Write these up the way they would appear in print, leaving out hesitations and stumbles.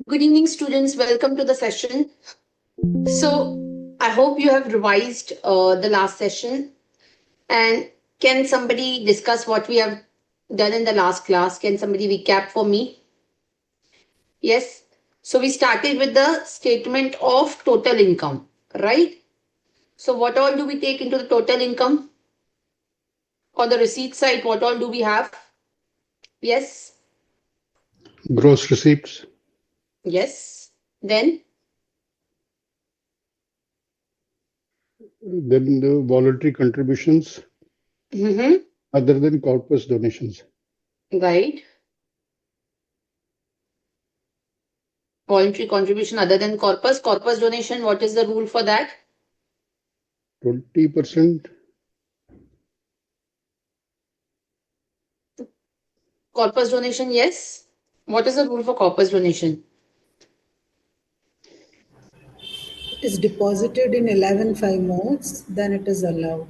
Good evening, students. Welcome to the session. So, I hope you have revised the last session. And can somebody discuss what we have done in the last class? Can somebody recap for me? Yes. So, we started with the statement of total income, right? So, what all do we take into the total income? On the receipt side, what all do we have? Yes. Gross receipts, Yes. Then, then the voluntary contributions other than corpus donations. right. Voluntary contribution other than corpus. Corpus donation, what is the rule for that? 20%, Corpus donation, yes. What is the rule for corpus donation? It is deposited in 11.5 modes, then it is allowed.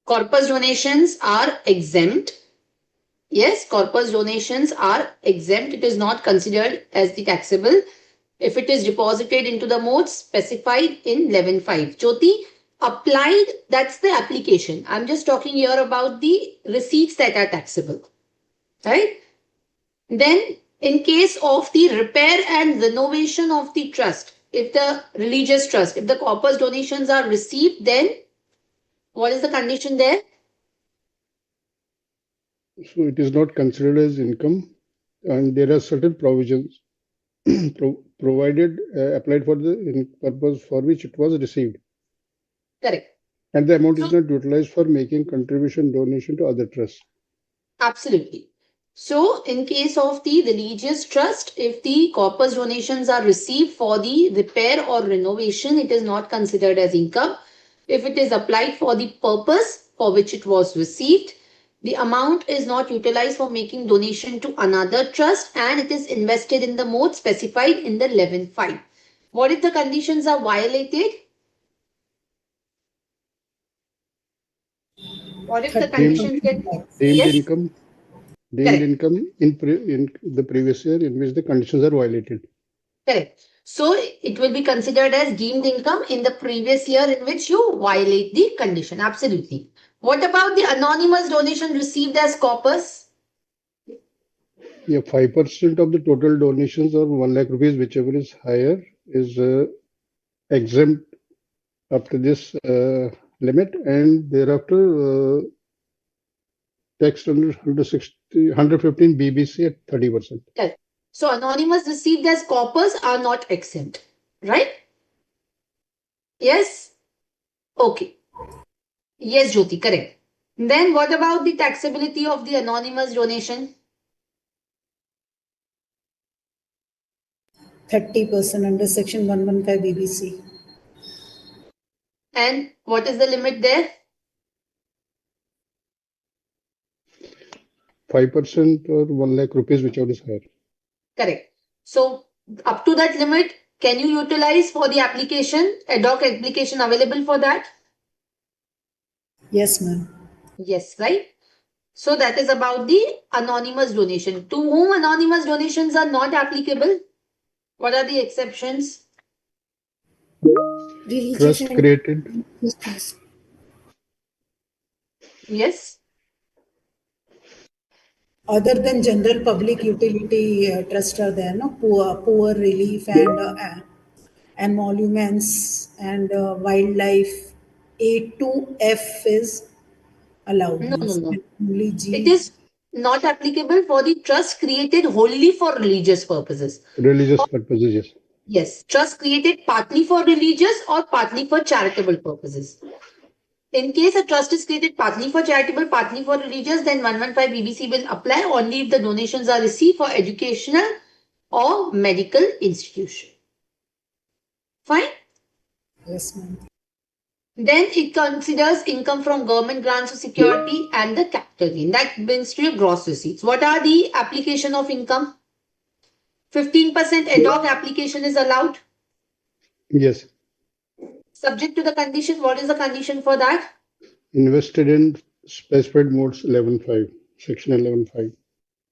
Corpus donations are exempt. Yes, corpus donations are exempt. It is not considered as the taxable if it is deposited into the modes specified in 11.5. Jyoti, applied, that's the application. I'm just talking here about the receipts that are taxable. Right? Then, in case of the repair and renovation of the trust, if the religious trust, if the corpus donations are received, then what is the condition there? so it is not considered as income, and there are certain provisions provided applied for the purpose for which it was received, Correct. and the amount is not utilized for making contribution donation to other trusts. Absolutely. So, in case of the religious trust, if the corpus donations are received for the repair or renovation, it is not considered as income. If it is applied for the purpose for which it was received, the amount is not utilized for making donation to another trust and it is invested in the mode specified in the 11.5. What if the conditions are violated? What if the conditions get deemed yes? income, Correct. income in the previous year in which the conditions are violated. Correct. So it will be considered as deemed income in the previous year in which you violate the condition. Absolutely. What about the anonymous donation received as corpus? Yeah, 5% of the total donations or 1 lakh rupees, whichever is higher, is exempt up to this limit, and thereafter taxed under 115 BBC at 30%. Correct. So anonymous received as corpus are not exempt, right? Yes? Okay. Yes, Jyoti, correct. Then what about the taxability of the anonymous donation? 30% under section 115 BBC. And what is the limit there? 5% or 1 lakh rupees, whichever is higher. Correct. So up to that limit, can you utilize for the application, ad hoc application available for that? Yes, ma'am. Yes, right? So that is about the anonymous donation. To whom anonymous donations are not applicable? What are the exceptions? Trust created. Yes. Other than general public utility trust are there, no? Poor relief and emoluments and wildlife. A to F is allowed. No. Only G. It is not applicable for the trust created wholly for religious purposes. Religious purposes, yes. Yes, trust created partly for religious or partly for charitable purposes. In case a trust is created partly for charitable, partly for religious, then 115 BBC will apply only if the donations are received for educational or medical institution. Fine? Yes, ma'am. Then it considers income from government grants or security and the capital gain. That brings to your gross receipts. What are the application of income? 15% ad hoc application is allowed. Yes. Subject to the condition. What is the condition for that? Invested in specified modes 11.5, section 11.5.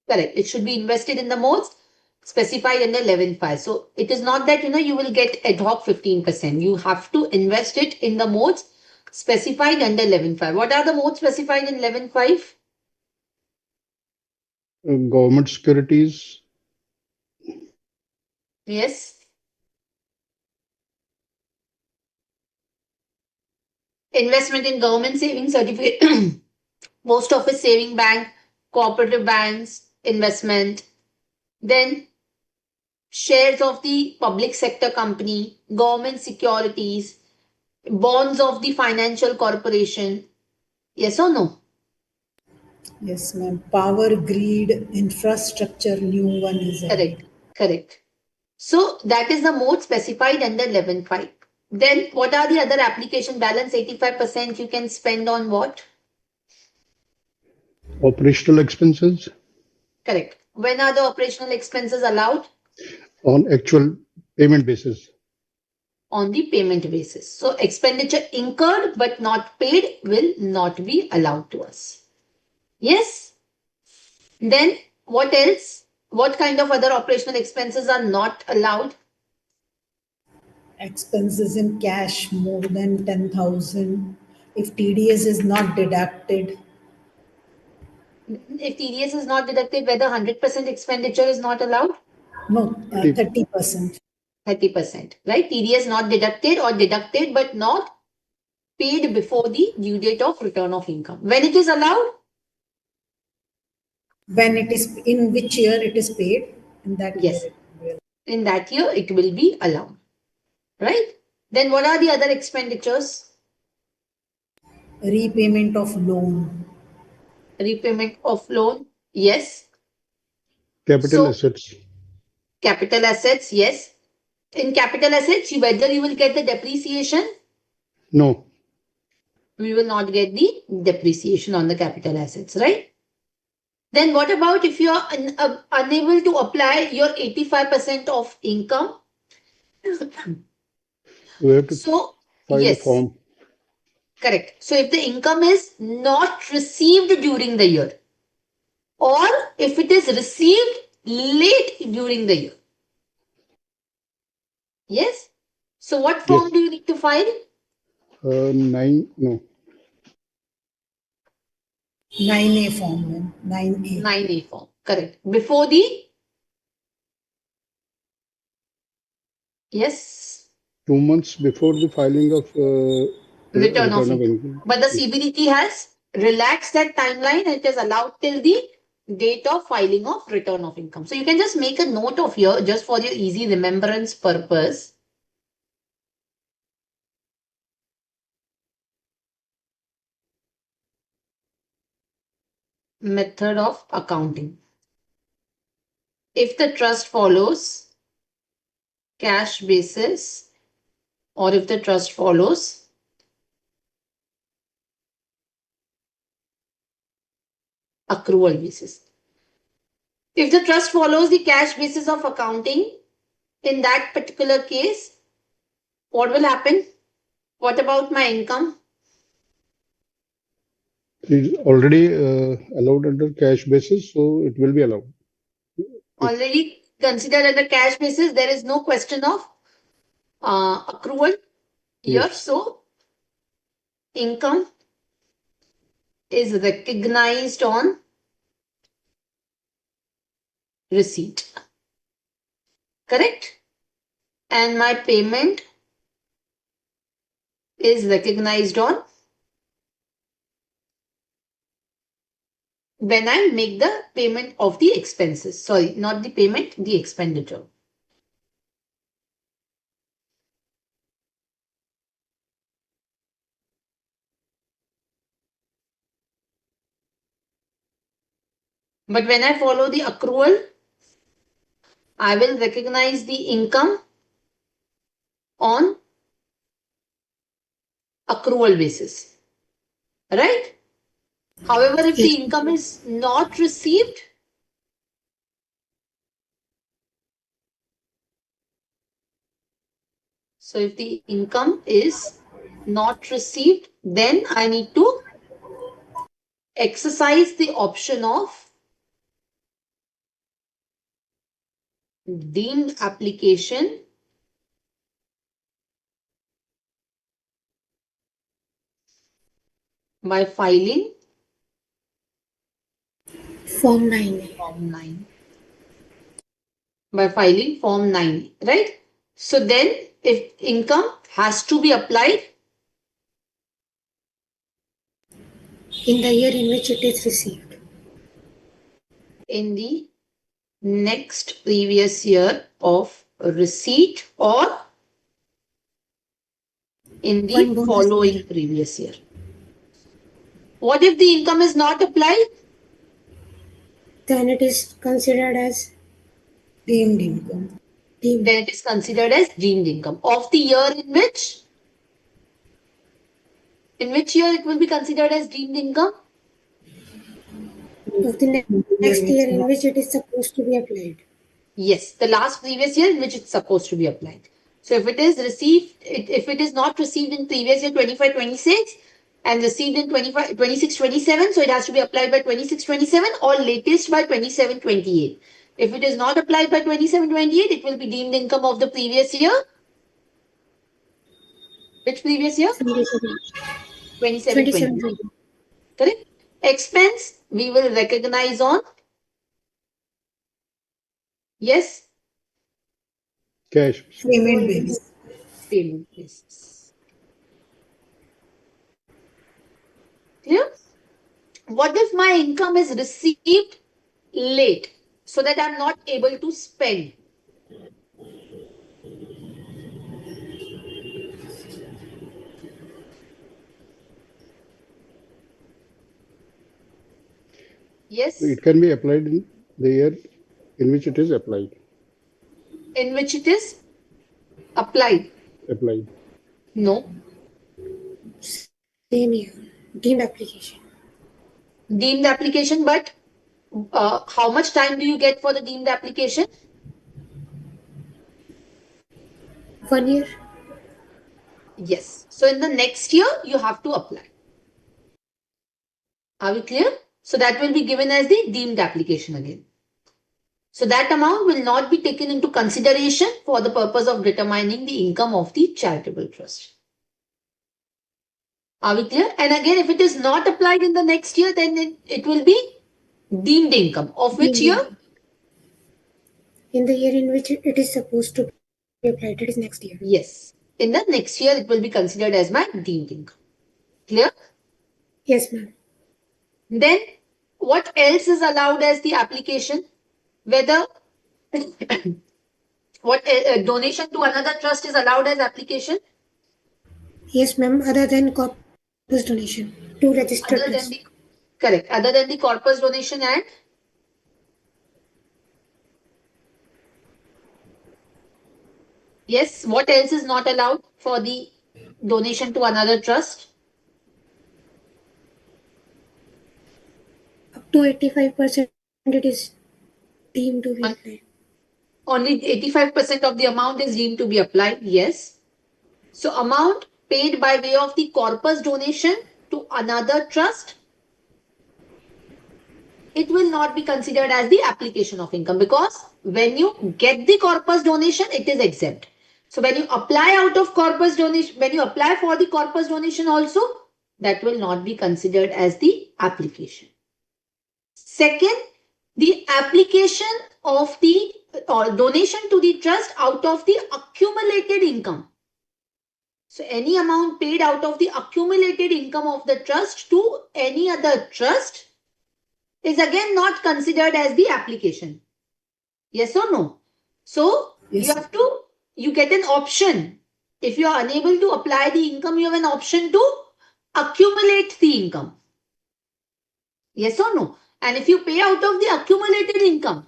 Correct. It should be invested in the modes specified under 11.5. So it is not that, you will get ad hoc 15%. You have to invest it in the modes specified under 11.5. What are the modes specified in 11.5? Government securities, Yes. Investment in government savings certificate, post office saving bank, cooperative banks, investment. Then shares of the public sector company, government securities, bonds of the financial corporation. Yes or no? Yes, ma'am. Power grid, infrastructure, new one is added. Correct. Correct. So that is the mode specified under 11.5. Then what are the other application balance? 85% you can spend on what? operational expenses Correct. When are the operational expenses allowed? on actual payment basis. On the payment basis. So expenditure incurred but not paid will not be allowed to us. Yes. Then what else? What kind of other operational expenses are not allowed? Expenses in cash more than 10,000. If TDS is not deducted, If TDS is not deducted, whether 100% expenditure is not allowed? no, 30, 30%. 30%, right? TDS not deducted or deducted but not paid before the due date of return of income. When it is allowed? When it is, in which year it is paid, in that year Yes. it will. In that year, it will be allowed, right? Then what are the other expenditures? Repayment of loan. Repayment of loan, yes. capital So assets, capital assets, yes. In capital assets, whether you will get the depreciation, no, we will not get the depreciation on the capital assets, right? Then what about if you are unable to apply your 85% of income? we have to So file a yes, form. correct. So if the income is not received during the year, or if it is received late during the year. Yes. So what form Yes, do you need to file? 9, no, 9A form, ma'am. 9A. 9A form. Correct. Before the, yes, 2 months before the filing of return of return of income. income. But the Yes. CBDT has relaxed that timeline and it is allowed till the date of filing of return of income. So you can just make a note of here just for your easy remembrance purpose. Method of accounting. If the trust follows cash basis or if the trust follows accrual basis. If the trust follows the cash basis of accounting, in that particular case, what will happen? What about my income? It is already allowed under cash basis, so it will be allowed. Already considered under cash basis, there is no question of accrual here. Yes, So income is recognized on receipt. Correct? And my payment is recognized on when I make the payment of the expenses. Sorry, not the payment, the expenditure. But when I follow the accrual, I will recognize the income on accrual basis. Right? However, if the income is not received, so if the income is not received, then I need to exercise the option of deemed application by filing Form 9. Form 9. By filing Form 9, right? So then if income has to be applied In the year in which it is received. in the next previous year of receipt or in the One bonus following year. previous year. What if the income is not applied? Then it is considered as Deemed income. deemed. Then it is considered as deemed income of the year in which year it will be considered as deemed income? Of the next year in which it is supposed to be applied. Yes, the last previous year in which it's supposed to be applied. So if it is received, if it is not received in previous year 25-26 and received in 26-27, so it has to be applied by 26-27 or latest by 27-28. If it is not applied by 27-28, it will be deemed income of the previous year. Which previous year? 27-28. 27. Correct? Expense we will recognize on. Yes, Cash. Payment basis. payment basis. Clear? What if my income is received late so that I'm not able to spend? Yes, It can be applied in the year in which it is applied. in which it is applied. Applied. No, Same year. Deemed application. deemed application, but how much time do you get for the deemed application? 1 year. Yes. So in the next year, you have to apply. Are we clear? So that will be given as the deemed application again. So that amount will not be taken into consideration for the purpose of determining the income of the charitable trust. Are we clear? And again, if it is not applied in the next year, then it will be deemed income. Of which Deemed year? income. In the year in which it is supposed to be applied, it is next year. Yes. In the next year, it will be considered as my deemed income. Clear? Yes, ma'am. Then what else is allowed as the application? Whether what donation to another trust is allowed as application? Yes, ma'am. Other than corpus donation to registered Other than trust. the correct. Other than the corpus donation and yes, what else is not allowed for the donation to another trust? Up to 85% it is deemed to be applied. Only 85% of the amount is deemed to be applied. Yes. So amount paid by way of the corpus donation to another trust, it will not be considered as the application of income because when you get the corpus donation, it is exempt. So when you apply out of corpus donation, when you apply for the corpus donation also, that will not be considered as the application. Second, the application of the or donation to the trust out of the accumulated income. So any amount paid out of the accumulated income of the trust to any other trust is again not considered as the application. Yes or no? So Yes. you get an option. If you are unable to apply the income, you have an option to accumulate the income. Yes or no? And if you pay out of the accumulated income,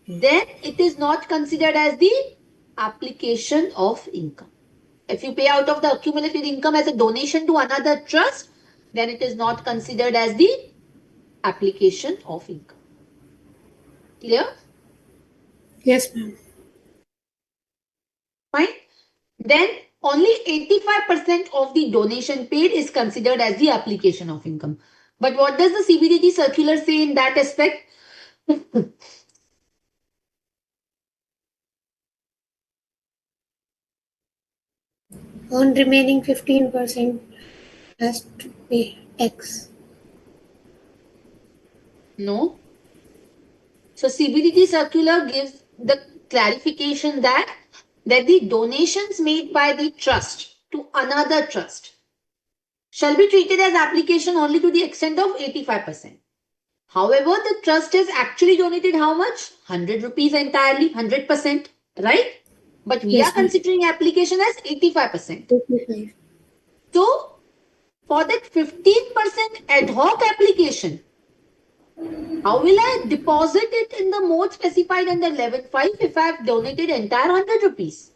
then it is not considered as the application of income. If you pay out of the accumulated income as a donation to another trust, then it is not considered as the application of income. Clear? Yes, ma'am. Fine. Then only 85% of the donation paid is considered as the application of income. But what does the CBDT circular say in that aspect? On remaining 15% has to pay X. No. So CBDT circular gives the clarification that the donations made by the trust to another trust shall be treated as application only to the extent of 85%. However, the trust has actually donated how much? 100 rupees entirely, 100%, right? But we Yes, are considering application as 85%. 85. So, for that 15% ad hoc application, how will I deposit it in the mode specified under 11.5 if I have donated entire 100 rupees?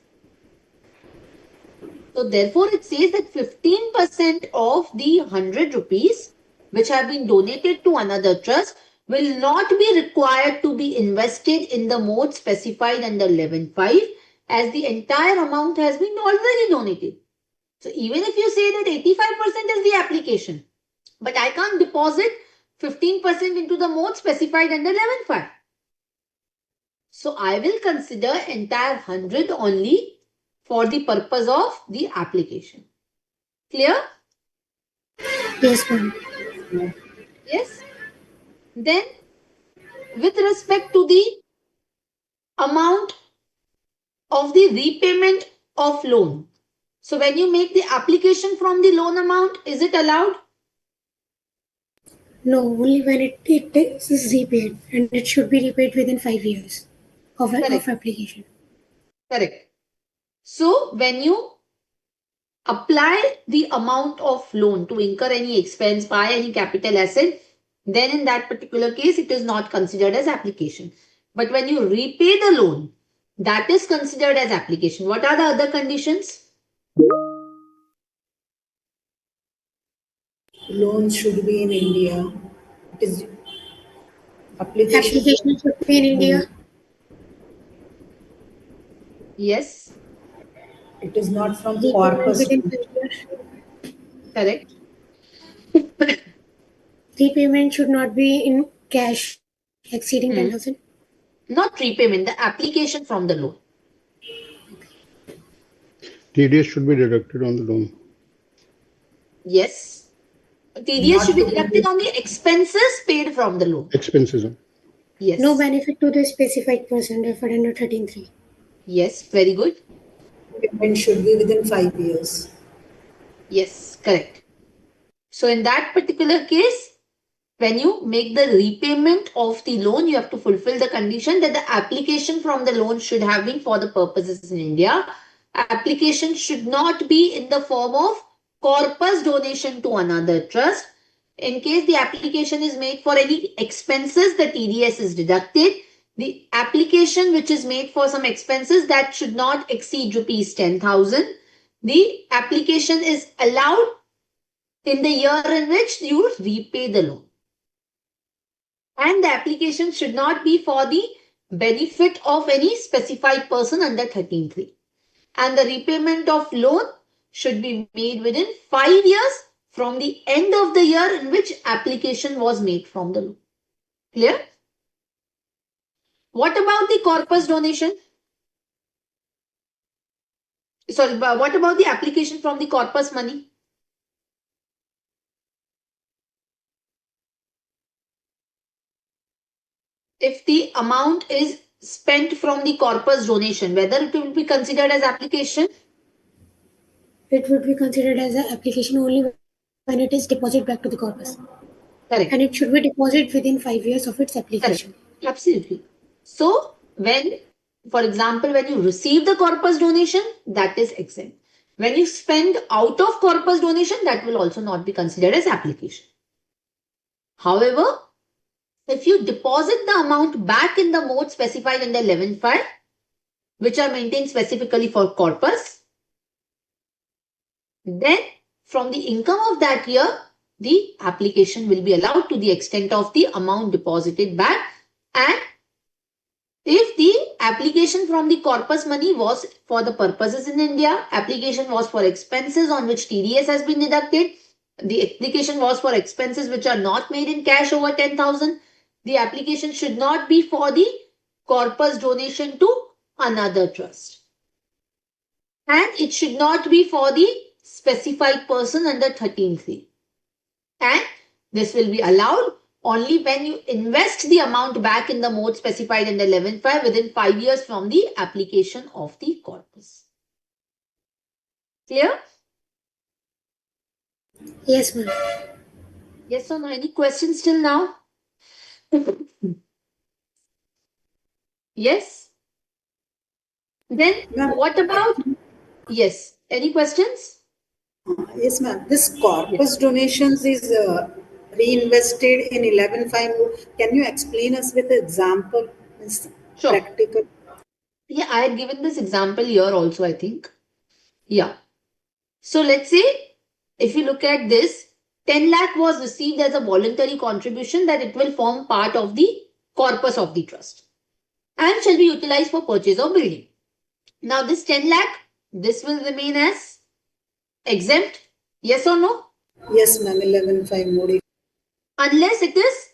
So therefore it says that 15% of the 100 rupees which have been donated to another trust will not be required to be invested in the mode specified under 11.5 as the entire amount has been already donated. So even if you say that 85% is the application, but I can't deposit 15% into the mode specified under 11.5. So I will consider entire 100 only for the purpose of the application. Clear? Yes, ma'am. Yes. Then with respect to the amount of the repayment of loan. So when you make the application from the loan amount, is it allowed? No, only when it is repaid, and it should be repaid within 5 years of application. Correct. So when you apply the amount of loan to incur any expense, buy any capital asset, then in that particular case, it is not considered as application. But when you repay the loan, that is considered as application. What are the other conditions? Loan should be in India. It is application. Application should be in India. Yes, It is not from Repayment corpus. within 5 years. correct. Repayment should not be in cash exceeding 10,000. Not repayment, the application from the loan. TDS should be deducted on the loan. Yes. TDS should be deducted on the expenses paid from the loan. Expenses. Yes. No benefit to the specified person referred under 13.3. Yes, very good. Payment should be within 5 years. Yes, correct. So in that particular case, when you make the repayment of the loan, you have to fulfill the condition that the application from the loan should have been for the purposes in India. Application should not be in the form of corpus donation to another trust. In case the application is made for any expenses, the TDS is deducted. The application which is made for some expenses that should not exceed rupees 10,000. The application is allowed in the year in which you repay the loan. And the application should not be for the benefit of any specified person under 13.3. And the repayment of loan should be made within 5 years from the end of the year in which application was made from the loan. Clear? What about the corpus donation? Sorry, what about the application from the corpus money? If the amount is spent from the corpus donation, whether it will be considered as application? It would be considered as an application only when it is deposited back to the corpus. Correct. And it should be deposited within 5 years of its application. Correct. Absolutely. So when, for example, when you receive the corpus donation, that is exempt. When you spend out of corpus donation, that will also not be considered as application. However, if you deposit the amount back in the mode specified under 11.5, which are maintained specifically for corpus, then from the income of that year, the application will be allowed to the extent of the amount deposited back. And if the application from the corpus money was for the purposes in India, application was for expenses on which TDS has been deducted, the application was for expenses which are not made in cash over 10,000, the application should not be for the corpus donation to another trust. And it should not be for the specified person under 13(3). And this will be allowed only when you invest the amount back in the mode specified in 11(5) within 5 years from the application of the corpus. Clear? Yes, ma'am. Yes or no? Any questions till now? Yes? Then what about? Yes. Any questions? Yes, ma'am. This corpus donations is reinvested in 11.5. Can you explain us with an example? Sure. Practical. Yeah, I had given this example here also, I think. Yeah. So let's say if you look at this, 10 lakh was received as a voluntary contribution that it will form part of the corpus of the trust and shall be utilized for purchase of building. Now this 10 lakh, this will remain as exempt. Yes or no? Yes, ma'am. 11.5 mode. Unless it is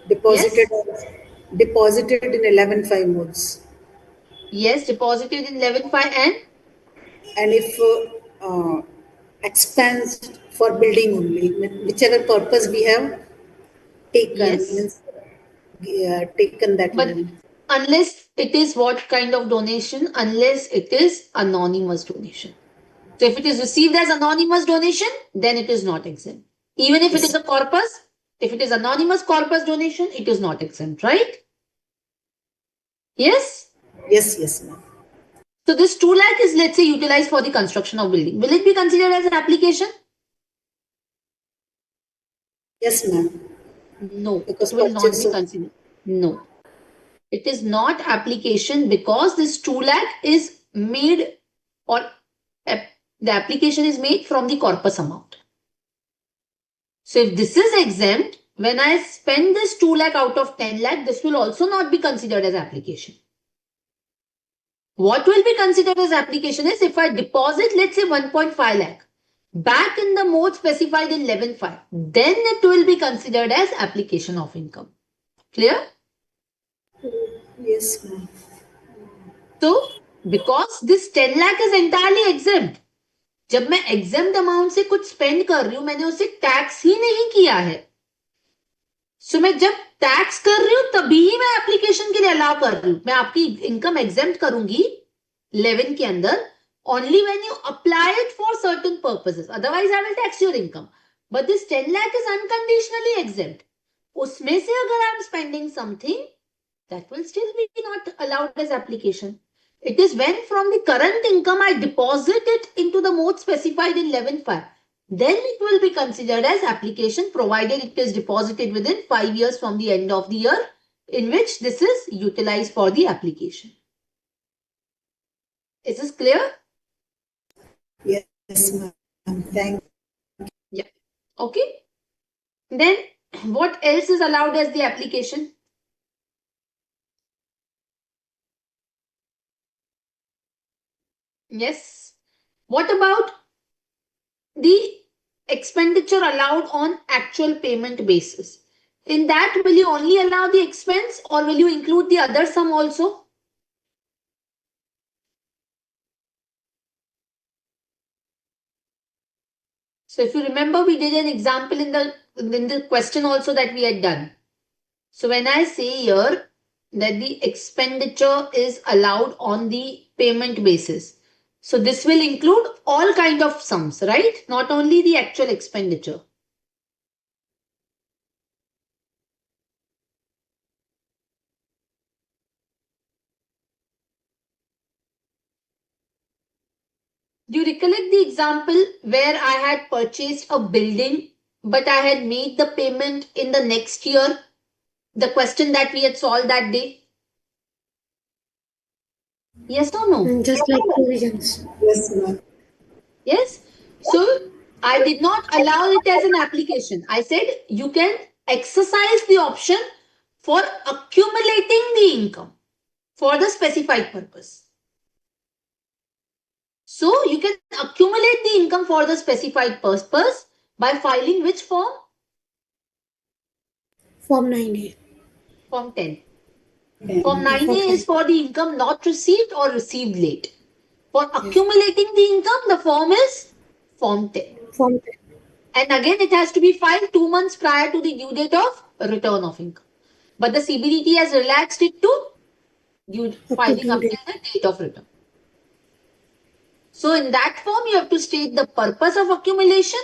Deposited, yes, deposited in 11.5 modes. yes, deposited in 11.5 And if expensed for building only, whichever purpose we have taken, yes, means taken that but loan. unless it is what kind of donation? Unless it is anonymous donation. So if it is received as anonymous donation, then it is not exempt. Even if it is a corpus, if it is anonymous corpus donation, it is not exempt, right? Yes? Yes, yes, ma'am. So this 2 lakh is, let's say, utilized for the construction of building. Will it be considered as an application? Yes, ma'am. No, Because it will not purchase be of considered. No, it is not application because this 2 lakh is made or the application is made from the corpus amount. So if this is exempt, when I spend this 2 lakh out of 10 lakh, this will also not be considered as application. What will be considered as application is if I deposit, let's say 1.5 lakh back in the mode specified in 11.5, then it will be considered as application of income. Clear? yes, ma'am. So because this 10 lakh is entirely exempt, जब मैं exempt amount से कुछ spend कर रही हूं, मैंने उसे tax ही नहीं किया है. सो मैं जब टैक्स कर रही हूं तभी ही मैं एप्लीकेशन के लिए अलाउ कर रही हूं. मैं आपकी इनकम एग्जेम्प्ट करूंगी 11 के अंदर only when you apply it for certain purposes. Otherwise, I will tax your income. But this 10 lakh is unconditionally exempt. उसमें से अगर I am spending something, that will still be not allowed as application. It is when from the current income I deposit it into the mode specified in 11.5. Then it will be considered as application provided it is deposited within 5 years from the end of the year in which this is utilized for the application. Is this clear? Yes, ma'am. Thank you. Yeah. Okay. Then what else is allowed as the application? Yes. What about the expenditure allowed on actual payment basis? In that, will you only allow the expense or will you include the other sum also? So if you remember, we did an example in the question also that we had done. So when I say here that the expenditure is allowed on the payment basis, so this will include all kind of sums, right? Not only the actual expenditure. Do you recollect the example where I had purchased a building, but I had made the payment in the next year? The question that we had solved that day? Yes or no? Just like provisions. Yes, ma'am. Yes. So I did not allow it as an application. I said you can exercise the option for accumulating the income for the specified purpose. So you can accumulate the income for the specified purpose by filing which form? Form 9A. Form 10. Form 9A is for the income not received or received late. For accumulating the income, the form is Form 10. Form 10. And again, it has to be filed 2 months prior to the due date of return of income. But the CBDT has relaxed it to filing up to the date of return. So in that form, you have to state the purpose of accumulation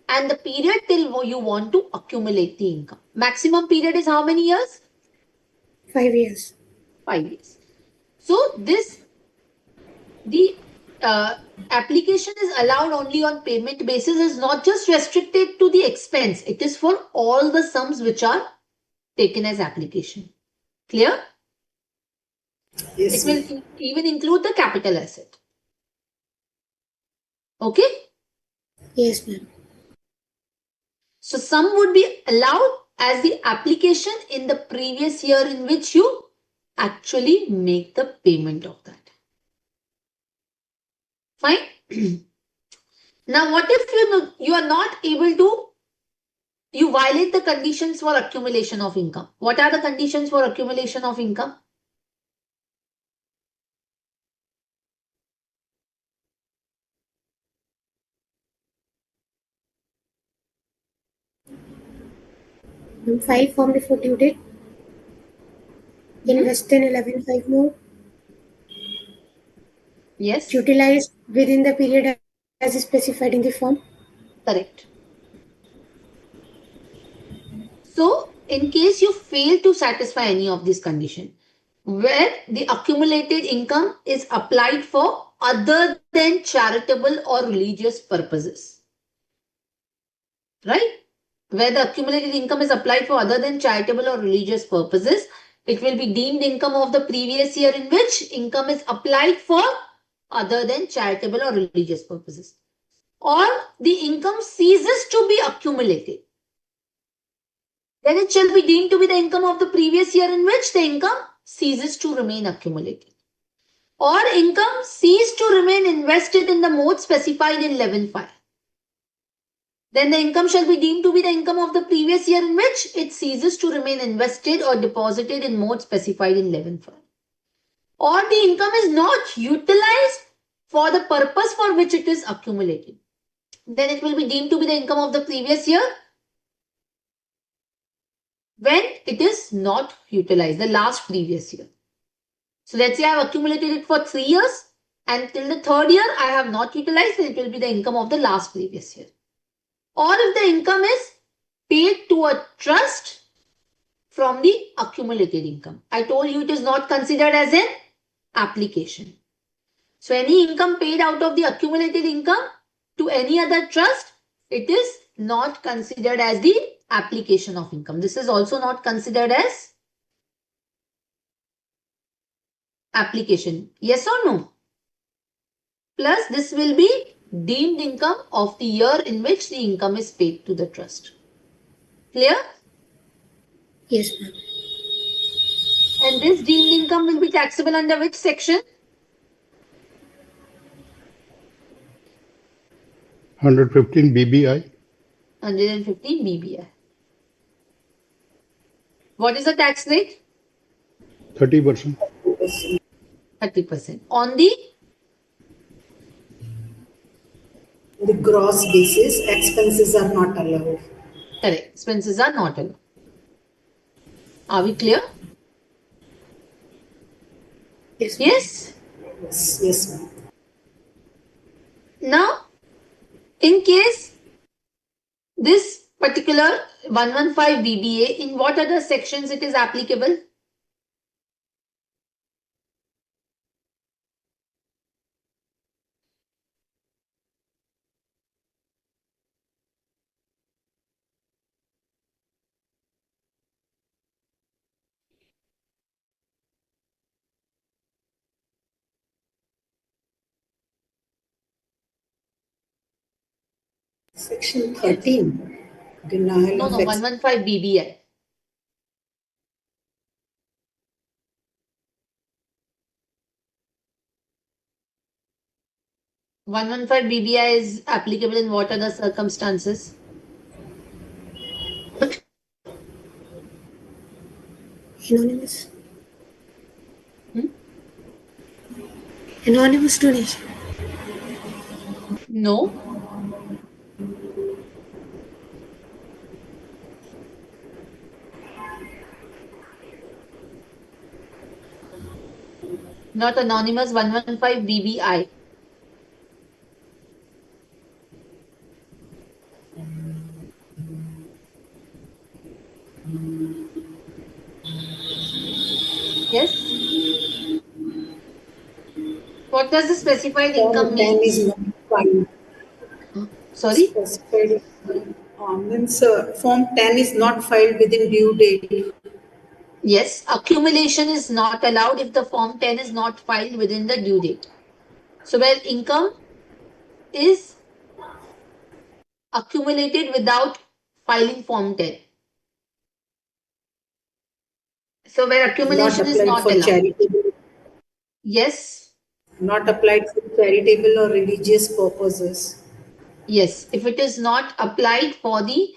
and the period till you want to accumulate the income. Maximum period is how many years? 5 years. 5 years. So the application is allowed only on payment basis, is not just restricted to the expense. It is for all the sums which are taken as application. Clear? Yes, It will even include the capital asset. Okay? Yes, ma'am. So sum would be allowed as the application in the previous year in which you actually make the payment of that. Fine? Now what if you are not able to, you violate the conditions for accumulation of income? What are the conditions for accumulation of income? File form before due date. Invest in 11.5 more. Yes. Utilized within the period as specified in the form. Correct. So, in case you fail to satisfy any of these conditions, where the accumulated income is applied for other than charitable or religious purposes, right? Where the accumulated income is applied for other than charitable or religious purposes, it will be deemed income of the previous year in which income is applied for other than charitable or religious purposes. Or the income ceases to be accumulated. Then it shall be deemed to be the income of the previous year in which the income ceases to remain accumulated. Or income ceased to remain invested in the mode specified in 11.5. Then the income shall be deemed to be the income of the previous year in which it ceases to remain invested or deposited in mode specified in 11.5. Or the income is not utilized for the purpose for which it is accumulated. Then it will be deemed to be the income of the previous year when it is not utilized, the last previous year. So let's say I have accumulated it for 3 years and till the 3rd year I have not utilized, then it will be the income of the last previous year. Or if the income is paid to a trust from the accumulated income. I told you it is not considered as an application. So any income paid out of the accumulated income to any other trust, it is not considered as the application of income. This is also not considered as application. Yes or no? Plus this will be deemed income of the year in which the income is paid to the trust. Clear? Yes, ma'am. And this deemed income will be taxable under which section? 115 BBI. 115 BBI. What is the tax rate? 30%. 30%. On the gross basis, expenses are not allowed. correct. Expenses are not allowed. Are we clear? Yes. Yes. Yes, ma'am. Now, in case this particular 115 BBA, in what other sections it is applicable? Section 13. Denial No, of 115 BBI. BBI is applicable in what other circumstances? Anonymous. Anonymous donation. No. Not anonymous 115 BBI. Yes. What does the specified income Form 10 mean? is not filed. Sorry? Specified means Form 10 is not filed within due date. Yes, accumulation is not allowed if the Form 10 is not filed within the due date. So where income is accumulated without filing Form 10. So where Not accumulation is applied not for allowed. charitable. Yes. Not applied for charitable or religious purposes. Yes. If it is not applied for the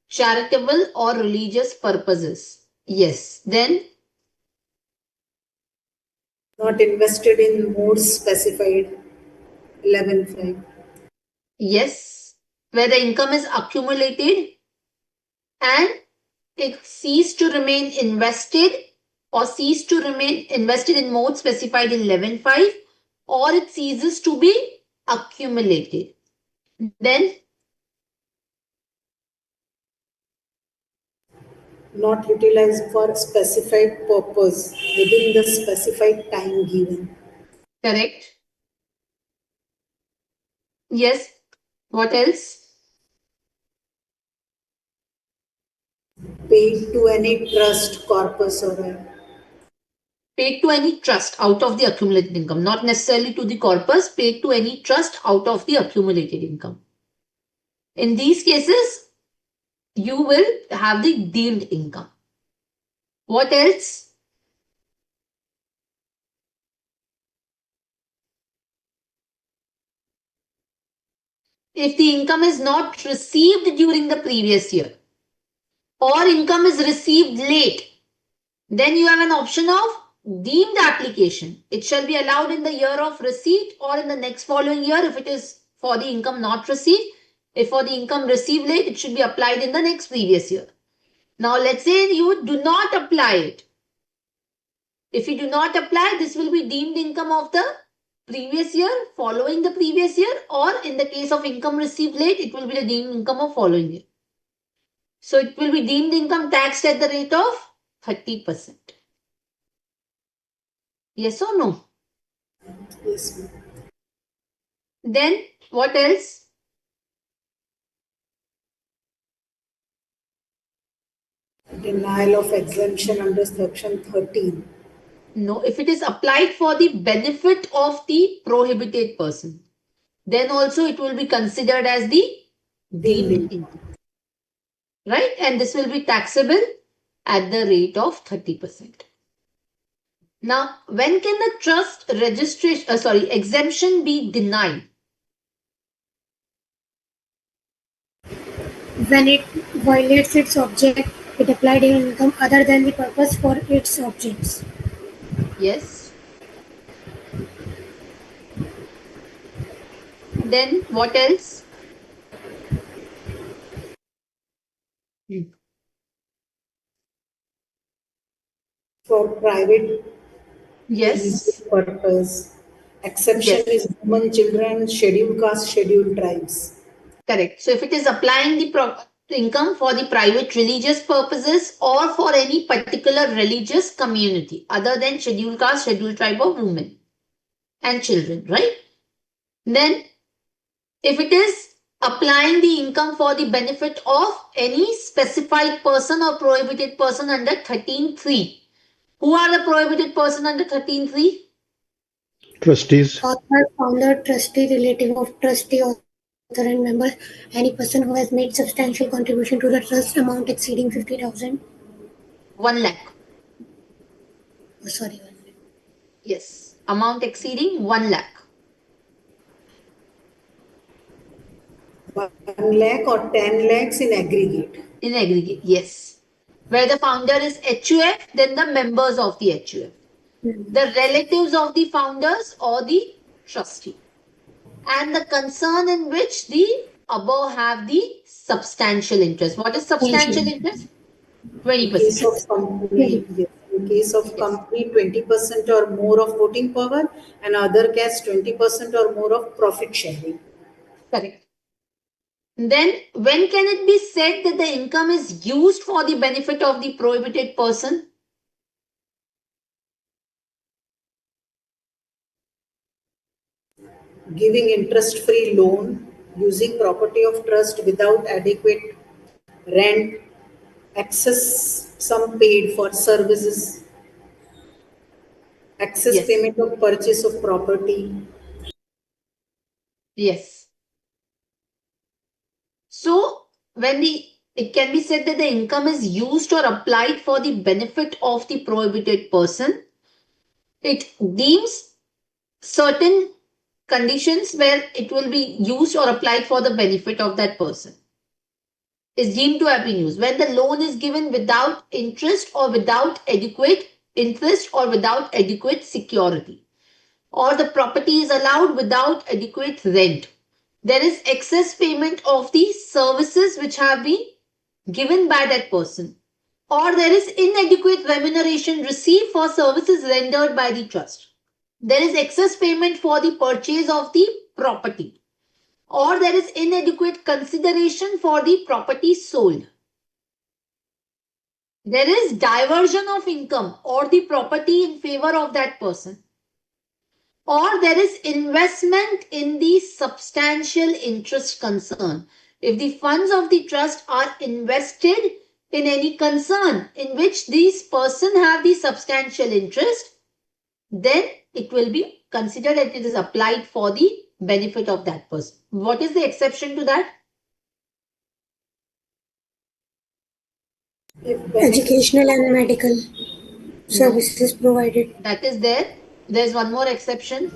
charitable or religious purposes. Yes. Then Not invested in modes specified. 11.5. yes. Where the income is accumulated and it ceased to remain invested or cease to remain invested in mode specified in 11.5 or it ceases to be accumulated. Then Not utilized for specified purpose within the specified time given. correct. Yes. What else? Paid to any trust, corpus, or Paid to any trust out of the accumulated income, not necessarily to the corpus, paid to any trust out of the accumulated income. In these cases, you will have the deemed income. What else? If the income is not received during the previous year or income is received late, then you have an option of deemed application. It shall be allowed in the year of receipt or in the next following year if it is for the income not received. If for the income received late, it should be applied in the next previous year. Now let's say you do not apply it. If you do not apply, this will be deemed income of the previous year, following the previous year, or in the case of income received late, it will be the deemed income of following year. So it will be deemed income taxed at the rate of 30%. Yes or no? yes, ma'am. Then what else? Denial of exemption under section 13. No, if it is applied for the benefit of the prohibited person, then also it will be considered as the deemed income. Right? And this will be taxable at the rate of 30%. Now, when can the trust registration, exemption be denied? When it violates its object, it applied income other than the purpose for its objects. Yes. Then what else? For private religious Yes. purpose. Exception Yes. is women, children, scheduled caste, scheduled tribes. Correct. So if it is applying the income for the private religious purposes or for any particular religious community other than scheduled caste, scheduled tribe or women and children, right? Then if it is applying the income for the benefit of any specified person or prohibited person under 13.3. Who are the prohibited person under 13.3? Trustees. Author, founder, trustee, relative of trustee, author, and member, any person who has made substantial contribution to the trust amount exceeding 50,000. 1 lakh. Oh, sorry, 1 minute. Yes. Amount exceeding 1 lakh. 1 lakh or 10 lakhs in aggregate. In aggregate, yes. Where the founder is HUF, then the members of the HUF. The relatives of the founders or the trustee. And the concern in which the above have the substantial interest. What is substantial interest? In case 20%. of company, yes. In case of company, 20% or more of voting power, and other case 20% or more of profit sharing. Correct. Then when can it be said that the income is used for the benefit of the prohibited person? Giving interest-free loan, using property of trust without adequate rent, excess sum paid for services, excess Yes. payment of purchase of property. Yes. So when it can be said that the income is used or applied for the benefit of the prohibited person, it deems certain conditions where it will be used or applied for the benefit of that person is deemed to have been used. When the loan is given without interest or without adequate interest or without adequate security, or the property is allowed without adequate rent, there is excess payment of the services which have been given by that person, or there is inadequate remuneration received for services rendered by the trust. There is excess payment for the purchase of the property, or there is inadequate consideration for the property sold. There is diversion of income or the property in favor of that person, or there is investment in the substantial interest concern. If the funds of the trust are invested in any concern in which these person have the substantial interest, then it will be considered that it is applied for the benefit of that person. What is the exception to that? Educational and medical services provided. That is there. There's one more exception.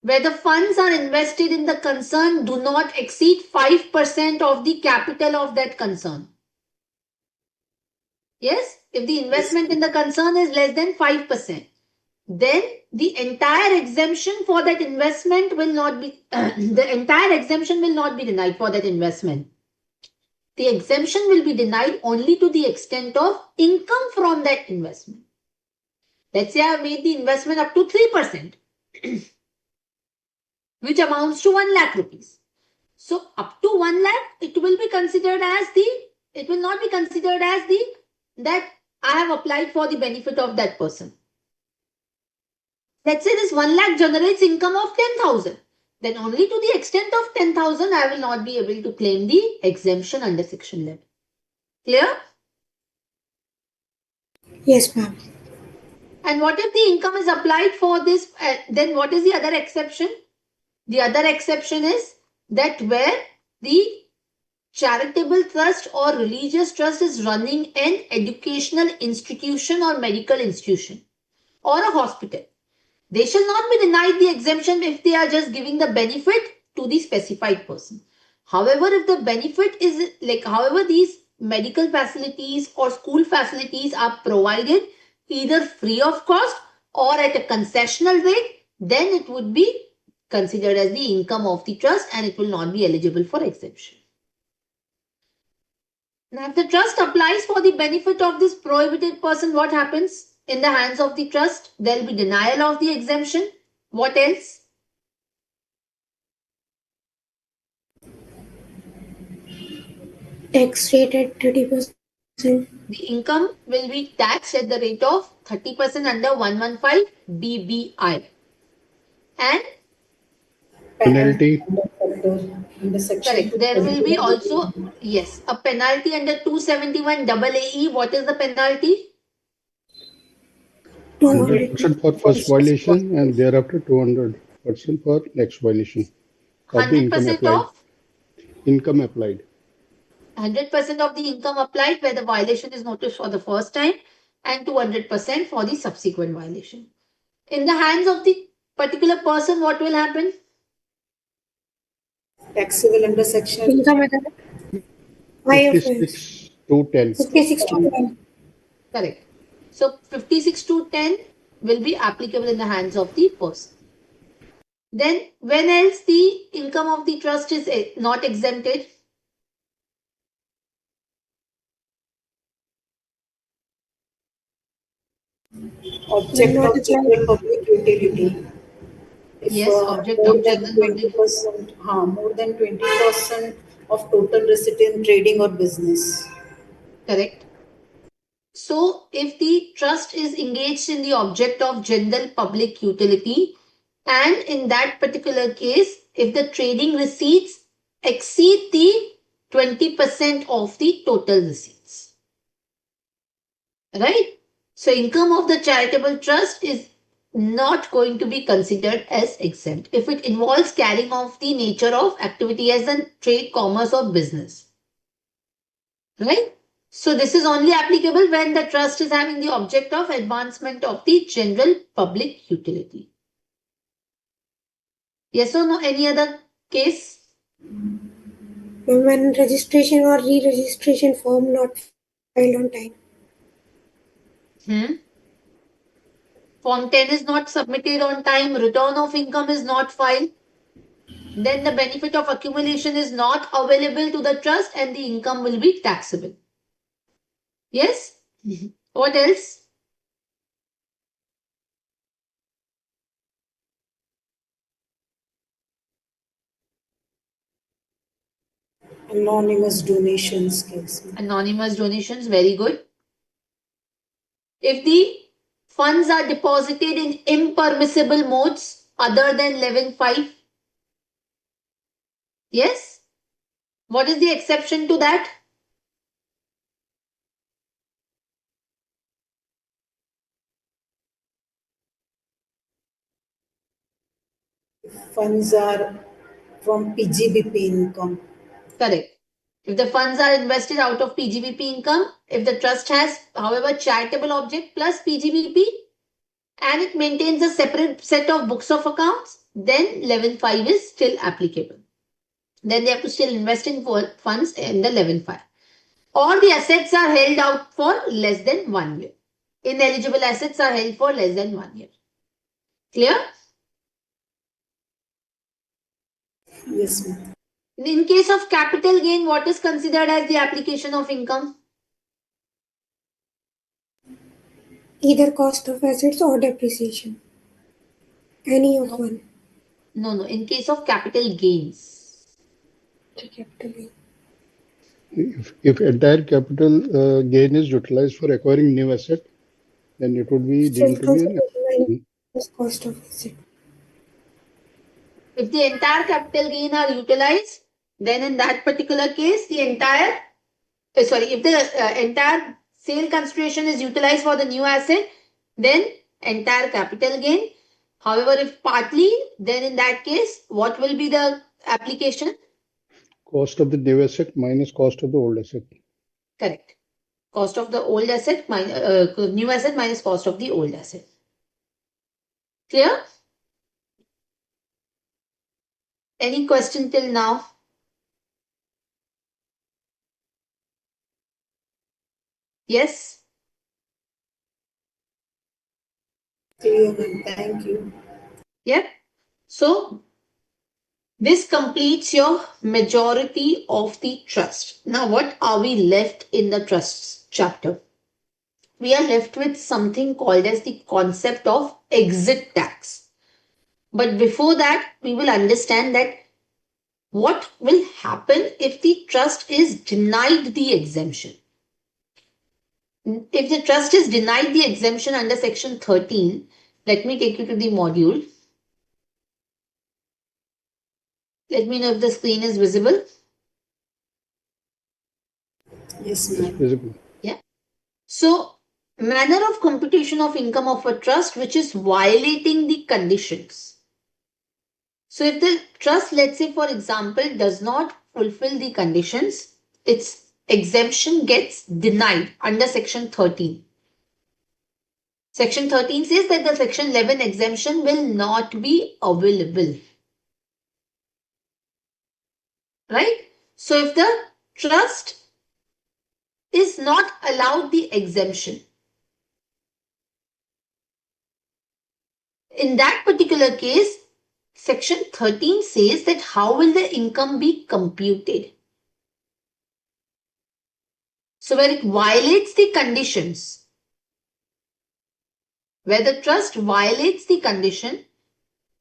Where the funds are invested in the concern do not exceed 5% of the capital of that concern. Yes, if the investment in the concern is less than 5%, then the entire exemption for that investment will not be, the entire exemption will not be denied for that investment. The exemption will be denied only to the extent of income from that investment. Let's say I have made the investment up to 3%, which amounts to 1 lakh rupees. So up to 1 lakh, it will be considered as it will not be considered as that I have applied for the benefit of that person. Let's say this 1 lakh generates income of 10,000. Then only to the extent of 10,000, I will not be able to claim the exemption under section 11. Clear? Yes, ma'am. And what if the income is applied for this? Then what is the other exception? The other exception is that where the charitable trust or religious trust is running an educational institution or medical institution or a hospital, they shall not be denied the exemption if they are just giving the benefit to the specified person. However, if the benefit is however, these medical facilities or school facilities are provided either free of cost or at a concessional rate, then it would be considered as the income of the trust and it will not be eligible for exemption. Now, if the trust applies for the benefit of this prohibited person, what happens? In the hands of the trust, there will be denial of the exemption. What else? Tax rate at 30%. The income will be taxed at the rate of 30% under 115 BBI. And Penalty. Under section correct. There will be 271. also, yes, a penalty under 271 AAE. What is the penalty? 100% for first violation and thereafter 200% for next violation of the income 100% applied. of? Income applied. 100% of the income applied where the violation is noticed for the first time and 200% for the subsequent violation. In the hands of the particular person, what will happen? Taxable under section Income at 56 to 10. 56 to 10. Correct. So 56 to 10 will be applicable in the hands of the person. Then when else the income of the trust is not exempted? Object Not of applied. general public utility. If Yes, object more of than general public. 20%, more than 20% of total resident trading or business. Correct. So if the trust is engaged in the object of general public utility, and in that particular case, if the trading receipts exceed the 20% of the total receipts, right? So income of the charitable trust is not going to be considered as exempt if it involves carrying of the nature of activity as a trade, commerce or business, right? So this is only applicable when the trust is having the object of advancement of the general public utility. Yes or no? Any other case? When registration or re-registration form not filed on time. Form 10 is not submitted on time, return of income is not filed, then the benefit of accumulation is not available to the trust and the income will be taxable. Yes? What else? Anonymous donations gives me. Anonymous donations, very good. If the funds are deposited in impermissible modes other than 11.5, yes? What is the exception to that? Funds are from PGBP income. Correct. If the funds are invested out of PGBP income, if the trust has, however, charitable object plus PGBP and it maintains a separate set of books of accounts, then 11.5 is still applicable. Then they have to still invest in funds in the 11.5. Or the assets are held out for less than 1 year. Ineligible assets are held for less than 1 year. Clear? Yes, ma'am. In case of capital gain, what is considered as the application of income? Either cost of assets or depreciation. Any of one. No. In case of capital gains. Capital gain. If entire capital gain is utilized for acquiring new asset, then it would be Still deemed to be considered as cost of asset. If the entire capital gain are utilized, then in that particular case, the entire, if the entire sale consideration is utilized for the new asset, then entire capital gain. However, if partly, then in that case, what will be the application? cost of the new asset minus cost of the old asset. Correct. Cost of the old asset minus new asset minus cost of the old asset. Clear? Any question till now? Yes? Clear, ma'am. Thank you. Yep. So this completes your majority of the trust. Now, what are we left in the trusts chapter? We are left with something called as the concept of exit tax. But before that, we will understand that what will happen if the trust is denied the exemption. If the trust is denied the exemption under section 13, let me take you to the module. Let me know if the screen is visible. Yes, It's ma'am. visible. Yeah. So, manner of computation of income of a trust which is violating the conditions. So, if the trust, let's say for example, does not fulfill the conditions, its exemption gets denied under section 13. Section 13 says that the section 11 exemption will not be available. Right? So, if the trust is not allowed the exemption, in that particular case, section 13 says that how will the income be computed? So where it violates the conditions, where the trust violates the condition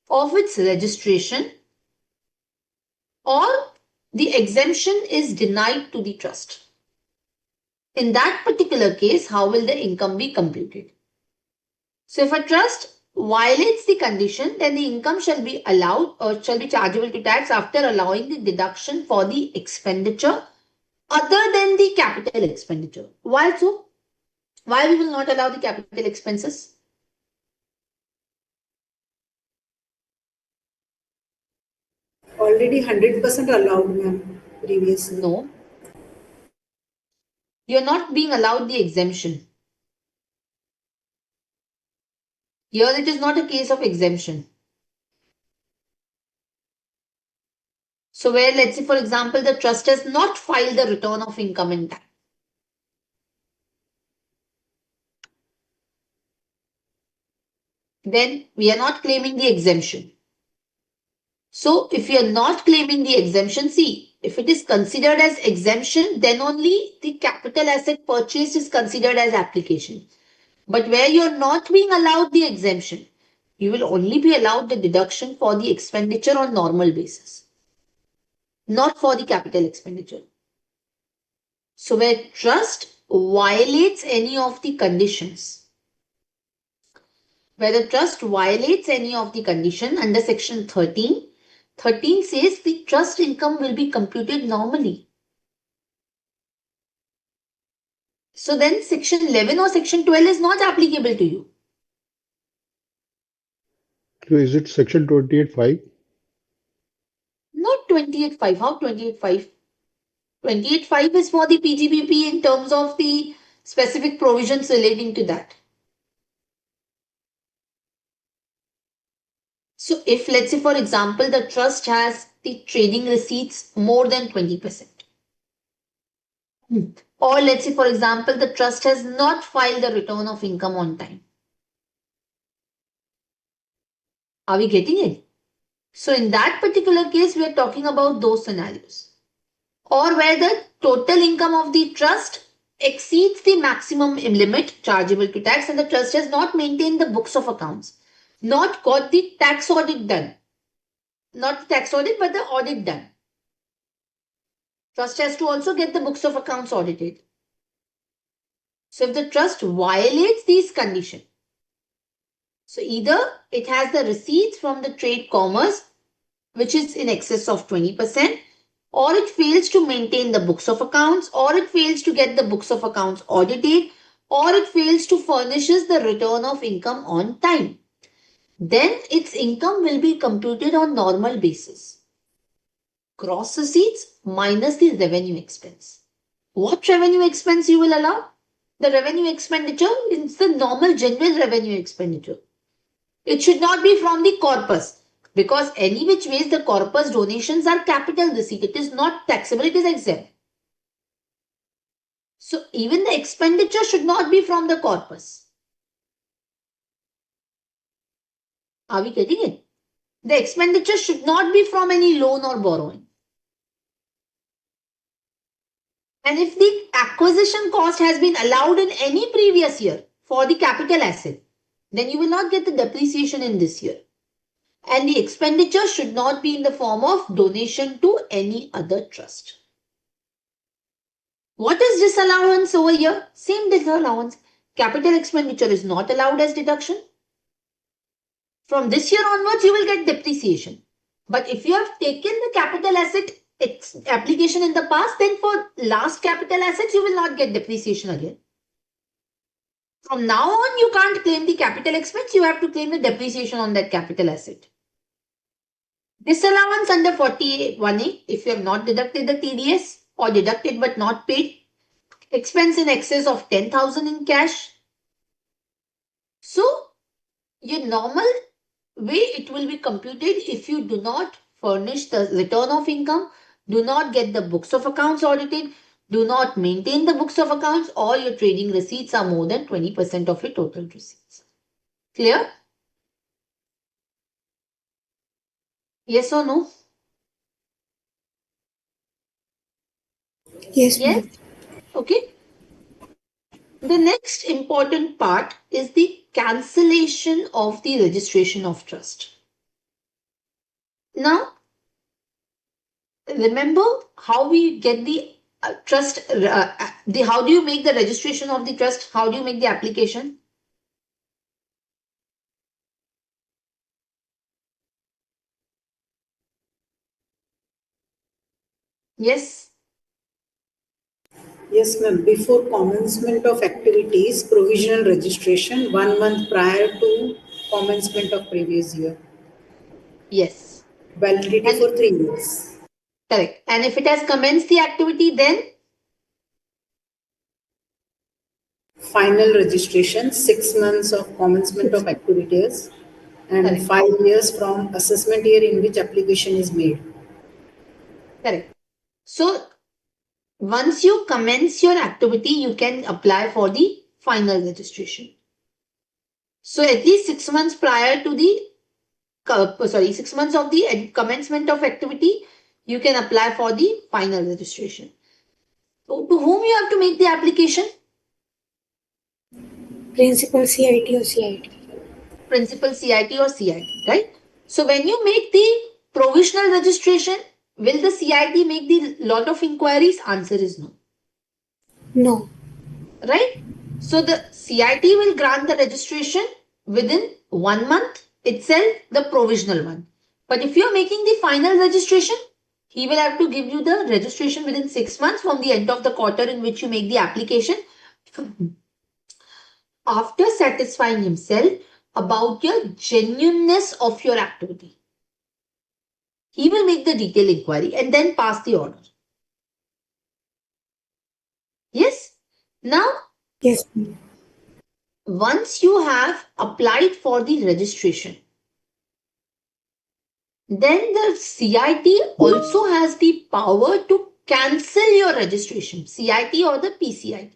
of its registration or the exemption is denied to the trust. In that particular case, how will the income be computed? So if a trust violates the condition, then the income shall be allowed or shall be chargeable to tax after allowing the deduction for the expenditure other than the capital expenditure. Why so? Why we will not allow the capital expenses? Already 100% allowed, ma'am, previously. No. You're not being allowed the exemption. Here it is not a case of exemption. So where, let's say for example, the trust has not filed the return of income in time. Then we are not claiming the exemption. So if you are not claiming the exemption, see, if it is considered as exemption, then only the capital asset purchased is considered as application. But where you are not being allowed the exemption, you will only be allowed the deduction for the expenditure on normal basis, not for the capital expenditure. So where trust violates any of the conditions, where the trust violates any of the condition under section 13, 13 says the trust income will be computed normally. So then section 11 or section 12 is not applicable to you. So is it section 28.5? Not 28.5. How 28.5? 28.5 is for the PGBP in terms of the specific provisions relating to that. So if let's say for example the trust has the trading receipts more than 20%. Or let's say for example the trust has not filed the return of income on time. Are we getting it? So in that particular case we are talking about those scenarios. Or where the total income of the trust exceeds the maximum limit chargeable to tax and the trust has not maintained the books of accounts, not got the tax audit done. Not the tax audit but the audit done. Trust has to also get the books of accounts audited. So if the trust violates these conditions, so either it has the receipts from the trade commerce which is in excess of 20%, or it fails to maintain the books of accounts, or it fails to get the books of accounts audited, or it fails to furnishes the return of income on time, then its income will be computed on normal basis. Gross receipts minus the revenue expense. What revenue expense you will allow? The revenue expenditure is the normal general revenue expenditure. It should not be from the corpus because any which ways the corpus donations are capital receipt. It is not taxable, it is exempt. So even the expenditure should not be from the corpus. Are we getting it? The expenditure should not be from any loan or borrowing. And if the acquisition cost has been allowed in any previous year for the capital asset, then you will not get the depreciation in this year. And the expenditure should not be in the form of donation to any other trust. What is disallowance over here? Same disallowance. Capital expenditure is not allowed as deduction. From this year onwards, you will get depreciation. But if you have taken the capital asset application in the past, then for last capital assets, you will not get depreciation again. From now on, you can't claim the capital expense. You have to claim the depreciation on that capital asset. Disallowance under 41A, if you have not deducted the TDS or deducted but not paid, expense in excess of 10,000 in cash. So, your normal way it will be computed if you do not furnish the return of income, do not get the books of accounts audited, do not maintain the books of accounts, or your trading receipts are more than 20% of your total receipts. Clear? Yes or no? Yes, Yes? ma'am. Okay. The next important part is the cancellation of the registration of trust. Now, remember how we get the trust, how do you make the registration of the trust? How do you make the application? Yes, Yes, ma'am. Before commencement of activities, provisional registration 1 month prior to commencement of previous year. yes. Validity And for 3 years. correct. And if it has commenced the activity, then Final registration 6 months of commencement of activities and correct, 5 years from assessment year in which application is made. correct. So once you commence your activity, you can apply for the final registration. So at least 6 months prior to the 6 months of the commencement of activity, you can apply for the final registration. So to whom you have to make the application? Principal CIT or CIT. Principal CIT or CIT, right? So when you make the provisional registration, will the CIT make the lot of inquiries? Answer is no, No. right? So the CIT will grant the registration within 1 month itself, the provisional one. But if you're making the final registration, he will have to give you the registration within 6 months from the end of the quarter in which you make the application, after satisfying himself about your genuineness of your activity. He will make the detailed inquiry and then pass the order. Yes? Now, Yes, ma'am. once you have applied for the registration, then the CIT also has the power to cancel your registration, CIT or the PCIT.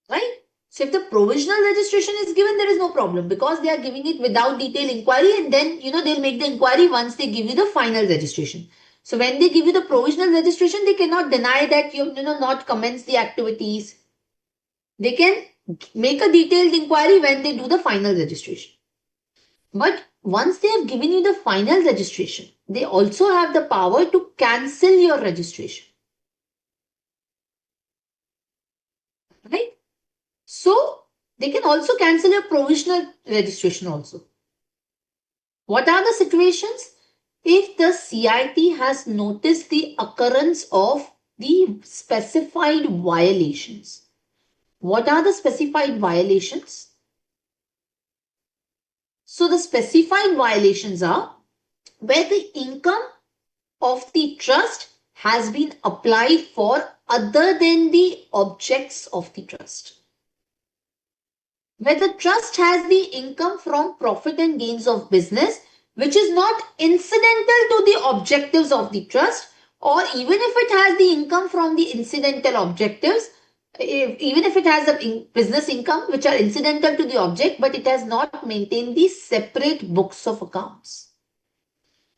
Right? So if the provisional registration is given, there is no problem because they are giving it without detailed inquiry, and then they'll make the inquiry once they give you the final registration. So when they give you the provisional registration, they cannot deny that you not commence the activities. They can make a detailed inquiry when they do the final registration. But once they have given you the final registration, they also have the power to cancel your registration. Right? So they can also cancel your provisional registration also. What are the situations? If the CIT has noticed the occurrence of the specified violations. What are the specified violations? So the specified violations are where the income of the trust has been applied for other than the objects of the trust. Where the trust has the income from profit and gains of business, which is not incidental to the objectives of the trust, or even if it has the income from the incidental objectives, even if it has a business income which are incidental to the object, but it has not maintained the separate books of accounts.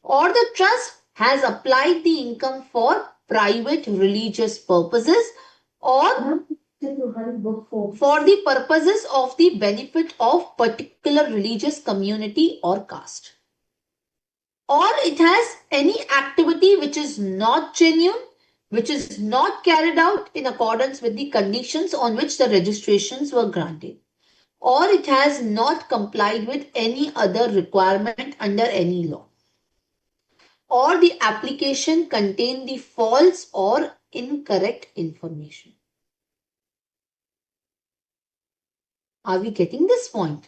Or the trust has applied the income for private religious purposes or for the purposes of the benefit of particular religious community or caste. Or it has any activity which is not genuine, which is not carried out in accordance with the conditions on which the registrations were granted. Or it has not complied with any other requirement under any law. Or the application contained the false or incorrect information. Are we getting this point?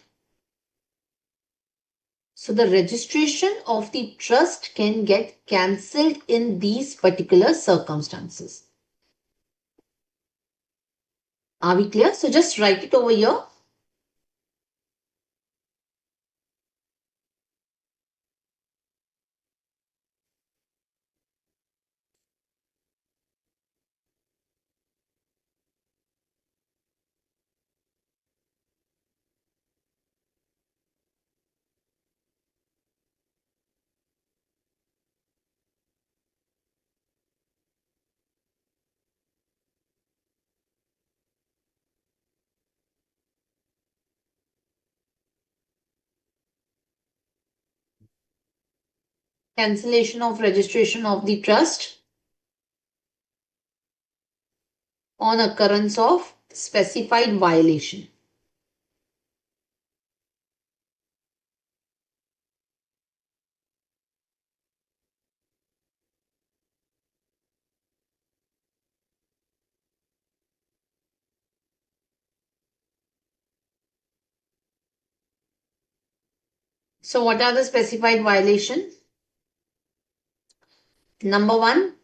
So the registration of the trust can get cancelled in these particular circumstances. Are we clear? So just write it over here. cancellation of registration of the trust on occurrence of specified violation. So what are the specified violations? Number one,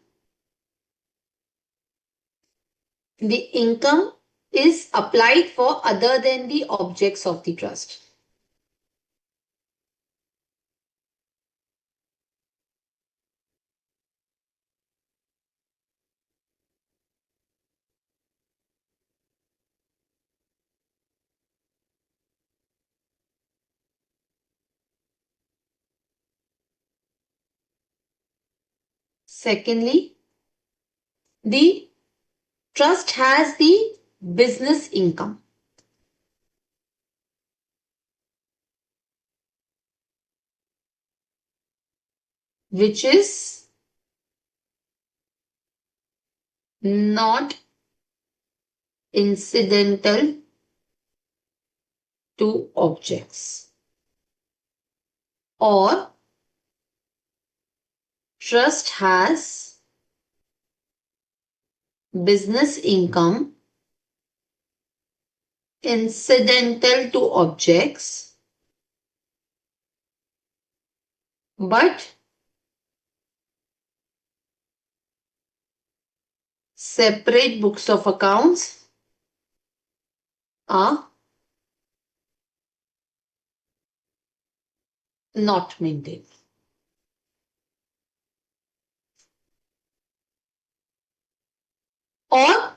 the income is applied for other than the objects of the trust. Secondly, the trust has the business income, which is not incidental to objects, or trust has business income incidental to objects, but separate books of accounts are not maintained. Or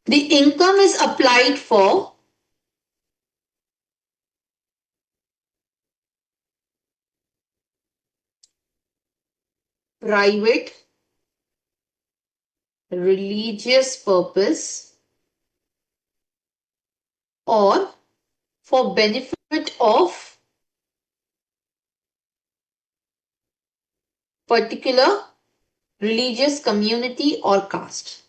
the income is applied for private religious purpose or for benefit of particular religious community or caste.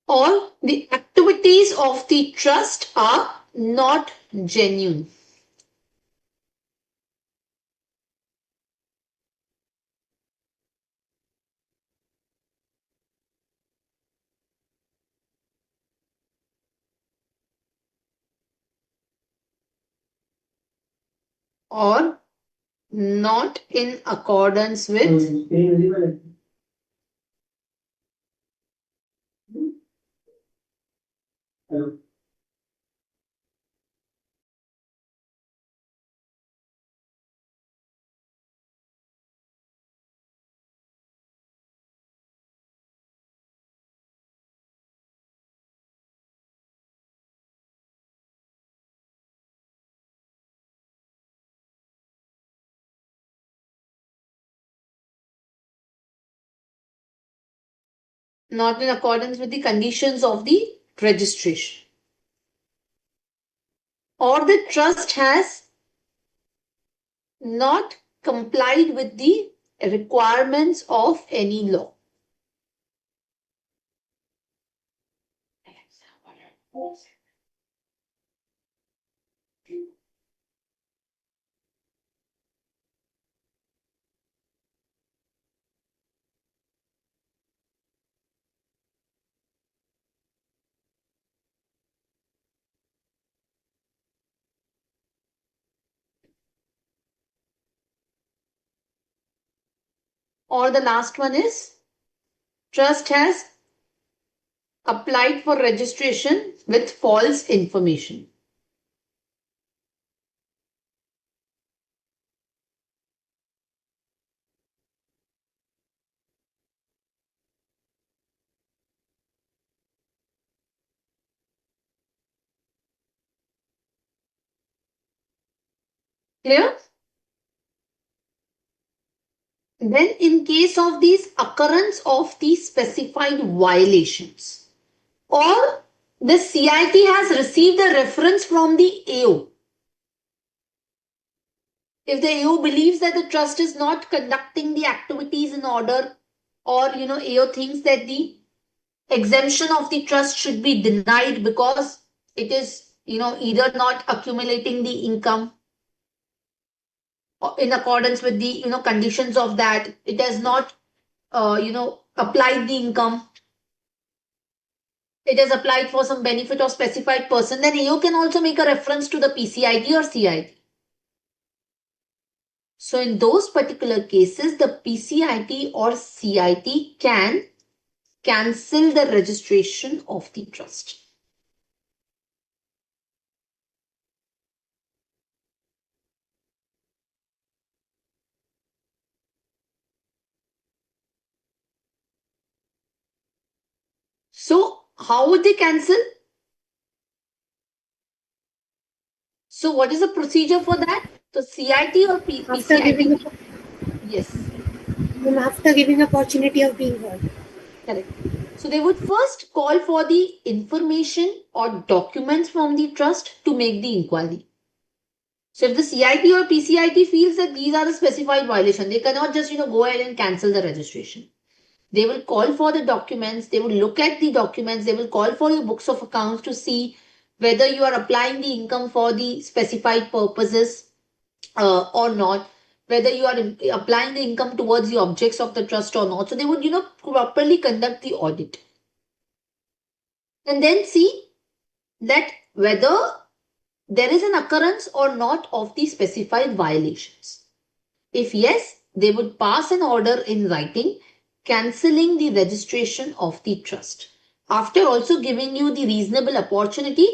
Or the activities of the trust are not genuine. Or not in accordance with the conditions of the registration, or the trust has not complied with the requirements of any law. Or the last one is trust has applied for registration with false information. Clear? Then in case of these occurrence of these specified violations, or the CIT has received a reference from the AO. If the AO believes that the trust is not conducting the activities in order, or AO thinks that the exemption of the trust should be denied because it is either not accumulating the income in accordance with the conditions of that, it has not applied the income, it is applied for some benefit of specified person, then AO can also make a reference to the PCIT or CIT. So in those particular cases, the PCIT or CIT can cancel the registration of the trust. So how would they cancel? So what is the procedure for that? So CIT or After giving PCIT? Yes, after giving opportunity of being heard. correct. So they would first call for the information or documents from the trust to make the inquiry. So if the CIT or PCIT feels that these are the specified violation, they cannot just go ahead and cancel the registration. They will call for the documents, they will look at the documents, they will call for your books of accounts to see whether you are applying the income for the specified purposes or not, whether you are applying the income towards the objects of the trust or not. So they would properly conduct the audit and then see that whether there is an occurrence or not of the specified violations. If yes, they would pass an order in writing cancelling the registration of the trust, after also giving you the reasonable opportunity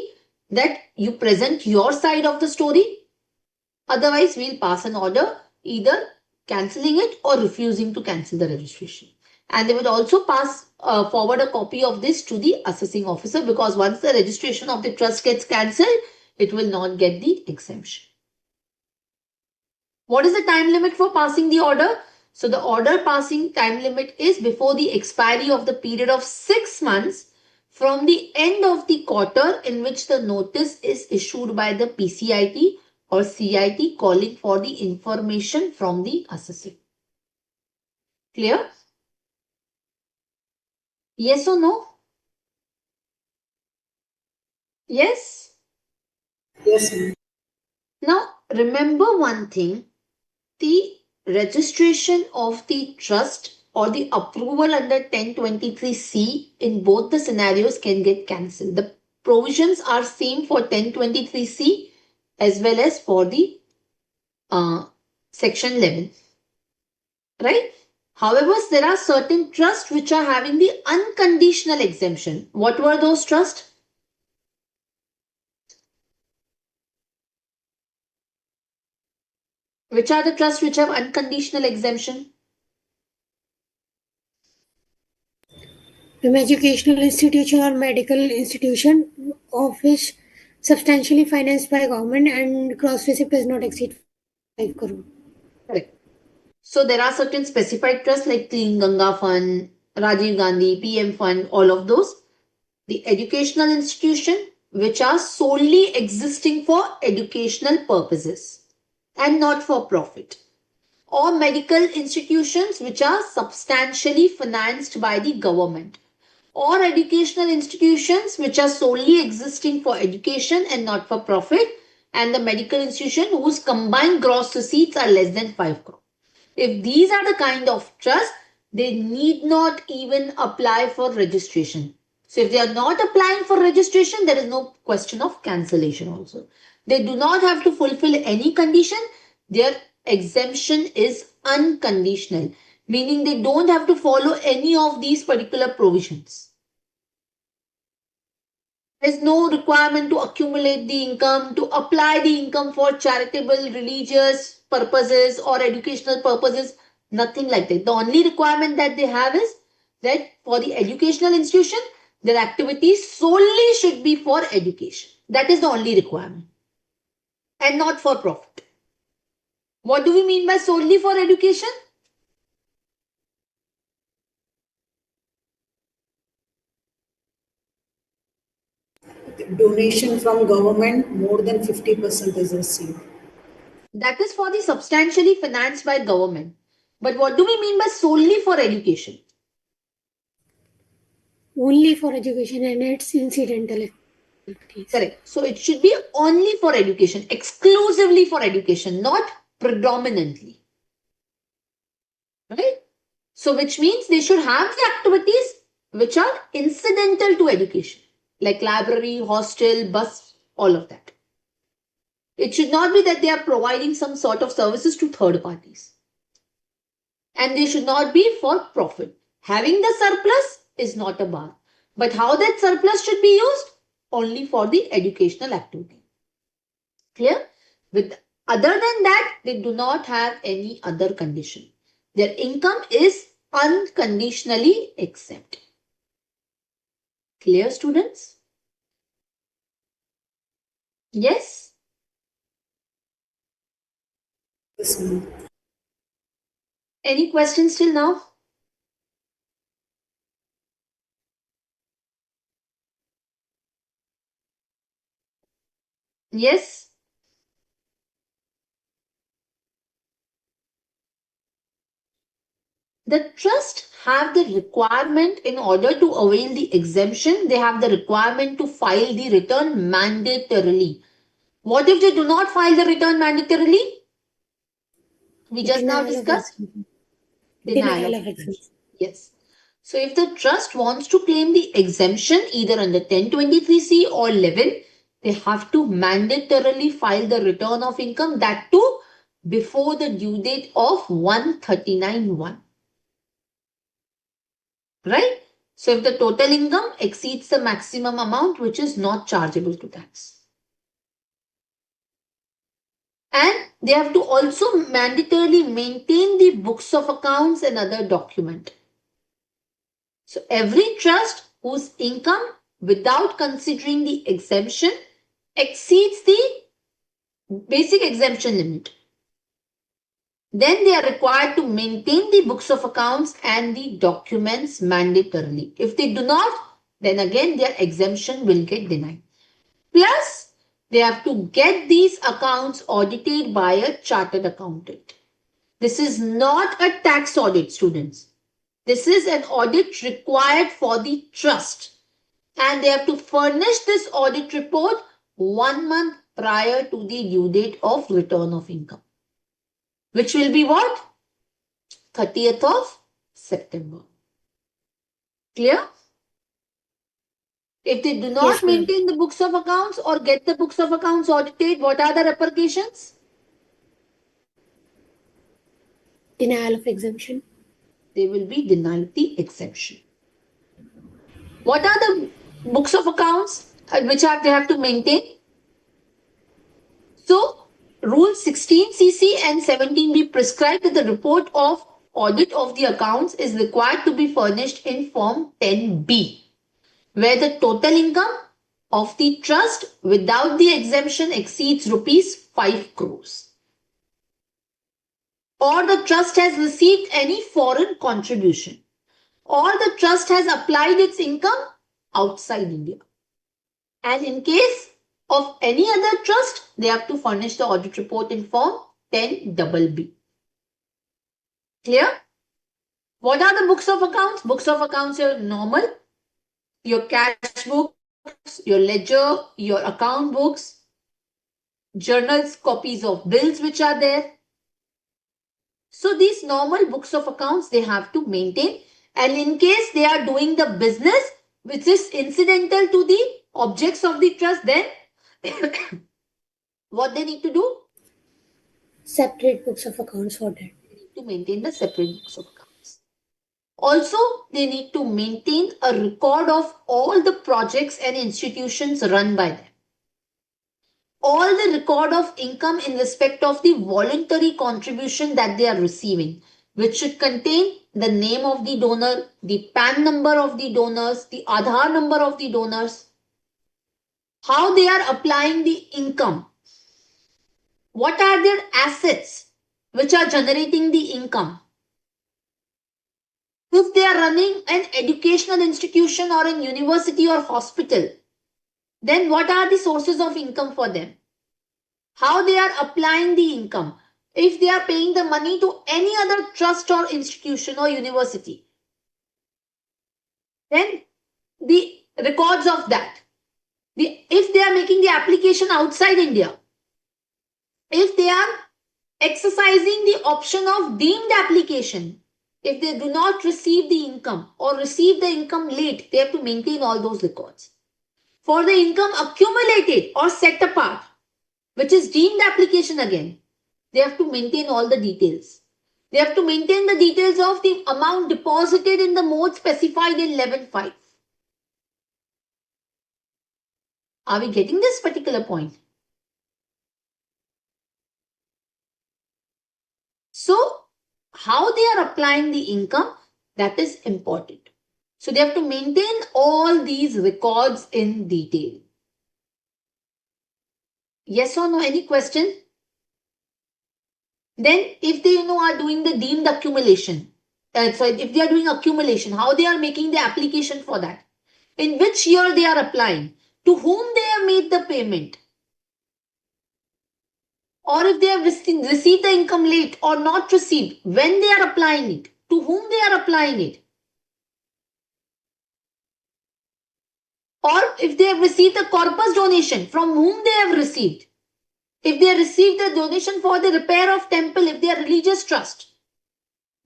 that you present your side of the story. Otherwise, we'll pass an order either cancelling it or refusing to cancel the registration. And they would also pass forward a copy of this to the assessing officer, because once the registration of the trust gets cancelled, it will not get the exemption. What is the time limit for passing the order? So the order passing time limit is before the expiry of the period of 6 months from the end of the quarter in which the notice is issued by the PCIT or CIT calling for the information from the assessor. Clear? Yes or no? Yes? Yes, ma'am. Now remember one thing, the registration of the trust or the approval under 1023C in both the scenarios can get cancelled. The provisions are same for 1023C as well as for the section 11, right? However, there are certain trusts which are having the unconditional exemption. What were those trusts? Which are the trusts which have unconditional exemption? Educational institution or medical institution of which substantially financed by government and gross receipt does not exceed 5 crore. Correct. So there are certain specified trusts like Clean Ganga Fund, Rajiv Gandhi, PM Fund, all of those. The educational institution which are solely existing for educational purposes and not for profit. Or medical institutions which are substantially financed by the government. Or educational institutions which are solely existing for education and not for profit, and the medical institution whose combined gross receipts are less than 5 crore. If these are the kind of trust, they need not even apply for registration. So if they are not applying for registration, there is no question of cancellation also. They do not have to fulfill any condition. Their exemption is unconditional, meaning they don't have to follow any of these particular provisions. There's no requirement to accumulate the income, to apply the income for charitable, religious purposes or educational purposes, nothing like that. The only requirement that they have is that for the educational institution, their activities solely should be for education. That is the only requirement and not for profit. What do we mean by solely for education? donation from government, more than 50% is received. That is for the substantially financed by government. But what do we mean by solely for education? Only for education and its incidental activities. Correct. So it should be only for education, exclusively for education, not predominantly. Right? So which means they should have the activities which are incidental to education, like library, hostel, bus, all of that. It should not be that they are providing some sort of services to third parties. And they should not be for profit. Having the surplus is not a bar. But how that surplus should be used? Only for the educational activity. Clear? Other than that, they do not have any other condition. Their income is unconditionally exempt. Clear, students? Yes? Yes, ma'am. Any questions till now? Yes? The trust have the requirement in order to avail the exemption, they have the requirement to file the return mandatorily. What if they do not file the return mandatorily? We just now discussed denial of exemption. Yes. So if the trust wants to claim the exemption either under 1023C or 11, they have to mandatorily file the return of income, that too before the due date of 139(1). Right? So if the total income exceeds the maximum amount which is not chargeable to tax. And they have to also mandatorily maintain the books of accounts and other document. So every trust whose income without considering the exemption exceeds the basic exemption limit, then they are required to maintain the books of accounts and the documents mandatorily. If they do not, then again their exemption will get denied. Plus, they have to get these accounts audited by a chartered accountant. This is not a tax audit, students. This is an audit required for the trust. And they have to furnish this audit report 1 month prior to the due date of return of income. Which will be what? 30th of September. Clear? If they do not maintain the books of accounts or get the books of accounts audited, what are the repercussions? Denial of exemption. They will be denied the exemption. What are the books of accounts which they have to maintain? So, Rule 16cc and 17b prescribe that the report of audit of the accounts is required to be furnished in Form 10b, where the total income of the trust without the exemption exceeds rupees 5 crores. Or the trust has received any foreign contribution. Or the trust has applied its income outside India. And in case of any other trust, they have to furnish the audit report in Form 10BB. Clear? What are the books of accounts? Books of accounts are normal. Your cash books, your ledger, your account books, journals, copies of bills which are there. So these normal books of accounts they have to maintain, and in case they are doing the business which is incidental to the objects of the trust, then what they need to do? Separate books of accounts for that. They need to maintain the separate books of accounts. Also, they need to maintain a record of all the projects and institutions run by them. All the record of income in respect of the voluntary contribution that they are receiving, which should contain the name of the donor, the PAN number of the donors, the Aadhaar number of the donors, how they are applying the income, what are their assets which are generating the income. If they are running an educational institution or a university or hospital, Then what are the sources of income for them? How they are applying the income? If they are paying the money to any other trust or institution or university, then the records of that. If they are making the application outside India, if they are exercising the option of deemed application, if they do not receive the income or receive the income late, they have to maintain all those records. For the income accumulated or set apart, which is deemed application again, they have to maintain all the details. They have to maintain the details of the amount deposited in the mode specified in 11.5. Are we getting this particular point? So, how they are applying the income, that is important. So, they have to maintain all these records in detail. Yes or no? Any question? Then, if they are doing the deemed accumulation, if they are doing accumulation, how they are making the application for that? In which year they are applying? To whom they have made the payment? Or if they have received the income late or not received, when they are applying it? To whom they are applying it? Or if they have received a corpus donation, from whom they have received? If they have received a donation for the repair of temple, if they are religious trust,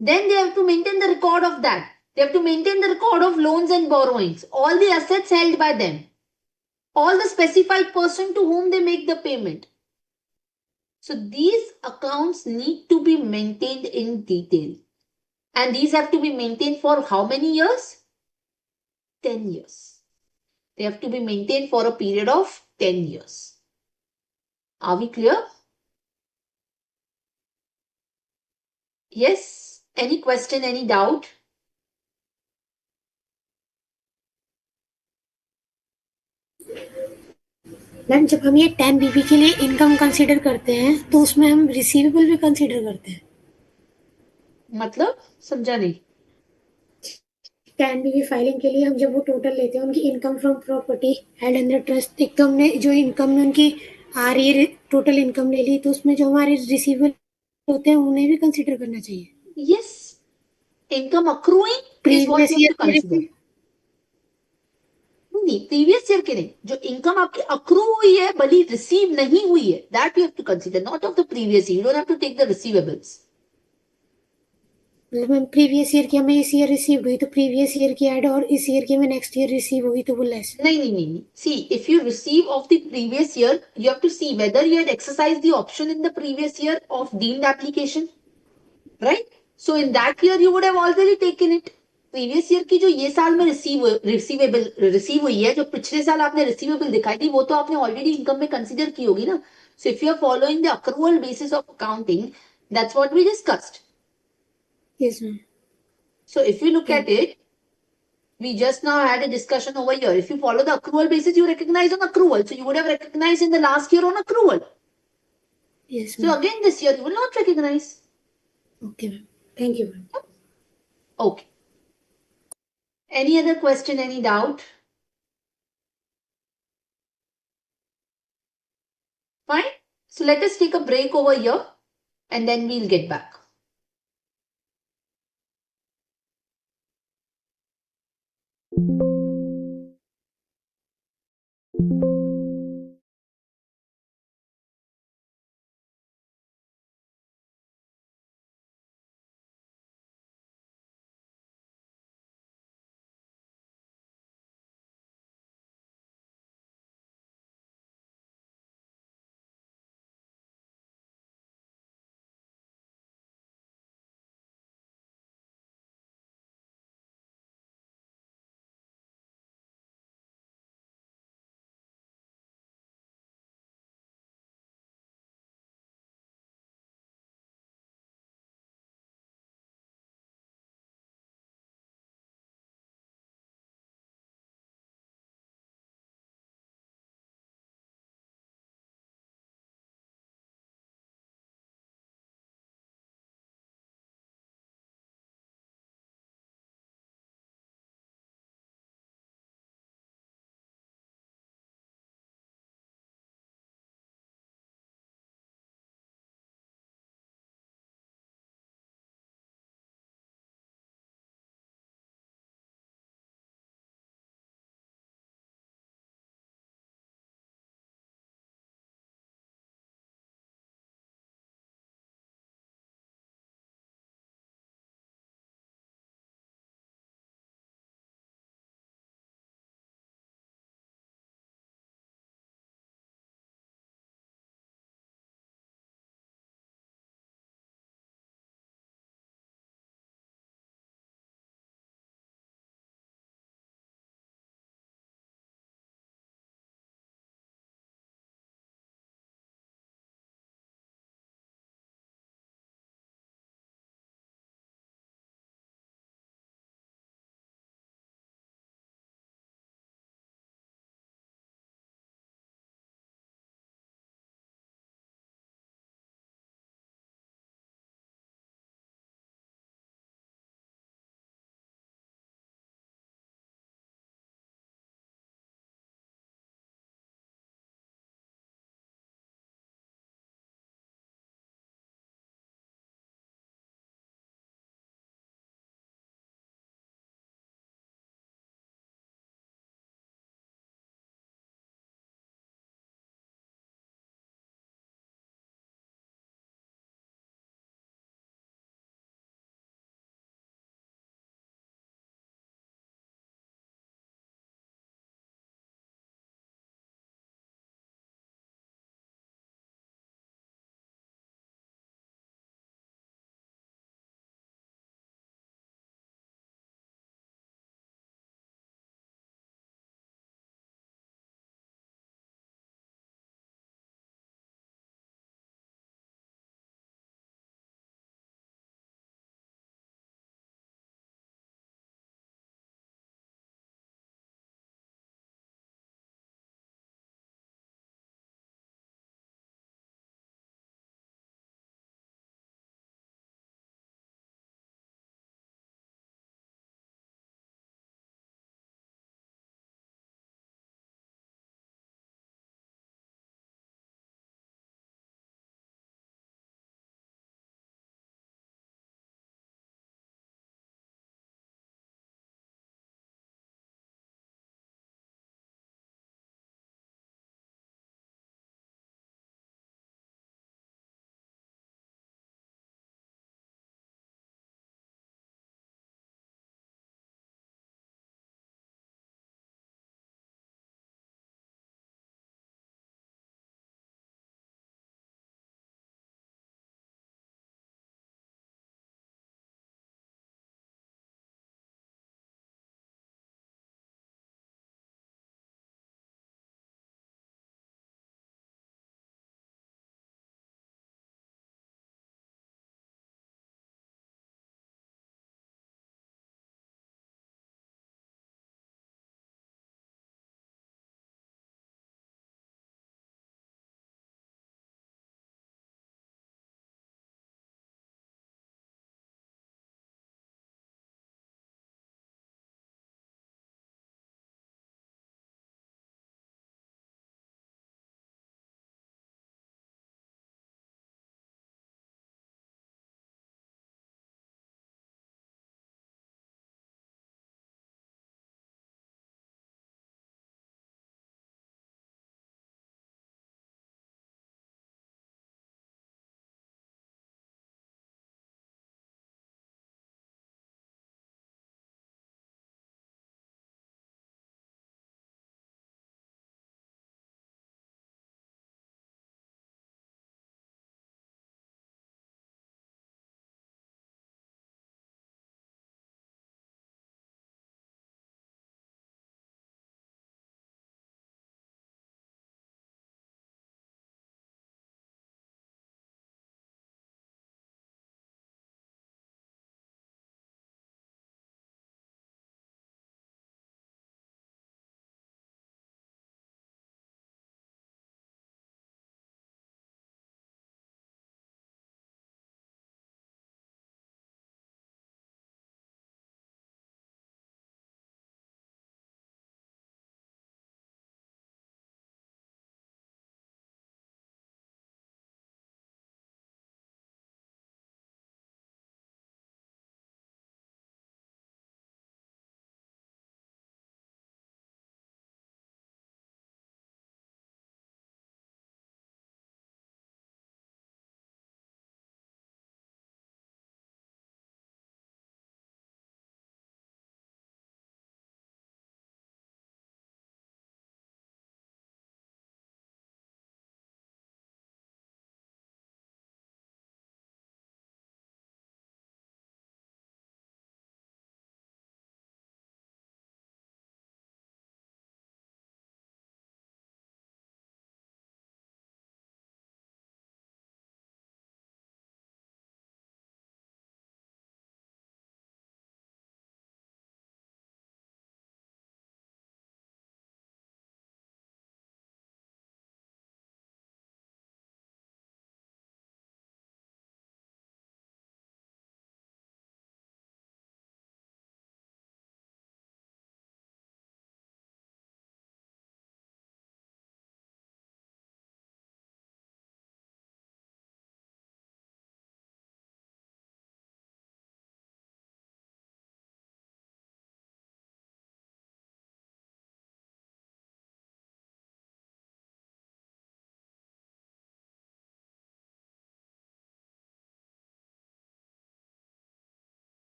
then they have to maintain the record of that. They have to maintain the record of loans and borrowings, all the assets held by them, all the specified person to whom they make the payment. So these accounts need to be maintained in detail. And these have to be maintained for how many years? 10 years. They have to be maintained for a period of 10 years. Are we clear? Yes? Any question, any doubt? Ma'am जब हम ये 10 BB के लिए income consider करते हैं तो उसमें हम रिसीवेबल भी कंसीडर करते हैं मतलब समझा नहीं 10 BB फाइलिंग के लिए हम जब वो टोटल लेते हैं उनकी income from property held under trust एक तो हमने जो इनकम में उनकी आ रही है टोटल इनकम ले ली तो उसमें जो हमारे रिसीवेबल होते हैं उन्हें भी कंसीडर करना चाहिए yes income accruing is what previous you have to year consider नहीं प्रीवियस ईयर के नहीं जो इनकम आपकी अक्रू हुई है भली रिसीव नहीं हुई है that you have to consider not of the previous year you don't have to take the receivables मतलब प्रीवियस ईयर की हमें इस ईयर रिसीव हुई तो प्रीवियस ईयर की ऐड और इस ईयर की हमें नेक्स्ट ईयर रिसीव होगी तो वो लेस नहीं see if you receive of the previous year you have to see whether you had exercise the option in the previous year of deemed application right so in that year you would have already taken it previous year की जो ये साल में receive हुई है जो पिछले साल आपने रिसीवेबल दिखाई थी वो तो आपने ऑलरेडी इनकम में कंसीडर की होगी ना so if you are following the accrual basis of accounting that's what we discussed yes ma'am so if you look at it we just now had a discussion over here if you follow the accrual basis you recognize on accrual so you would have recognized in the last year on accrual yes so again this year you will not recognize okay ma'am thank you ma'am okay any other question any doubt fine so let us take a break over here and then we'll get back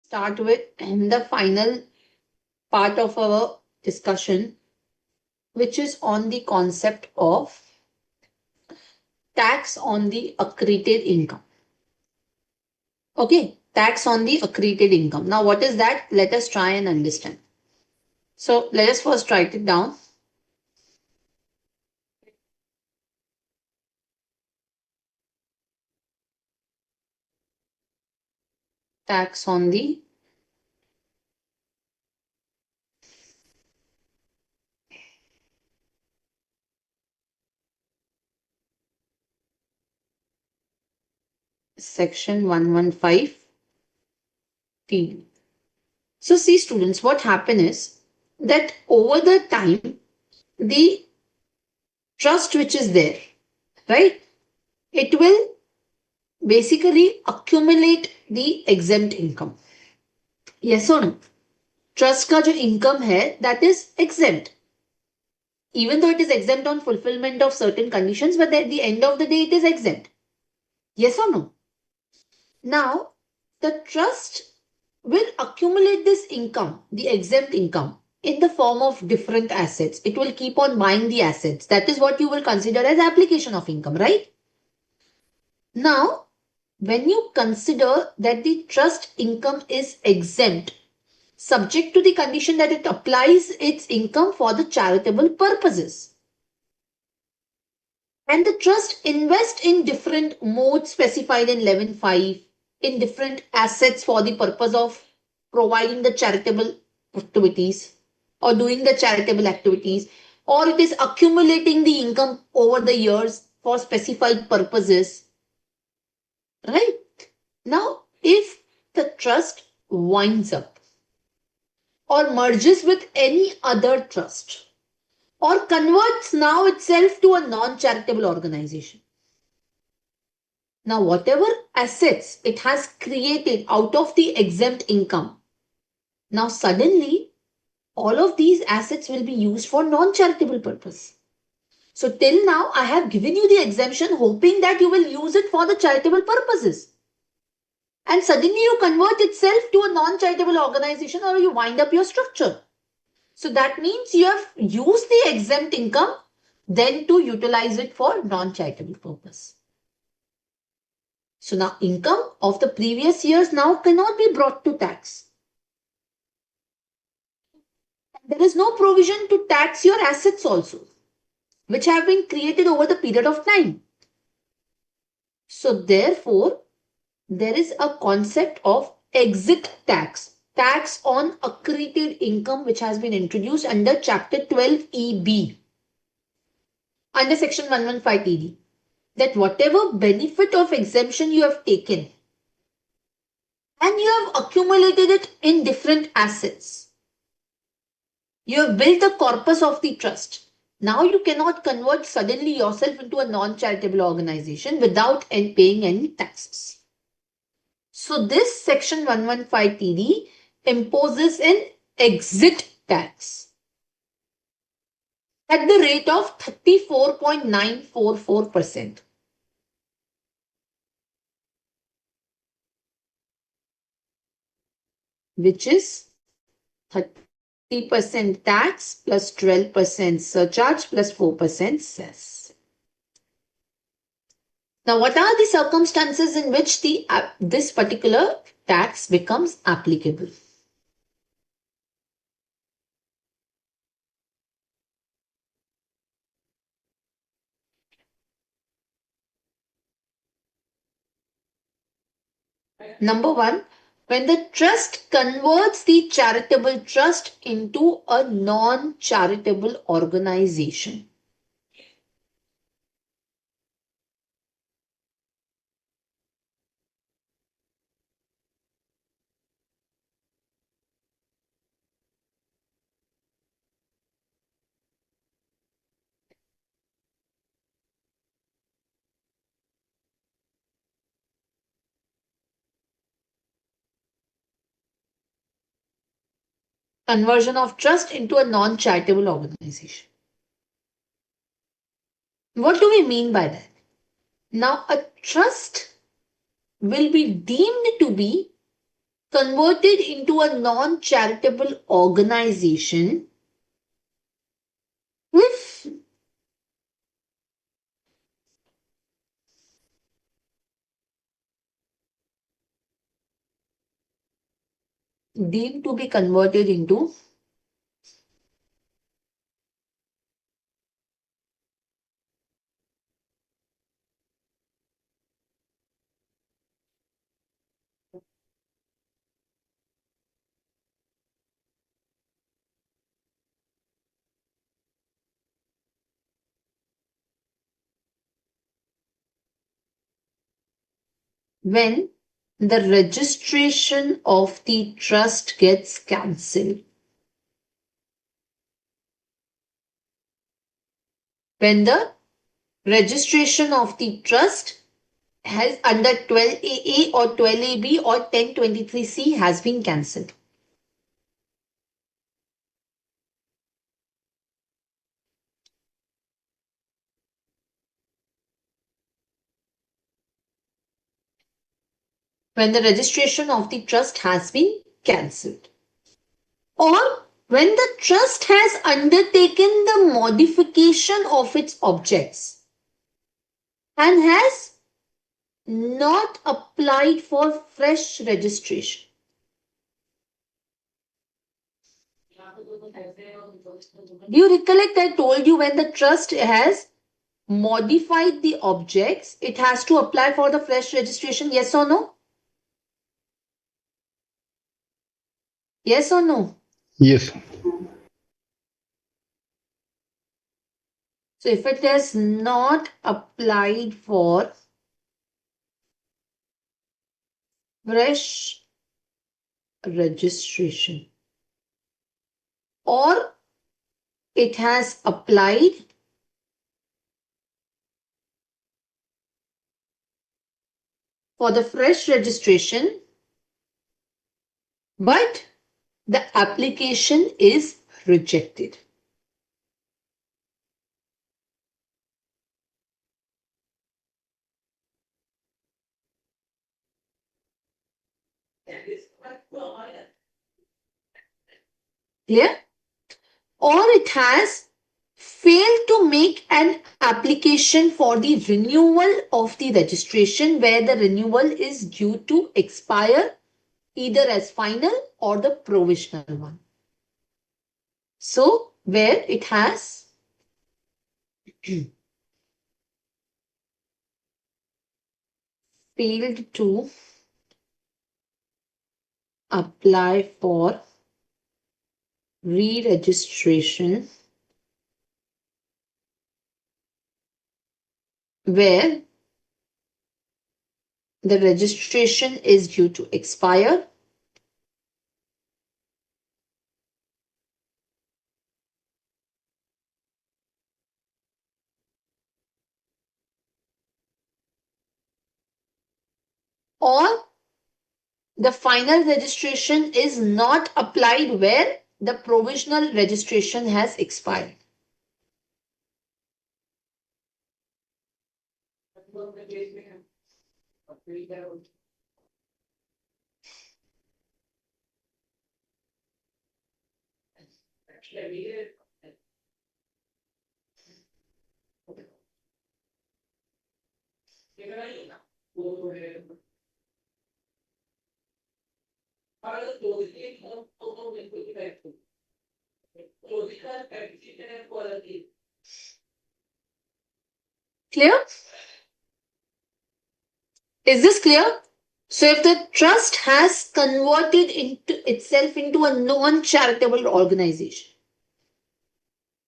start with the final part of our discussion, which is on the concept of tax on the accreted income. Okay, tax on the accreted income. Now, what is that? Let us try and understand. So, let us first write it down. Tax on the section 115 T. So, see students, what happened is that over the time, the trust which is there, right? It will basically accumulate the exempt income. Yes or no? Trust का जो income है, that is exempt. Even though it is exempt on fulfillment of certain conditions, but at the end of the day, it is exempt. Yes or no? Now, the trust will accumulate this income, the exempt income, in the form of different assets. It will keep on buying the assets. That is what you will consider as application of income, right? Now, when you consider that the trust income is exempt, subject to the condition that it applies its income for the charitable purposes, and the trust invest in different modes specified in 11.5 in different assets for the purpose of providing the charitable activities or doing the charitable activities, or it is accumulating the income over the years for specified purposes, right? Now, if the trust winds up or merges with any other trust or converts now itself to a non-charitable organization, now whatever assets it has created out of the exempt income, now suddenly all of these assets will be used for non-charitable purpose. So till now I have given you the exemption hoping that you will use it for the charitable purposes. And suddenly you convert itself to a non-charitable organization or you wind up your structure. So that means you have used the exempt income then to utilize it for non-charitable purpose. So now income of the previous years now cannot be brought to tax. There is no provision to tax your assets also, which have been created over the period of time. So therefore, there is a concept of exit tax, tax on accreted income, which has been introduced under chapter 12EB under section 115TD, that whatever benefit of exemption you have taken and you have accumulated it in different assets, you have built the corpus of the trust. Now you cannot convert suddenly yourself into a non-charitable organization without paying any taxes. So this section 115TD imposes an exit tax at the rate of 34.944%. Which is 30% tax plus 12% surcharge plus 4% cess. Now, what are the circumstances in which this particular tax becomes applicable? Number one, when the trust converts the charitable trust into a non-charitable organization. Conversion of trust into a non-charitable organization. What do we mean by that? Now, a trust will be deemed to be converted into a non-charitable organization if deemed to be converted into when the registration of the trust gets cancelled. When the registration of the trust has under 12AA or 12AB or 1023C has been cancelled. When the registration of the trust has been cancelled. Or when the trust has undertaken the modification of its objects and has not applied for fresh registration. Do you recollect I told you when the trust has modified the objects, it has to apply for the fresh registration, yes or no? Yes or no? Yes. So if it is not applied for fresh registration or it has applied for the fresh registration, but the application is rejected. Clear? Or it has failed to make an application for the renewal of the registration where the renewal is due to expire either as final or the provisional one. So, where it has failed to apply for re-registration, where the registration is due to expire or the final registration is not applied where the provisional registration has expired. Clear? Is this clear? So if the trust has converted itself into a non-charitable organization,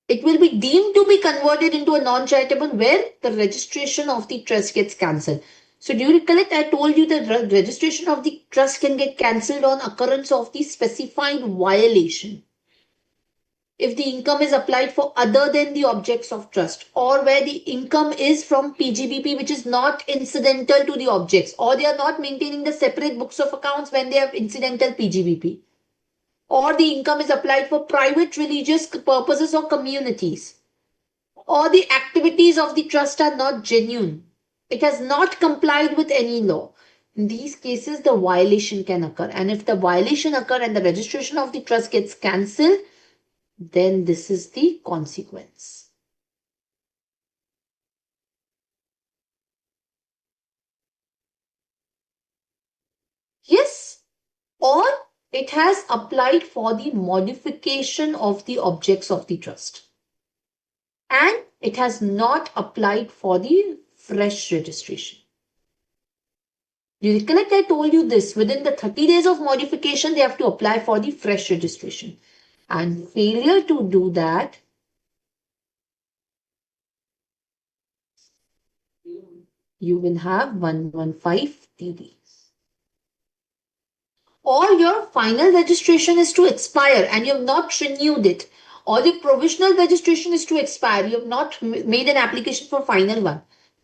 it will be deemed to be converted into a non-charitable where the registration of the trust gets cancelled. So do you recollect I told you the registration of the trust can get cancelled on occurrence of the specified violation. If the income is applied for other than the objects of trust, or where the income is from PGBP which is not incidental to the objects, or they are not maintaining the separate books of accounts when they have incidental PGBP, or the income is applied for private religious purposes or communities, or the activities of the trust are not genuine, it has not complied with any law. In these cases, the violation can occur. And if the violation occur and the registration of the trust gets cancelled, then this is the consequence. Yes, or it has applied for the modification of the objects of the trust. And it has not applied for the fresh registration. You recollect I told you this, within the 30 days of modification, they have to apply for the fresh registration. And failure to do that you will have 115 TD. Or your final registration is to expire and you have not renewed it. Or the provisional registration is to expire. You have not made an application for final one.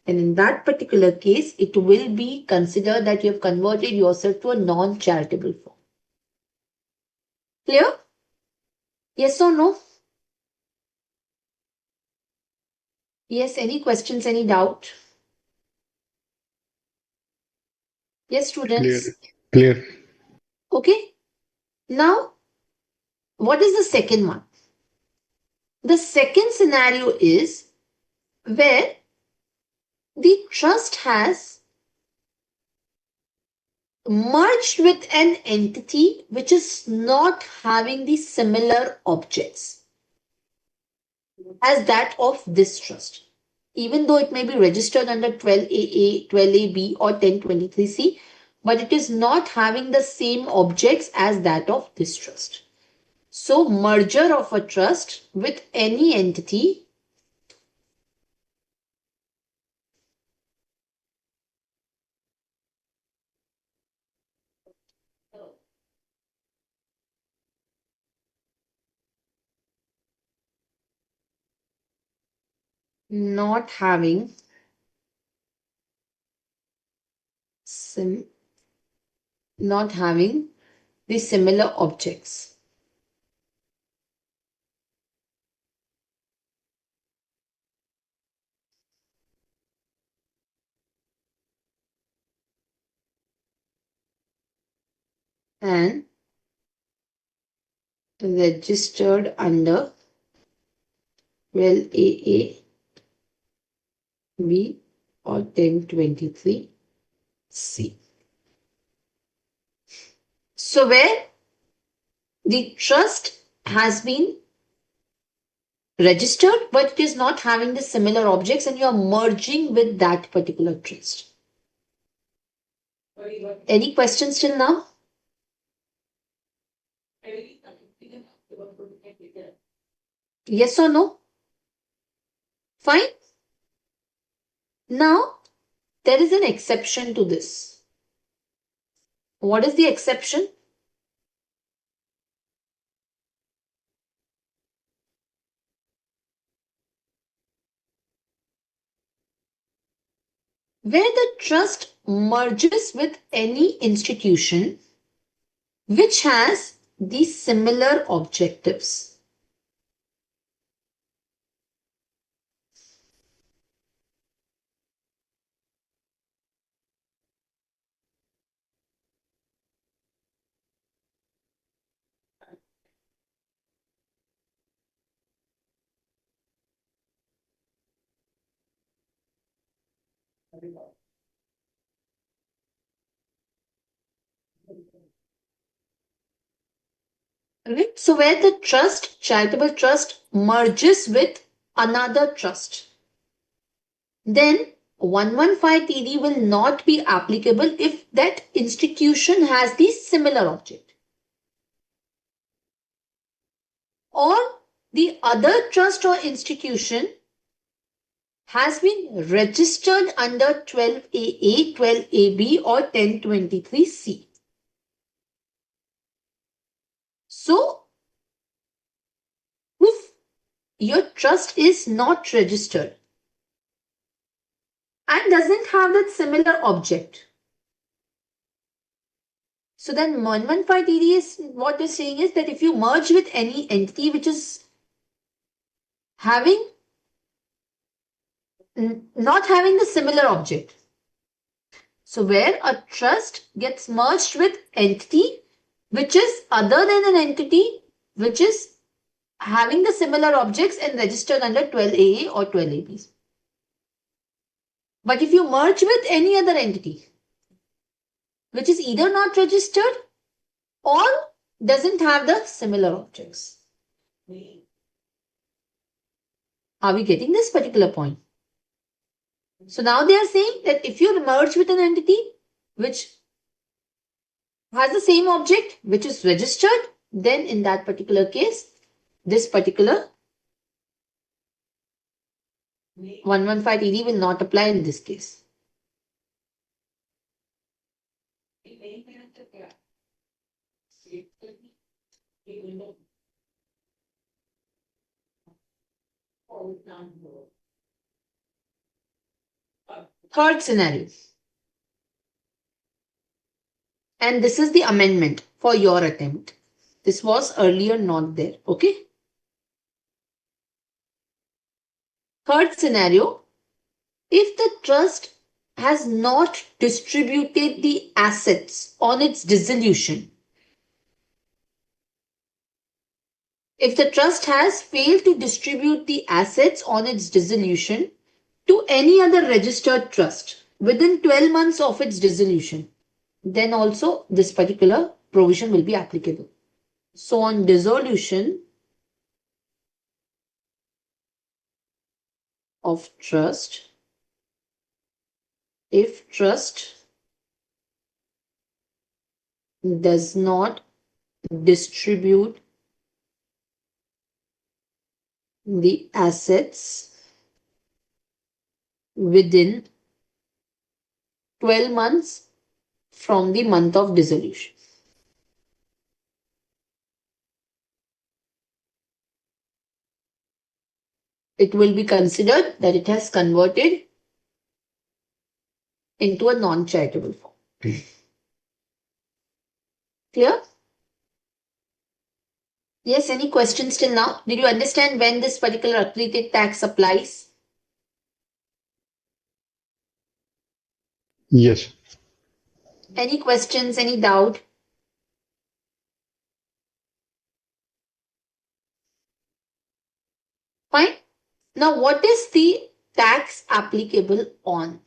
And in that particular case, it will be considered that you have converted yourself to a non-charitable form. Clear? Yes or no? Yes, any questions, any doubt? Yes, students? Clear. Okay. Now, what is the second one? The second scenario is where the trust has merged with an entity which is not having the similar objects as that of this trust. Even though it may be registered under 12AA, 12AB or 1023C, but it is not having the same objects as that of this trust. So, merger of a trust with any entity not having the similar objects. And registered under 12AA B or 1023 C. So where the trust has been registered but it is not having the similar objects and you are merging with that particular trust. Any questions till now? Yes or no? Fine. Now, there is an exception to this. What is the exception? Where the trust merges with any institution which has the similar objectives. Right? So where the trust, charitable trust, merges with another trust, then 115 TD will not be applicable if that institution has the similar object. Or the other trust or institution has been registered under 12AA, 12AB or 1023C. So, if your trust is not registered and doesn't have that similar object, so then 115 TD is what they're saying is that if you merge with any entity which is having not having the similar object. So where a trust gets merged with entity which is other than an entity which is having the similar objects and registered under 12AA or 12AB. But if you merge with any other entity which is either not registered or doesn't have the similar objects. Are we getting this particular point? So now they are saying that if you merge with an entity which has the same object which is registered, then in that particular case, this particular 115 TD will not apply in this case. Third scenario. And this is the amendment for your attempt. This was earlier not there. Okay. Third scenario. If the trust has not distributed the assets on its dissolution, if the trust has failed to distribute the assets on its dissolution to any other registered trust within 12 months of its dissolution, then also this particular provision will be applicable. So on dissolution of trust, if trust does not distribute the assets within 12 months from the month of dissolution. It will be considered that it has converted into a non-charitable form. Clear? Yes, any questions till now? Did you understand when this particular accreted tax applies? Yes. Any questions, any doubt? Fine. Now, what is the tax applicable on?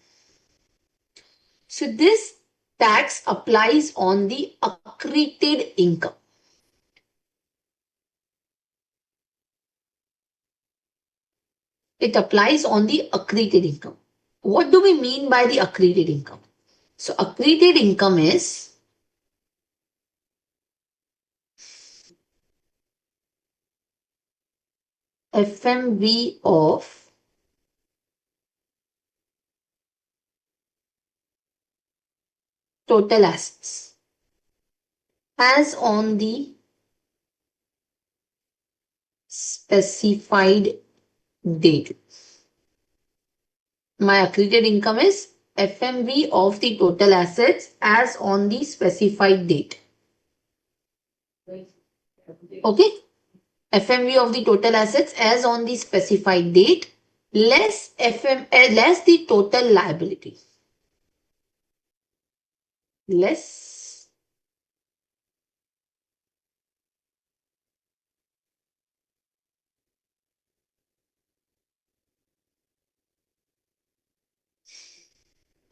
So, this tax applies on the accreted income. It applies on the accreted income. What do we mean by the accreted income? So, accreted income is FMV of total assets as on the specified date. My accreted income is FMV of the total assets as on the specified date. Okay? FMV of the total assets as on the specified date less the total liability. Less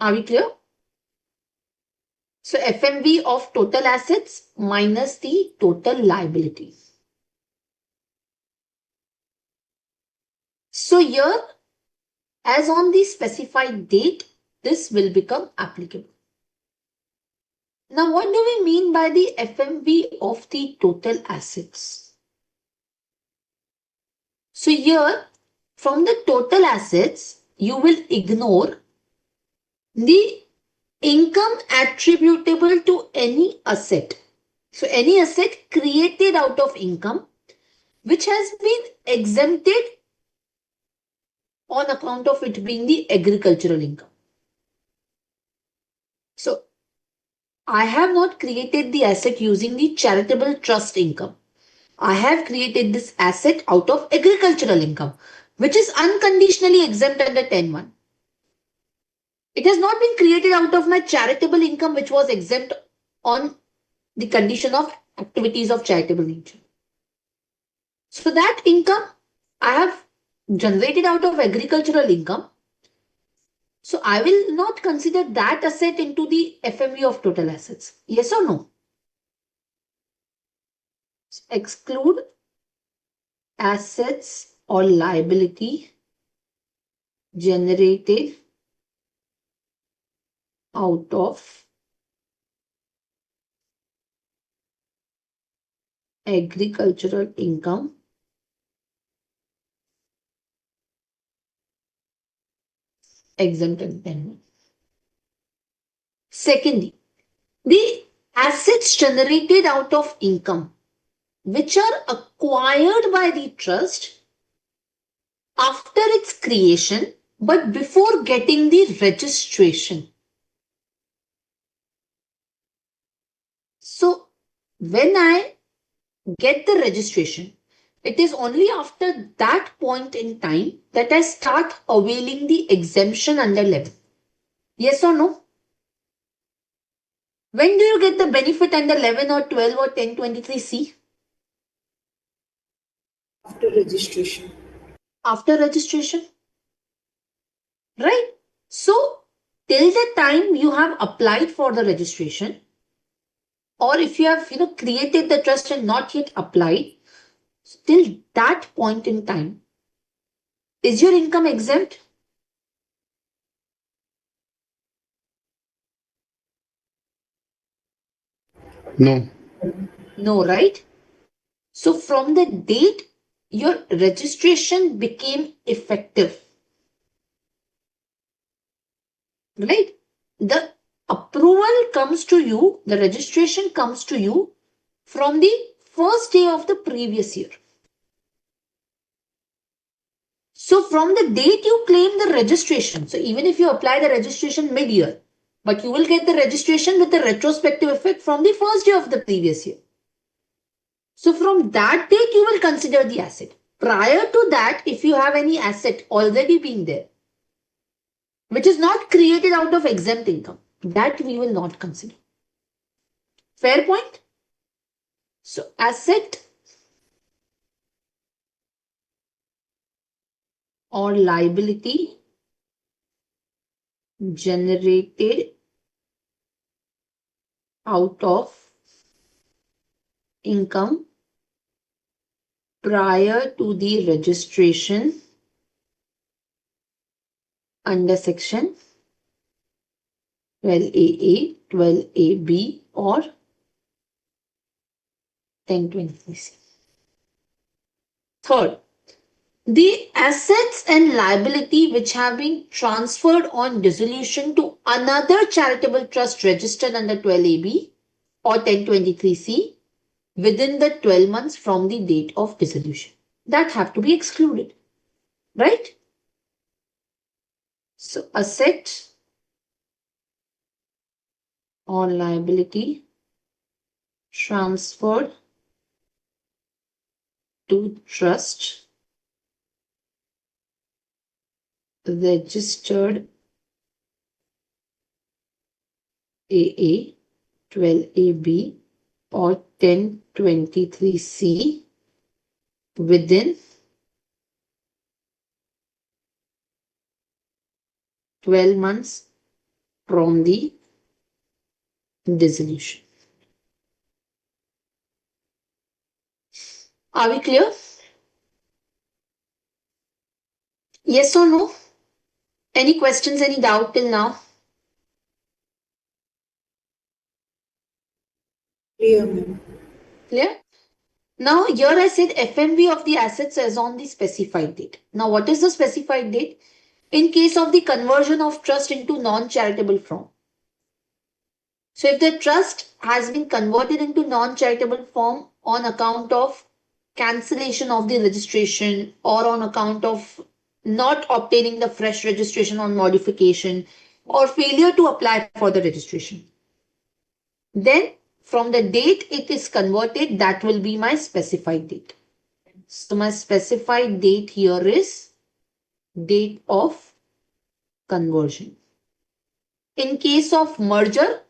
Are we clear? So FMV of total assets minus the total liability. So here, as on the specified date, this will become applicable. Now, what do we mean by the FMV of the total assets? So here, from the total assets, you will ignore the income attributable to any asset. So any asset created out of income which has been exempted on account of it being the agricultural income. So I have not created the asset using the charitable trust income. I have created this asset out of agricultural income, which is unconditionally exempt under 10(1). It has not been created out of my charitable income, which was exempt on the condition of activities of charitable nature. So that income I have generated out of agricultural income. So I will not consider that asset into the FMV of total assets. Yes or no? Exclude assets or liability generated out of agricultural income exempted then. Secondly, the assets generated out of income which are acquired by the trust after its creation but before getting the registration. So when I get the registration, it is only after that point in time that I start availing the exemption under 11. Yes or no? When do you get the benefit under 11 or 12 or 1023C? After registration. After registration. Right? So, till the time you have applied for the registration, or if you have created the trust and not yet applied, till that point in time, is your income exempt? No. No, right? So from the date your registration became effective, right? The approval comes to you, the registration comes to you from the first day of the previous year. So from the date you claim the registration, so even if you apply the registration mid-year, but you will get the registration with the retrospective effect from the first day of the previous year. So from that date you will consider the asset. Prior to that, if you have any asset already being there, which is not created out of exempt income, that we will not consider. Fair point? So asset or liability generated out of income prior to the registration under section 12AA, 12AB or 1023C. Third, the assets and liability which have been transferred on dissolution to another charitable trust registered under 12AB or 1023C within the 12 months from the date of dissolution, that have to be excluded, right? So asset or liability transferred to trust registered AA, 12AB or 1023C within 12 months from the dissolution. Are we clear? Yes or no? Any questions, any doubt till now? Clear, ma'am. Clear? Now here I said FMV of the assets is on the specified date. Now what is the specified date? In case of the conversion of trust into non-charitable form. So if the trust has been converted into non-charitable form on account of cancellation of the registration or on account of not obtaining the fresh registration on modification or failure to apply for the registration, then from the date it is converted, that will be my specified date. So my specified date here is date of conversion. In case of merger,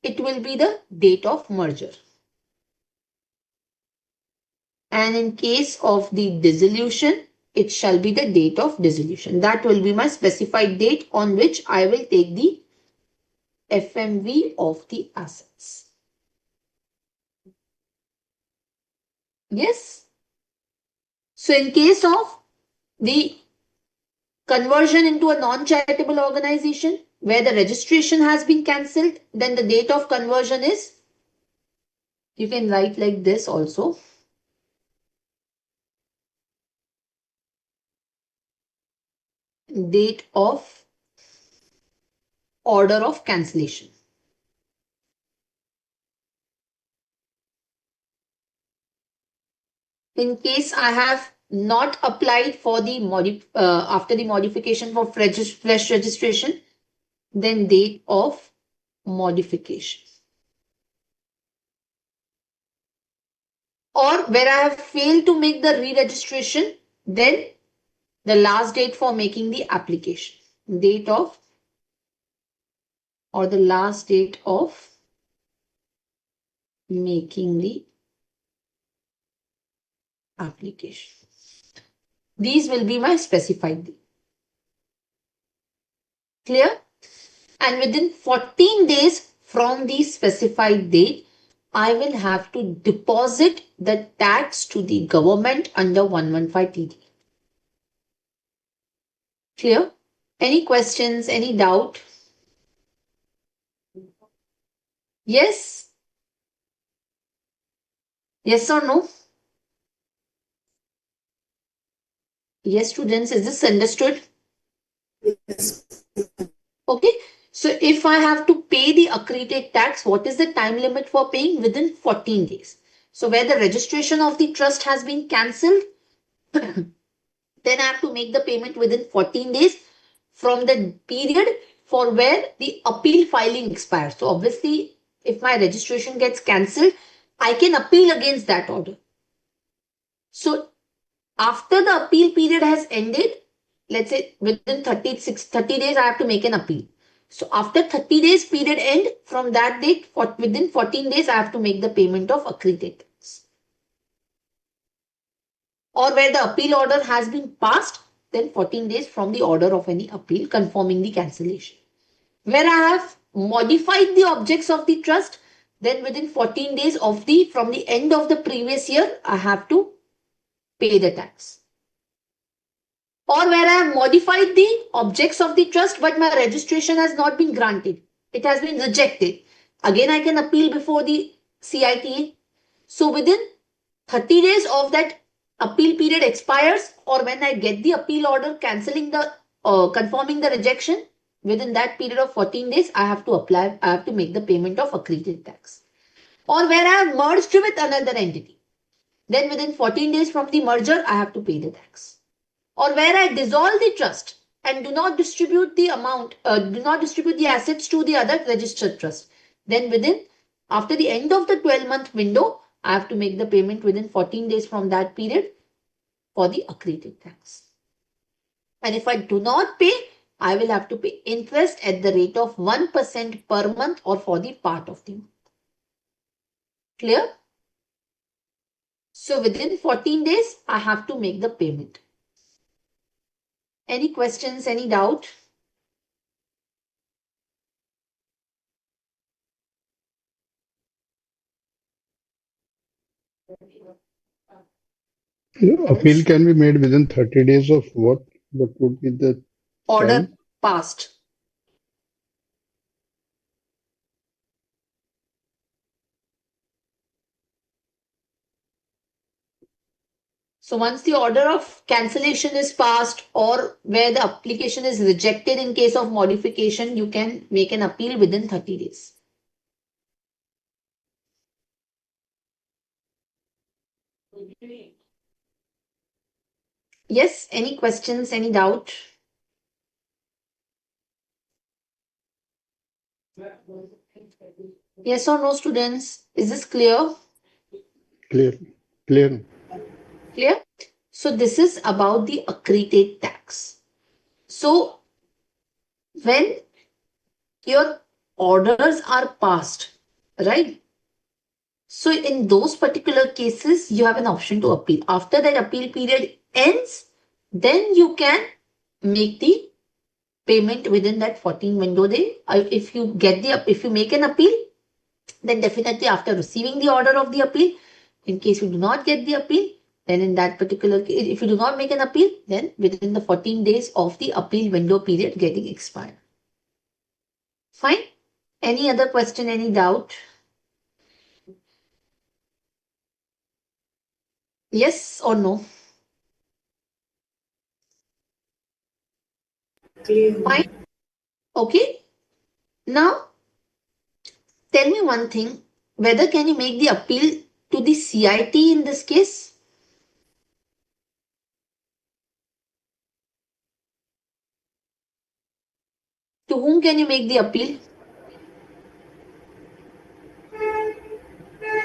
it will be the date of merger. And in case of the dissolution, it shall be the date of dissolution. That will be my specified date on which I will take the FMV of the assets. Yes. So in case of the conversion into a non-charitable organization where the registration has been cancelled, then the date of conversion is, you can write like this also. Date of order of cancellation. In case I have not applied for the after the modification for fresh registration, then date of modification. Or where I have failed to make the re-registration, then the last date for making the application. Date of or the last date of making the application. These will be my specified date. Clear? And within 14 days from the specified date, I will have to deposit the tax to the government under 115 TD. Clear? Any questions? Any doubt? Yes? Yes or no? Yes, students, is this understood? Yes. Okay. So if I have to pay the accredited tax, what is the time limit for paying? Within 14 days. So where the registration of the trust has been cancelled, then I have to make the payment within 14 days from the period for where the appeal filing expires. So obviously, if my registration gets cancelled, I can appeal against that order. So after the appeal period has ended, let's say within 30 days, I have to make an appeal. So after 30 days period end, from that date, within 14 days, I have to make the payment of accredited tax. Or where the appeal order has been passed, then 14 days from the order of any appeal confirming the cancellation. Where I have modified the objects of the trust, then within 14 days from the end of the previous year, I have to pay the tax. Or where I have modified the objects of the trust, but my registration has not been granted. It has been rejected. Again, I can appeal before the CITA. So within 30 days of that appeal period expires, or when I get the appeal order cancelling the confirming the rejection, within that period of 14 days, I have to make the payment of accredited tax. Or where I have merged with another entity, then within 14 days from the merger, I have to pay the tax. Or where I dissolve the trust and do not distribute the assets to the other registered trust, then after the end of the 12-month window, I have to make the payment within 14 days from that period for the accredited tax. And if I do not pay, I will have to pay interest at the rate of 1% per month or for the part of the month. Clear? So within 14 days, I have to make the payment. Any questions, any doubt? Appeal can be made within 30 days of what? What would be the Order time? passed. So once the order of cancellation is passed or where the application is rejected in case of modification, you can make an appeal within 30 days. Yes, any questions, any doubt? Yes or no, students? Is this clear? Clear. Clear. Clear? So this is about the accredited tax. So when your orders are passed, right? So in those particular cases, you have an option to appeal. After that appeal period ends, then you can make the payment within that 14 window day. If you make an appeal, then definitely after receiving the order of the appeal, in case you do not get the appeal, then in that particular case, if you do not make an appeal, then within the 14 days of the appeal window period getting expired. Fine. Any other question, any doubt? Yes or no? Clear. Fine. Okay. Now, tell me one thing. Whether can you make the appeal to the CIT in this case? To whom can you make the appeal?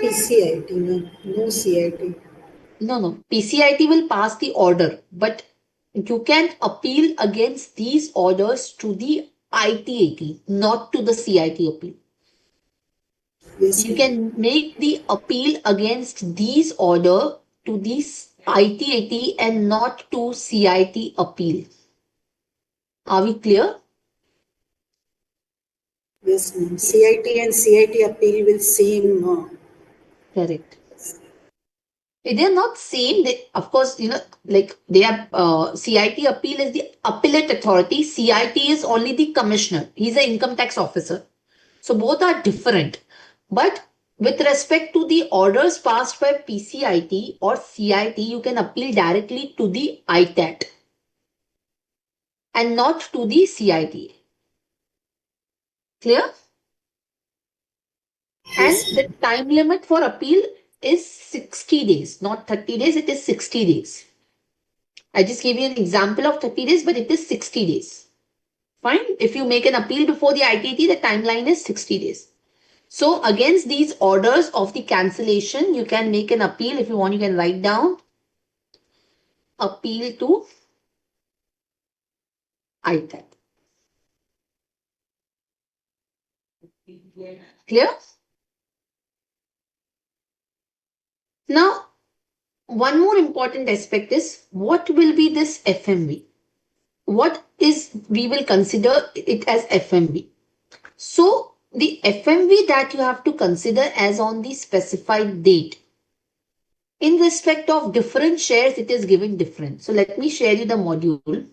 PCIT, no CIT. No. PCIT will pass the order, but you can appeal against these orders to the ITAT, not to the CIT appeal. Yes, You ma'am. can make the appeal against these order to this ITAT and not to CIT appeal. Are we clear? Yes, ma'am. CIT and CIT appeal will same. Correct. They're not same. They, of course, like they are. CIT appeal is the appellate authority. CIT is only the commissioner. He's an income tax officer. So both are different. But with respect to the orders passed by PCIT or CIT, you can appeal directly to the ITAT and not to the CIT. Clear? And Yes, the time limit for appeal is 60 days, not 30 days, it is 60 days. I just gave you an example of 30 days, but it is 60 days. Fine. If you make an appeal before the ITT, the timeline is 60 days. So against these orders of the cancellation, you can make an appeal. If you want, you can write down appeal to ITAT. Clear? Now, one more important aspect is what will be this FMV? What is, we will consider it as FMV. So the FMV that you have to consider as on the specified date. In respect of different shares, it is given different. So let me share you the module.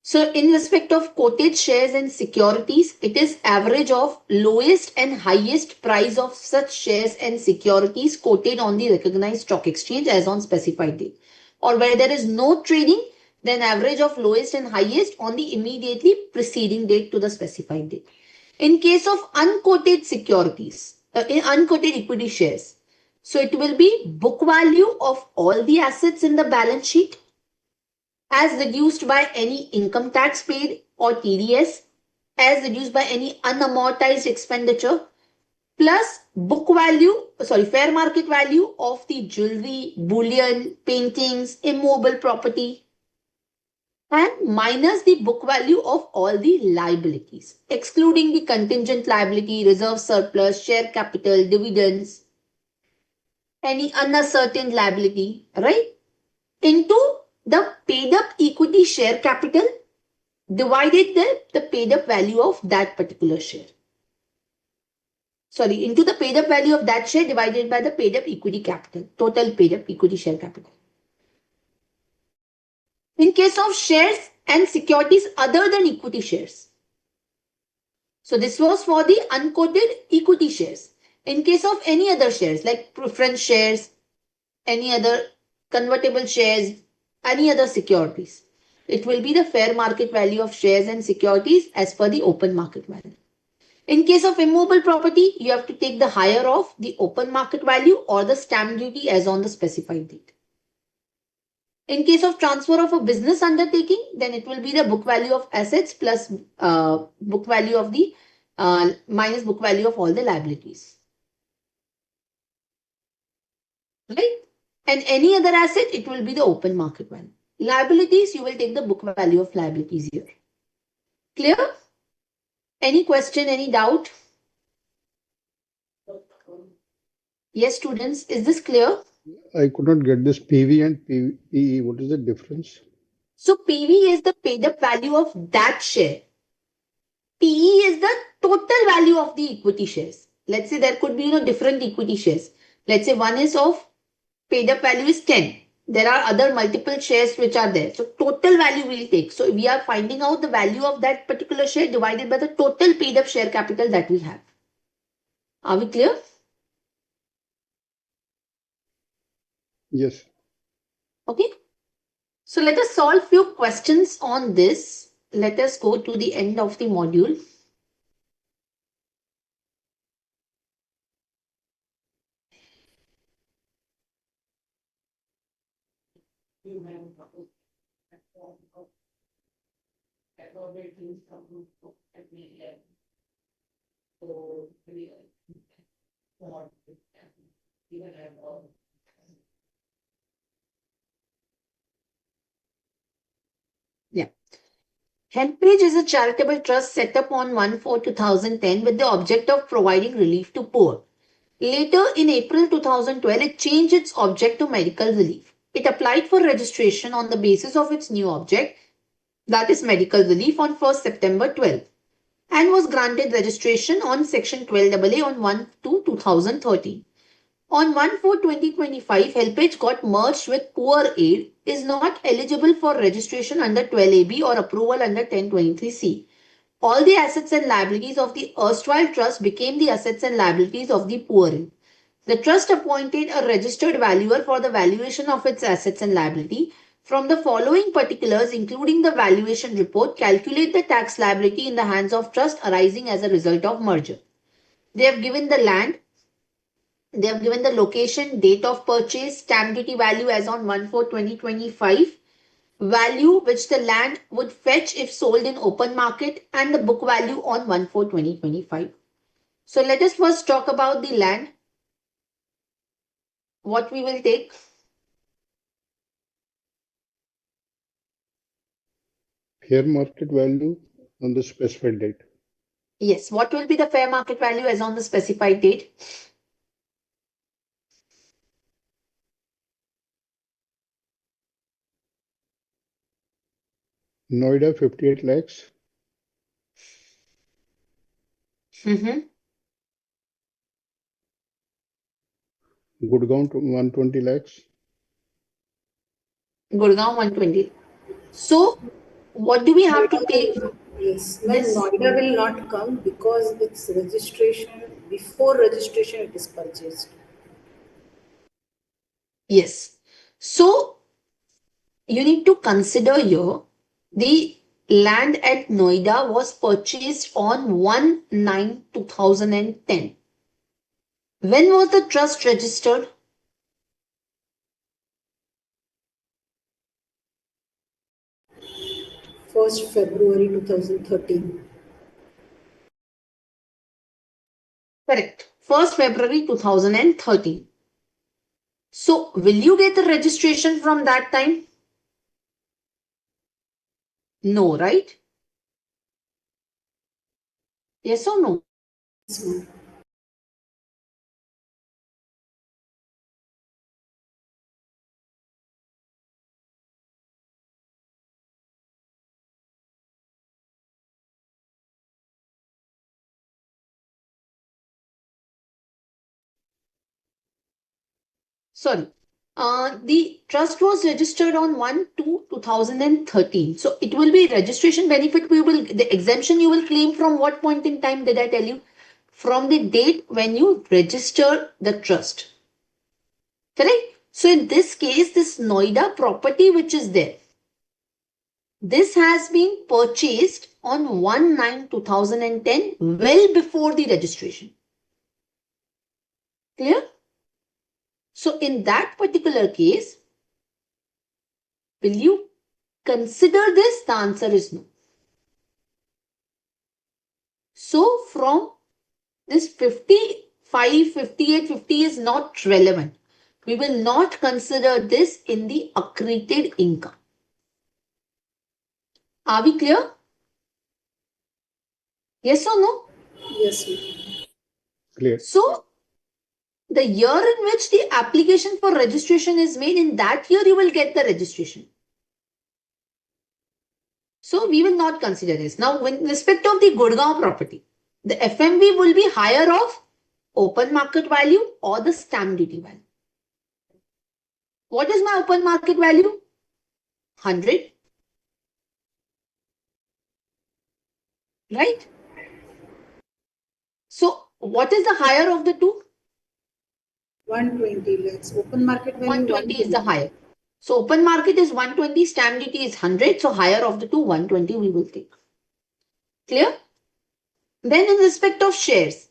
So in respect of quoted shares and securities, it is average of lowest and highest price of such shares and securities quoted on the recognized stock exchange as on specified date. Or where there is no trading, then average of lowest and highest on the immediately preceding date to the specified date. In case of unquoted securities, in unquoted equity shares, so it will be book value of all the assets in the balance sheet as reduced by any income tax paid or TDS, as reduced by any unamortized expenditure, plus fair market value of the jewelry, bullion, paintings, immobile property, and minus the book value of all the liabilities, excluding the contingent liability, reserve surplus, share capital, dividends, any uncertain liability, right? Into the paid up equity share capital divided the paid up value of that particular share. Sorry, into the paid up value of that share divided by the paid up equity capital, total paid up equity share capital. In case of shares and securities other than equity shares. So this was for the unquoted equity shares. In case of any other shares like preference shares, any other convertible shares, any other securities, it will be the fair market value of shares and securities as per the open market value. In case of immobile property, you have to take the higher of the open market value or the stamp duty as on the specified date. In case of transfer of a business undertaking, then it will be the book value of assets plus book value of the minus book value of all the liabilities. Right? And any other asset, it will be the open market value. Liabilities, you will take the book value of liabilities here. Clear? Any question, any doubt? Yes, students, is this clear? I could not get this PV and PE. What is the difference? So PV is the paid up value of that share. PE is the total value of the equity shares. Let's say there could be different equity shares. Let's say one is of paid up value is 10. There are other multiple shares which are there. So total value we'll take. So we are finding out the value of that particular share divided by the total paid up share capital that we have. Are we clear? Yes. Okay. So let us solve few questions on this. Let us go to the end of the module. Yeah. Helpage is a charitable trust set up on 1/4/2010 with the object of providing relief to poor. Later, in April 2012, it changed its object to medical relief. It applied for registration on the basis of its new object, that is medical relief, on 1st September 12 and was granted registration on Section 12AA on 1/2/2013. On 1/4/2025, Helpage got merged with Poor Aid, is not eligible for registration under 12AB or approval under 1023C. All the assets and liabilities of the erstwhile trust became the assets and liabilities of the Poor Aid. The trust appointed a registered valuer for the valuation of its assets and liability. From the following particulars, including the valuation report, calculate the tax liability in the hands of trust arising as a result of merger. They have given the land, they have given the location, date of purchase, stamp duty value as on 1/4/2025, value which the land would fetch if sold in open market, and the book value on 1/4/2025. So let us first talk about the land. What we will take? Fair market value on the specified date. Yes, what will be the fair market value as on the specified date? Noida 58 lakhs. Mm-hmm. Gurgaon 120 lakhs. Gurgaon 120. So what do we have to take? Yes, This. Noida will not come because it's registration, before registration it is purchased. Yes. So you need to consider here the land at Noida was purchased on 1/9/2010. When was the trust registered? First February 2013. Correct. 1st February 2013. So will you get the registration from that time? No, right? Yes or no? Yes, ma'am. Sorry. The trust was registered on 1/2/2013. So it will be registration benefit. The exemption you will claim from what point in time did I tell you? From the date when you register the trust. Correct? So in this case, this Noida property which is there, this has been purchased on 1/9/2010, well before the registration. Clear? So in that particular case, will you consider this? The answer is no. So from this 55, 58, 50 is not relevant. We will not consider this in the accreted income. Are we clear? Yes or no? Yes, ma'am. Clear. So, the year in which the application for registration is made, in that year you will get the registration. So, we will not consider this. Now, with respect of the Gurgaon property, the FMV will be higher of open market value or the stamp duty value. What is my open market value? 100. Right? So, what is the higher of the two? 120 lakhs. Open market value 120 is the higher. So, open market is 120, stamp duty is 100. So, higher of the two, 120 we will take. Clear? Then in respect of shares,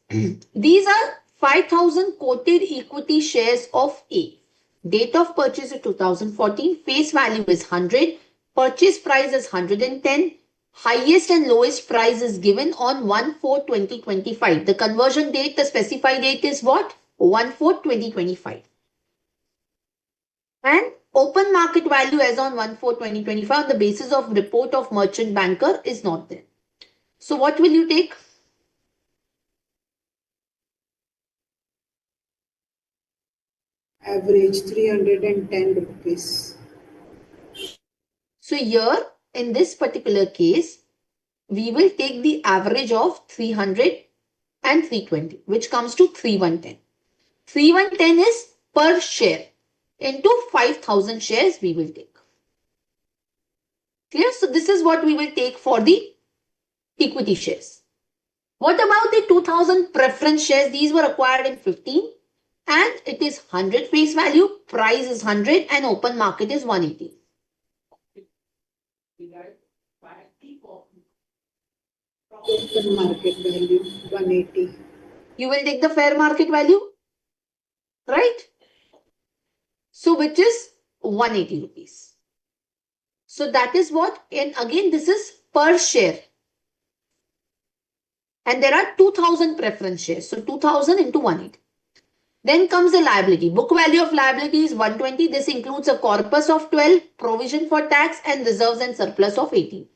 these are 5,000 quoted equity shares of A. Date of purchase is 2014, face value is 100, purchase price is 110, highest and lowest price is given on 1/4/2025. The conversion date, the specified date is what? 1/4/2025. And open market value as on 1/4/2025 on the basis of report of merchant banker is not there. So what will you take? average 310 rupees. So here in this particular case, we will take the average of 300 and 320, which comes to 3110. 3110 is per share into 5,000 shares we will take. Clear? So this is what we will take for the equity shares. What about the 2,000 preference shares? These were acquired in 15 and it is 100 face value, price is 100 and open market is 180. Open market value 180. You will take the fair market value, right? So which is 180 rupees. So that is what, and again this is per share. And there are 2,000 preference shares. So 2,000 into 180. Then comes the liability. Book value of liability is 120. This includes a corpus of 12, provision for tax and reserves and surplus of 18.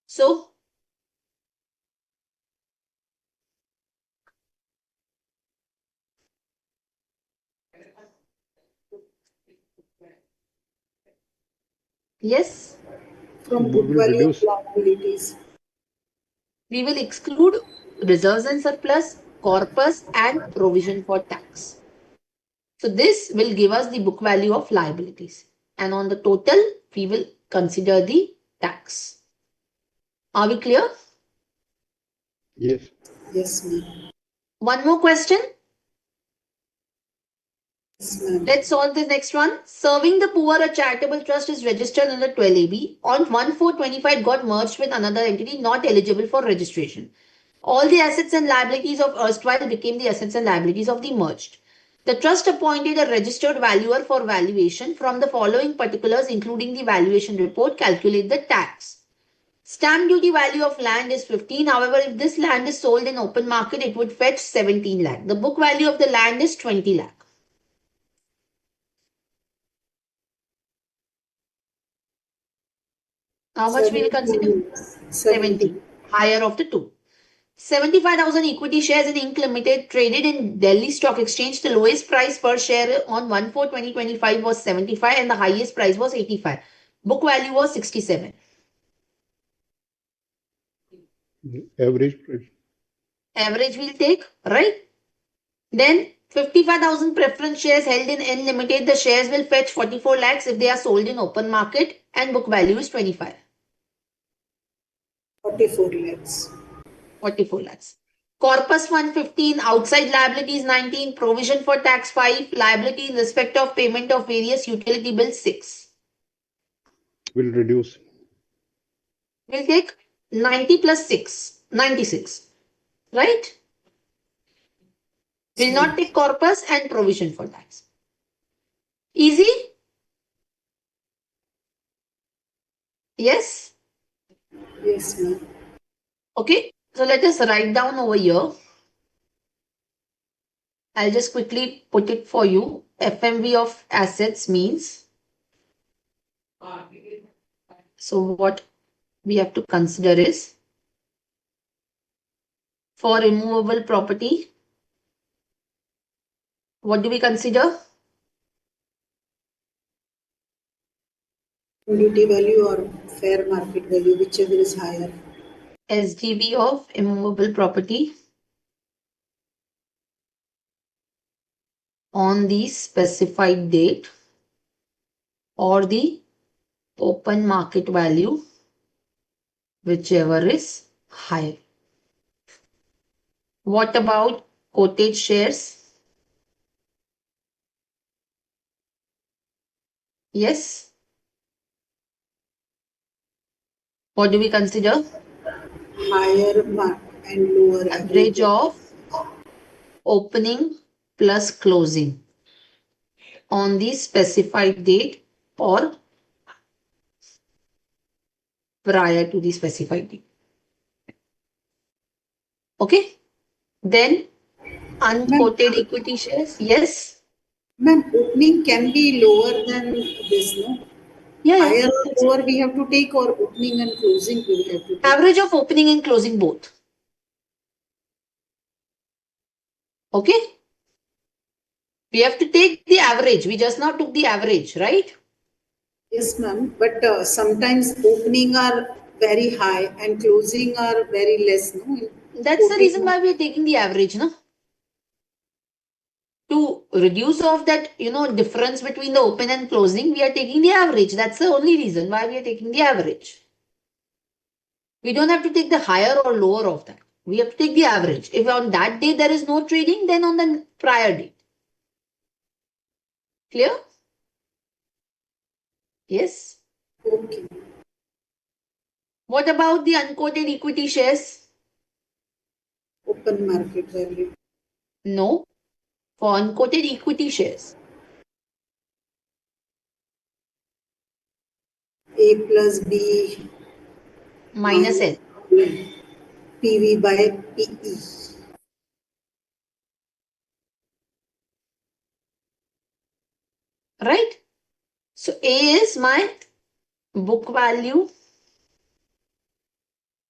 So yes, From We book will value of reduce. liabilities. we will exclude reserves and surplus, corpus and provision for tax. So this will give us the book value of liabilities. And on the total, we will consider the tax. Are we clear? Yes. Yes, ma'am. One more question. Yes, ma'am. Let's solve the next one. Serving the poor, a charitable trust is registered under 12AB. On 1/4/25, got merged with another entity not eligible for registration. All the assets and liabilities of erstwhile became the assets and liabilities of the merged. The trust appointed a registered valuer for valuation. From the following particulars, including the valuation report, calculate the tax. Stamp duty value of land is 15. However, if this land is sold in open market, it would fetch 17 lakh. The book value of the land is 20 lakh. How much we will consider? 70. Higher of the two. 75,000 equity shares in Inc. Limited traded in Delhi Stock Exchange. The lowest price per share on 1/4/2025 was 75 and the highest price was 85. Book value was 67. Average price. Average we'll take, right? Then 55,000 preference shares held in N Limited. The shares will fetch 44 lakhs if they are sold in open market and book value is 25. 44 lakhs. 44 lakhs. Corpus 115, outside liabilities 19, provision for tax 5, liability in respect of payment of various utility bills 6. Will reduce. We'll take 90 plus 6, 96, right? We'll not take corpus and provision for tax. Easy? Yes? Yes, ma'am. Okay, so let us write down over here. I'll just quickly put it for you. FMV of assets means So what we have to consider is, for immovable property, what do we consider? Duty value or fair market value, whichever is higher. SDV of immovable property on the specified date, or the open market value, whichever is higher. What about quoted shares? Yes. What do we consider? Higher and lower Average average. of opening plus closing on the specified date or prior to the specified date. Okay. Then unquoted equity shares. Yes. Ma'am, opening can be lower than this, no? Yeah. Higher or lower we have to take, or opening and closing we will have to take. Average of opening and closing both. Okay. We have to take the average. We just now took the average, right? Yes, ma'am. But sometimes opening are very high and closing are very less, no? That's the reason why we are taking the average, no? To reduce off that, difference between the open and closing, we are taking the average. That's the only reason why we are taking the average. We don't have to take the higher or lower of that. We have to take the average. If on that day there is no trading, then on the prior date. Clear? Yes. Okay. What about the unquoted equity shares? Open market value. No. For unquoted equity shares, A plus B minus L. PV by PE. Right? So A is my book value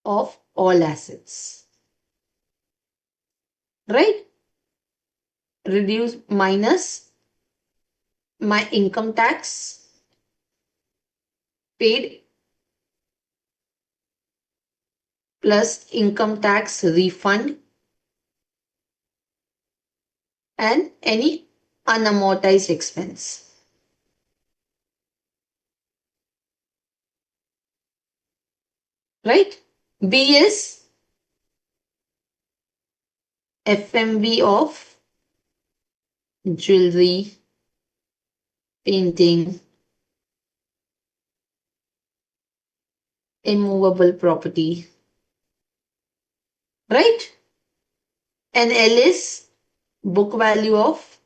of all assets. Right? Reduce minus my income tax paid plus income tax refund and any unamortized expense. Right? B is FMV of jewelry, painting, immovable property. Right? And L is book value of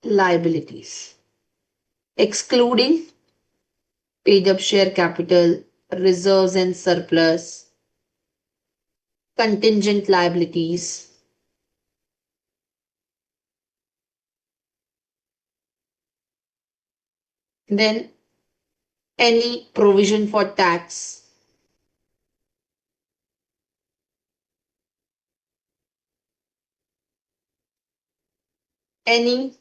liabilities, excluding paid up share capital, reserves and surplus, contingent liabilities. Then any provision for tax, any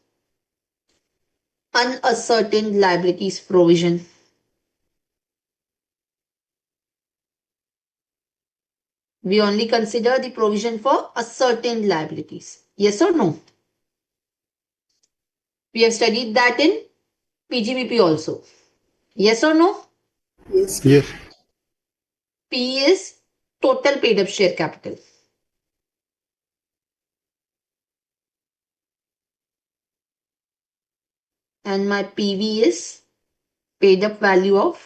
unascertained liabilities provision. We only consider the provision for ascertained liabilities. Yes or no? We have studied that in PGBP also. Yes or no? Yes. Yes. P is total paid up share capital. And my PV is paid up value of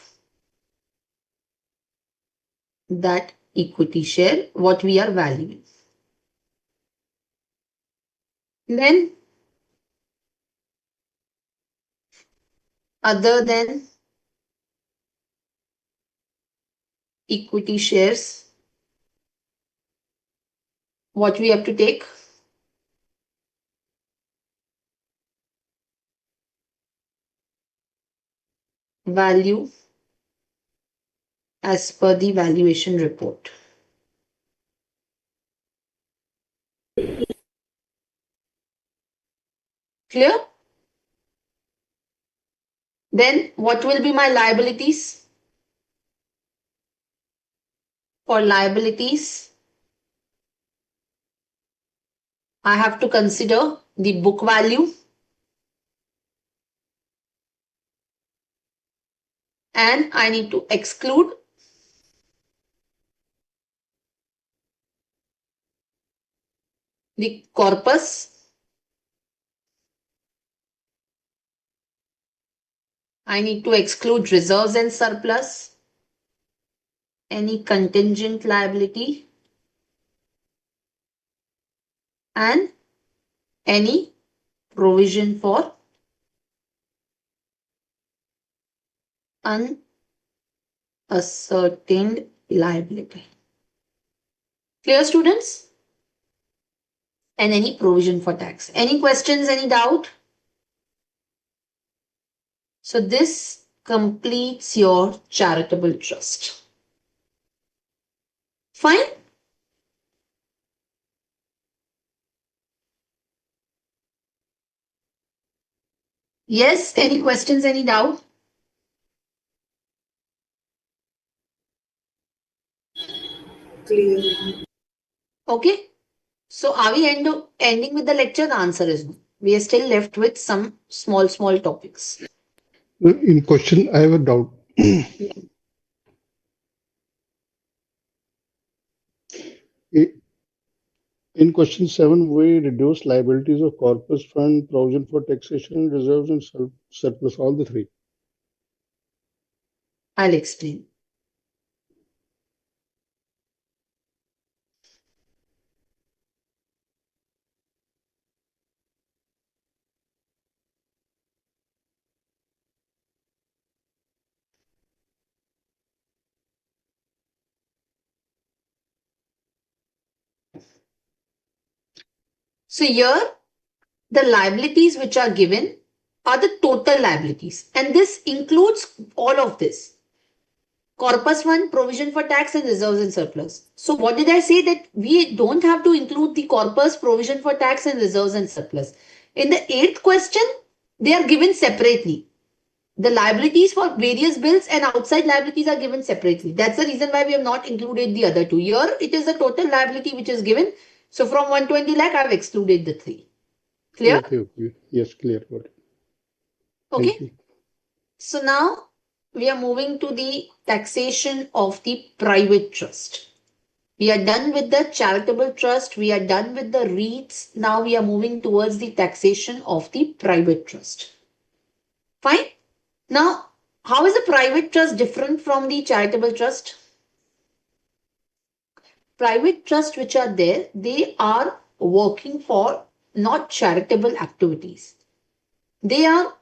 that equity share, what we are valuing. Then, other than equity shares, what we have to take? Value as per the valuation report. Clear? Then what will be my liabilities? For liabilities, I have to consider the book value and I need to exclude the corpus. I need to exclude reserves and surplus, any contingent liability, and any provision for unascertained liability. Clear, students? And any provision for tax. Any questions, any doubt? So this completes your charitable trust. Fine? Yes, any questions, any doubt? Clear. Okay. So are we ending with the lecture? The answer is no. We are still left with some small topics. In question, I have a doubt. In question 7, we reduce liabilities of corpus fund, provision for taxation, reserves, and surplus, all the three. I'll explain. So here, the liabilities which are given are the total liabilities. And this includes all of this. Corpus fund, provision for tax and reserves and surplus. So what did I say? That we don't have to include the corpus, provision for tax and reserves and surplus. In the 8th question, they are given separately. The liabilities for various bills and outside liabilities are given separately. That's the reason why we have not included the other two. Here, it is the total liability which is given. So from 120 lakh, I have excluded the 3. Clear? Okay. Yes, clear. Got it. Okay. Thank you. So now we are moving to the taxation of the private trust. We are done with the charitable trust. We are done with the REITs. Now we are moving towards the taxation of the private trust. Fine. Now, how is a private trust different from the charitable trust? Private trusts which are there, they are working for not charitable activities. They are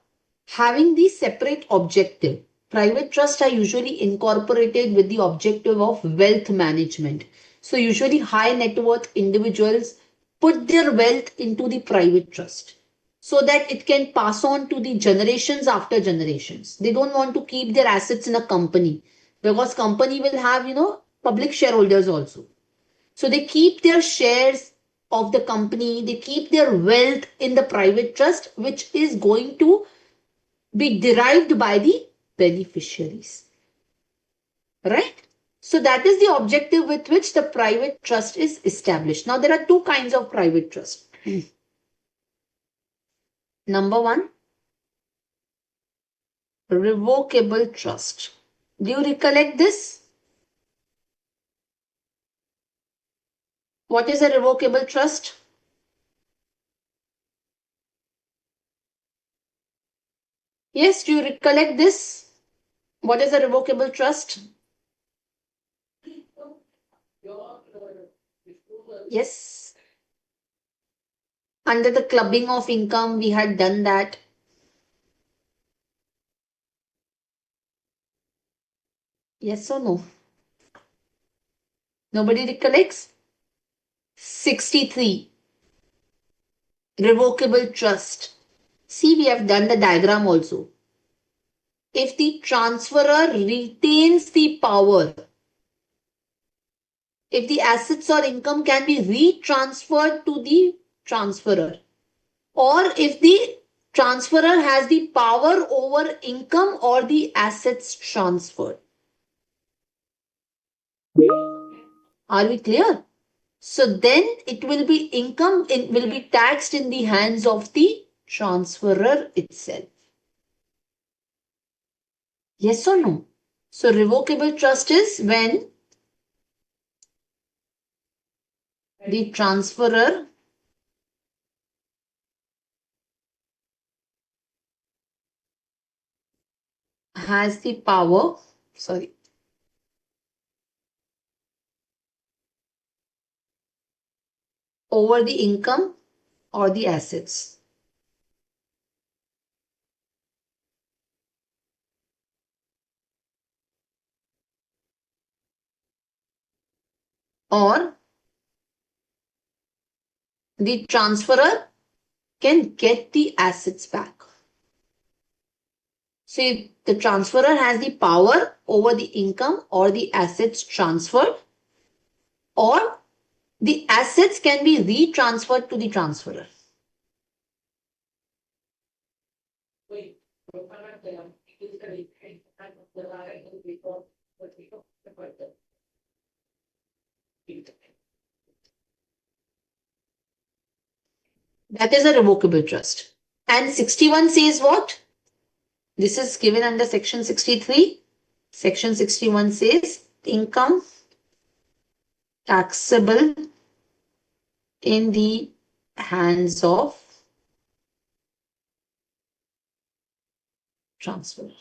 having the separate objective. Private trusts are usually incorporated with the objective of wealth management. So usually high net worth individuals put their wealth into the private trust so that it can pass on to the generations after generations. They don't want to keep their assets in a company because company will have, public shareholders also. So they keep their shares of the company, they keep their wealth in the private trust, which is going to be derived by the beneficiaries. Right? So that is the objective with which the private trust is established. Now there are two kinds of private trust. Number 1, revocable trust. Do you recollect this? What is a revocable trust? Yes, do you recollect this? What is a revocable trust? Yes. Under the clubbing of income, we had done that. Yes or no? Nobody recollects? 63. Revocable trust. See, we have done the diagram also. if the transferor retains the power, if the assets or income can be retransferred to the transferor, or if the transferor has the power over income or the assets transferred. Are we clear? So then it will be income, it will be taxed in the hands of the transferor itself. Yes or no? So revocable trust is when the transferor has the power, over the income or the assets. Or the transferor can get the assets back. So if the transferor has the power over the income or the assets transferred, or the assets can be retransferred to the transferor. That is a revocable trust. And 61 says what? This is given under section 63. Section 61 says income taxable in the hands of transferor.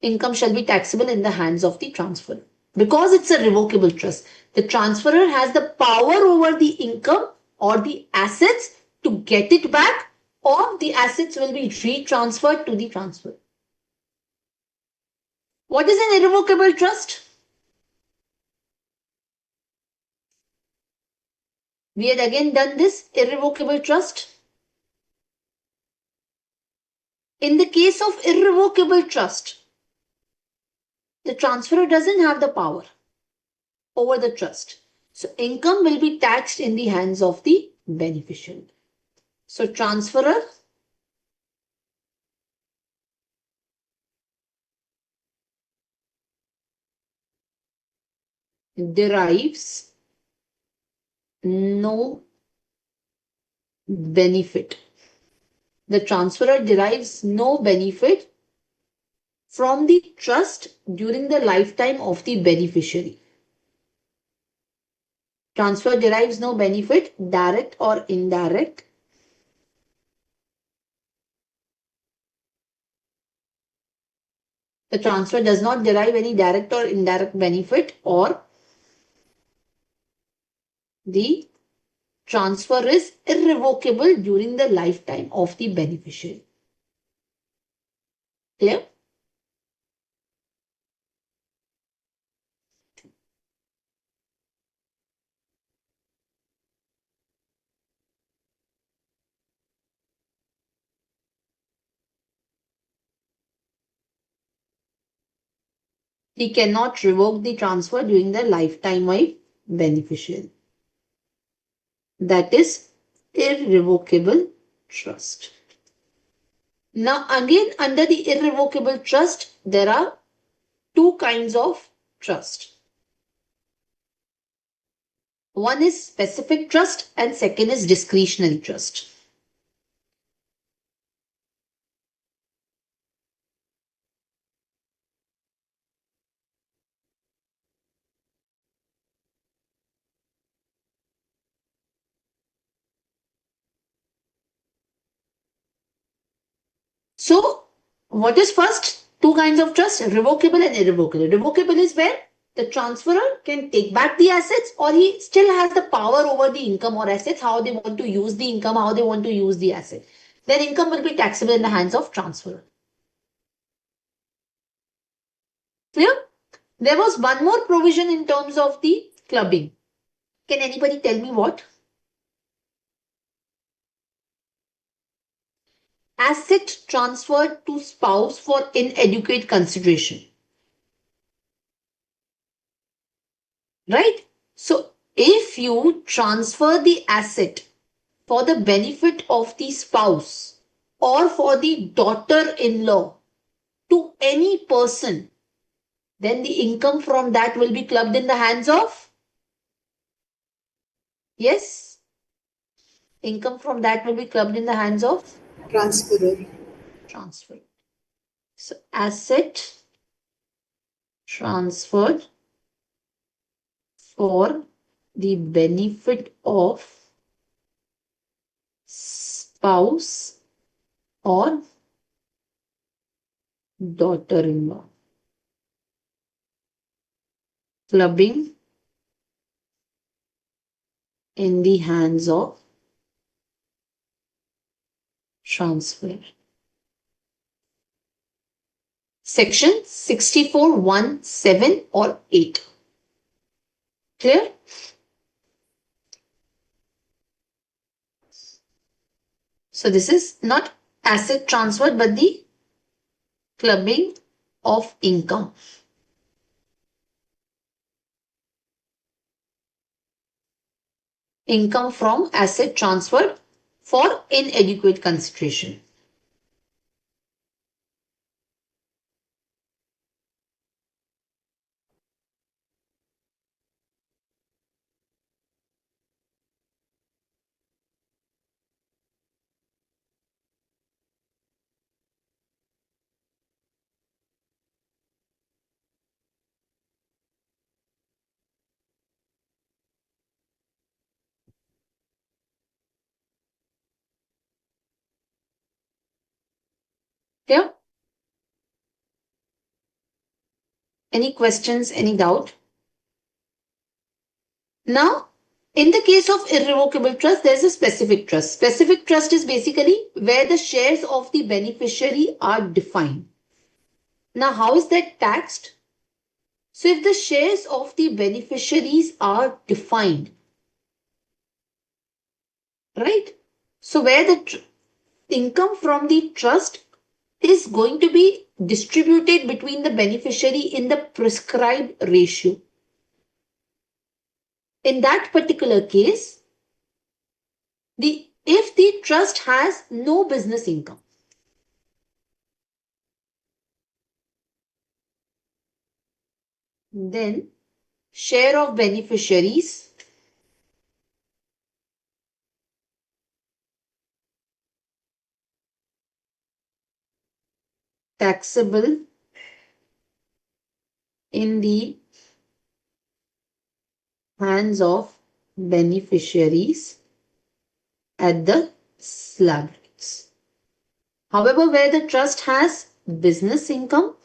Income shall be taxable in the hands of the transferor. Because it's a revocable trust, the transferor has the power over the income or the assets to get it back, or the assets will be retransferred to the transferor. What is an irrevocable trust? We had again done this irrevocable trust. In the case of irrevocable trust, the transferor doesn't have the power over the trust. So income will be taxed in the hands of the beneficiary. So transferor derives no benefit. The transferor derives no benefit from the trust during the lifetime of the beneficiary. Transfer derives no benefit, direct or indirect, the transfer does not derive any direct or indirect benefit, or the transfer is irrevocable during the lifetime of the beneficiary. Clear? He cannot revoke the transfer during the lifetime of beneficiary. That is irrevocable trust. Now again, under the irrevocable trust, there are two kinds of trust. One is specific trust and second is discretionary trust. So what is first? Two kinds of trust, revocable and irrevocable. Revocable is where the transferor can take back the assets, or he still has the power over the income or assets, how they want to use the income, how they want to use the asset. Then income will be taxable in the hands of transferor. Clear? There was one more provision in terms of the clubbing. Can anybody tell me what? asset transferred to spouse for inadequate consideration. Right? So if you transfer the asset for the benefit of the spouse or for the daughter-in-law to any person, then the income from that will be clubbed in the hands of? Yes? Income from that will be clubbed in the hands of? Transferor. Transfer. So asset transferred for the benefit of spouse or daughter-in-law. Clubbing in the hands of transfer. Section 64(1)(7) or 8. Clear? So this is not asset transferred but the clubbing of income. Income from asset transferred for inadequate consideration. Clear? Any questions, any doubt? Now, in the case of irrevocable trust, there's a specific trust. Specific trust is basically where the shares of the beneficiary are defined. Now, how is that taxed? So, if the shares of the beneficiaries are defined, right? So, where the income from the trust is going to be distributed between the beneficiary in the prescribed ratio. In that particular case, if the trust has no business income, then share of beneficiaries taxable in the hands of beneficiaries at the slab rates. However, where the trust has business income,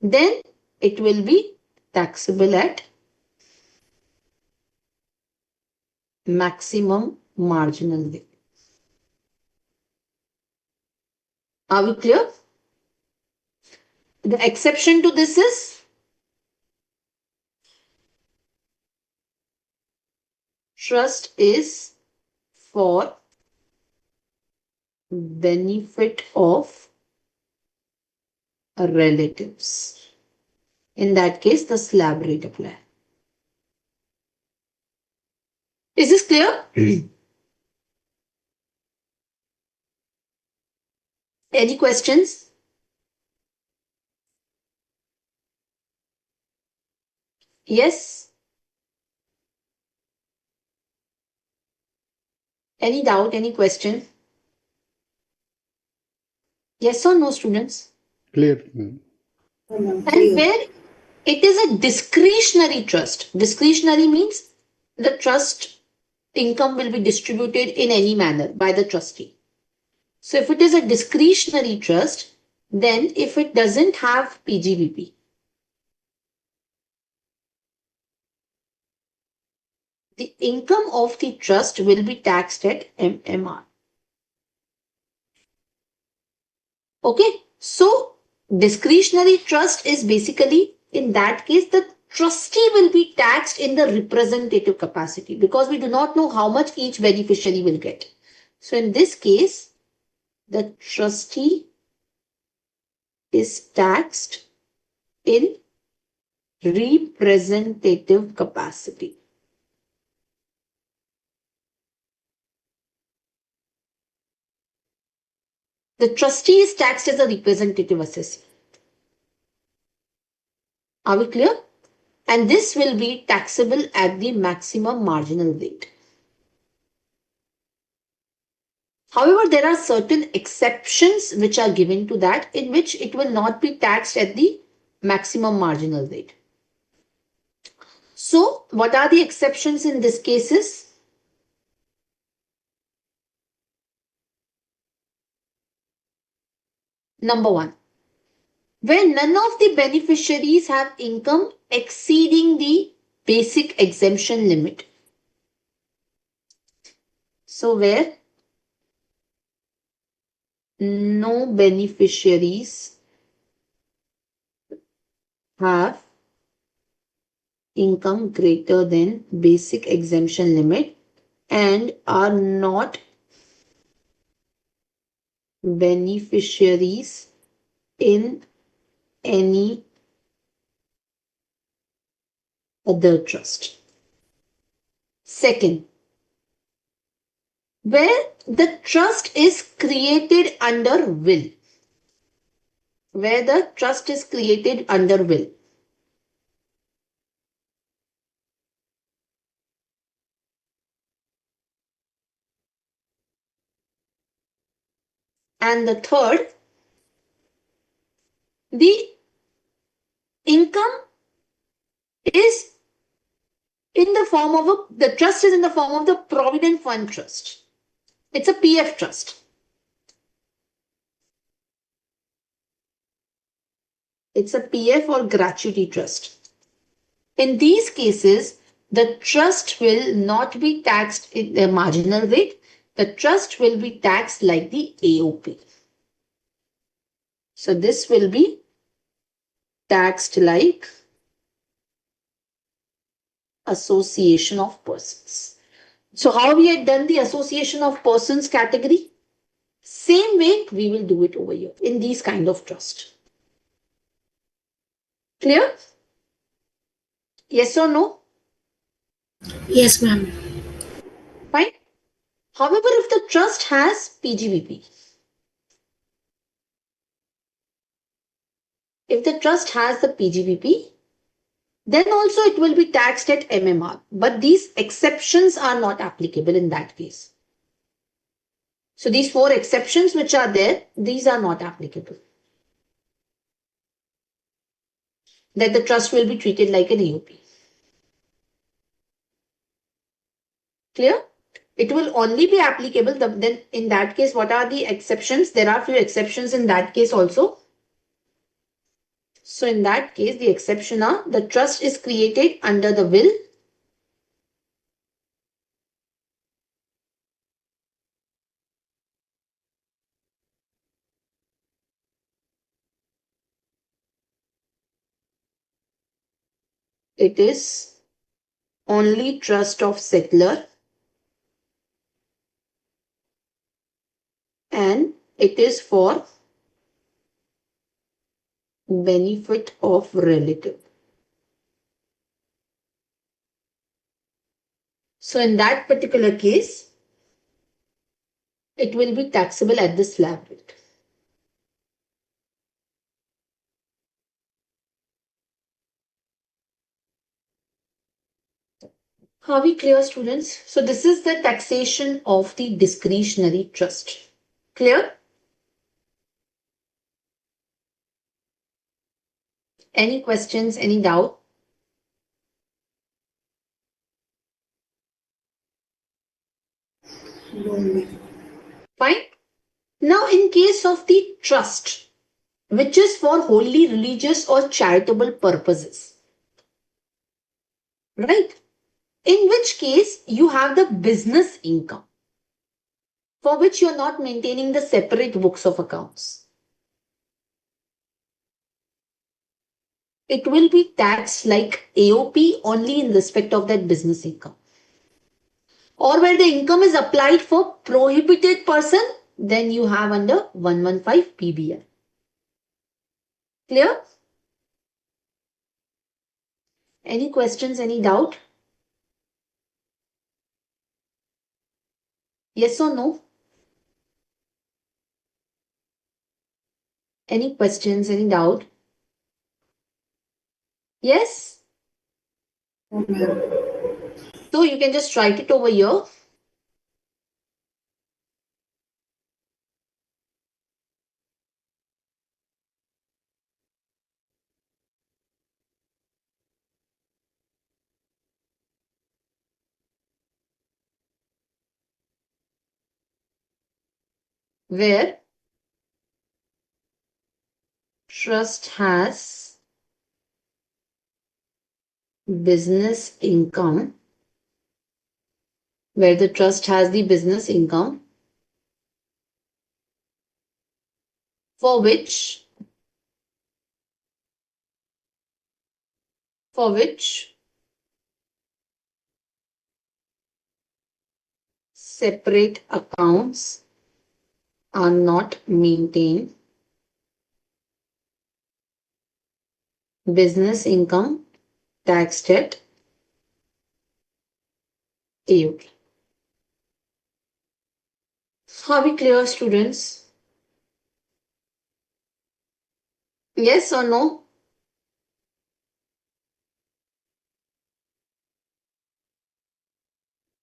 then it will be taxable at maximum marginal rate. Are we clear? The exception to this is trust is for benefit of relatives. In that case, the slab rate apply. Is this clear? Any questions? Yes? Any doubt, any question? Yes or no, students? Clear. And where it is a discretionary trust. Discretionary means the trust income will be distributed in any manner by the trustee. So if it is a discretionary trust, then if it doesn't have PGBP, the income of the trust will be taxed at MMR. Okay, so discretionary trust is basically, in that case, the trustee will be taxed in the representative capacity because we do not know how much each beneficiary will get. So in this case, the trustee is taxed in representative capacity. The trustee is taxed as a representative assessee. Are we clear? And this will be taxable at the maximum marginal rate. However, there are certain exceptions which are given to that, in which it will not be taxed at the maximum marginal rate. So, what are the exceptions in this cases? Number one, where none of the beneficiaries have income exceeding the basic exemption limit. So, where no beneficiaries have income greater than basic exemption limit and are not beneficiaries in any other trust. Second, where the trust is created under will. Where the trust is created under will. And the third, the income is in the form of the trust is in the form of the Provident Fund Trust. It's a PF trust. It's a PF or gratuity trust. In these cases, the trust will not be taxed in the marginal rate. The trust will be taxed like the AOP. So this will be taxed like association of persons. So how we had done the association of persons category? Same way we will do it over here in these kind of trust. Clear? Yes or no? Yes, ma'am. Fine. However, if the trust has PGBP, if the trust has the PGBP, then also it will be taxed at MMR. But these exceptions are not applicable in that case. So these four exceptions which are there, these are not applicable. That the trust will be treated like an AOP. Clear? It will only be applicable, then in that case, what are the exceptions? There are few exceptions in that case also. So in that case, the exception are the trust is created under the will. It is only trust of settler and it is for benefit of relative. So in that particular case, it will be taxable at the slab rate. Are we clear, students? So this is the taxation of the discretionary trust. Clear? Any questions, any doubt? No, ma'am. Fine. Now in case of the trust, which is for wholly religious or charitable purposes, right? In which case you have the business income for which you are not maintaining the separate books of accounts. It will be taxed like AOP only in respect of that business income. Or where the income is applied for prohibited person, then you have under 115 PBR. Clear? Any questions, any doubt? Yes or no? Any questions, any doubt? Yes? No, ma'am. So you can just write it over here. Where trust has business income, where the trust has the business income for which separate accounts are not maintained. Business income, tax debt, AUK. Are we clear, students? Yes or no?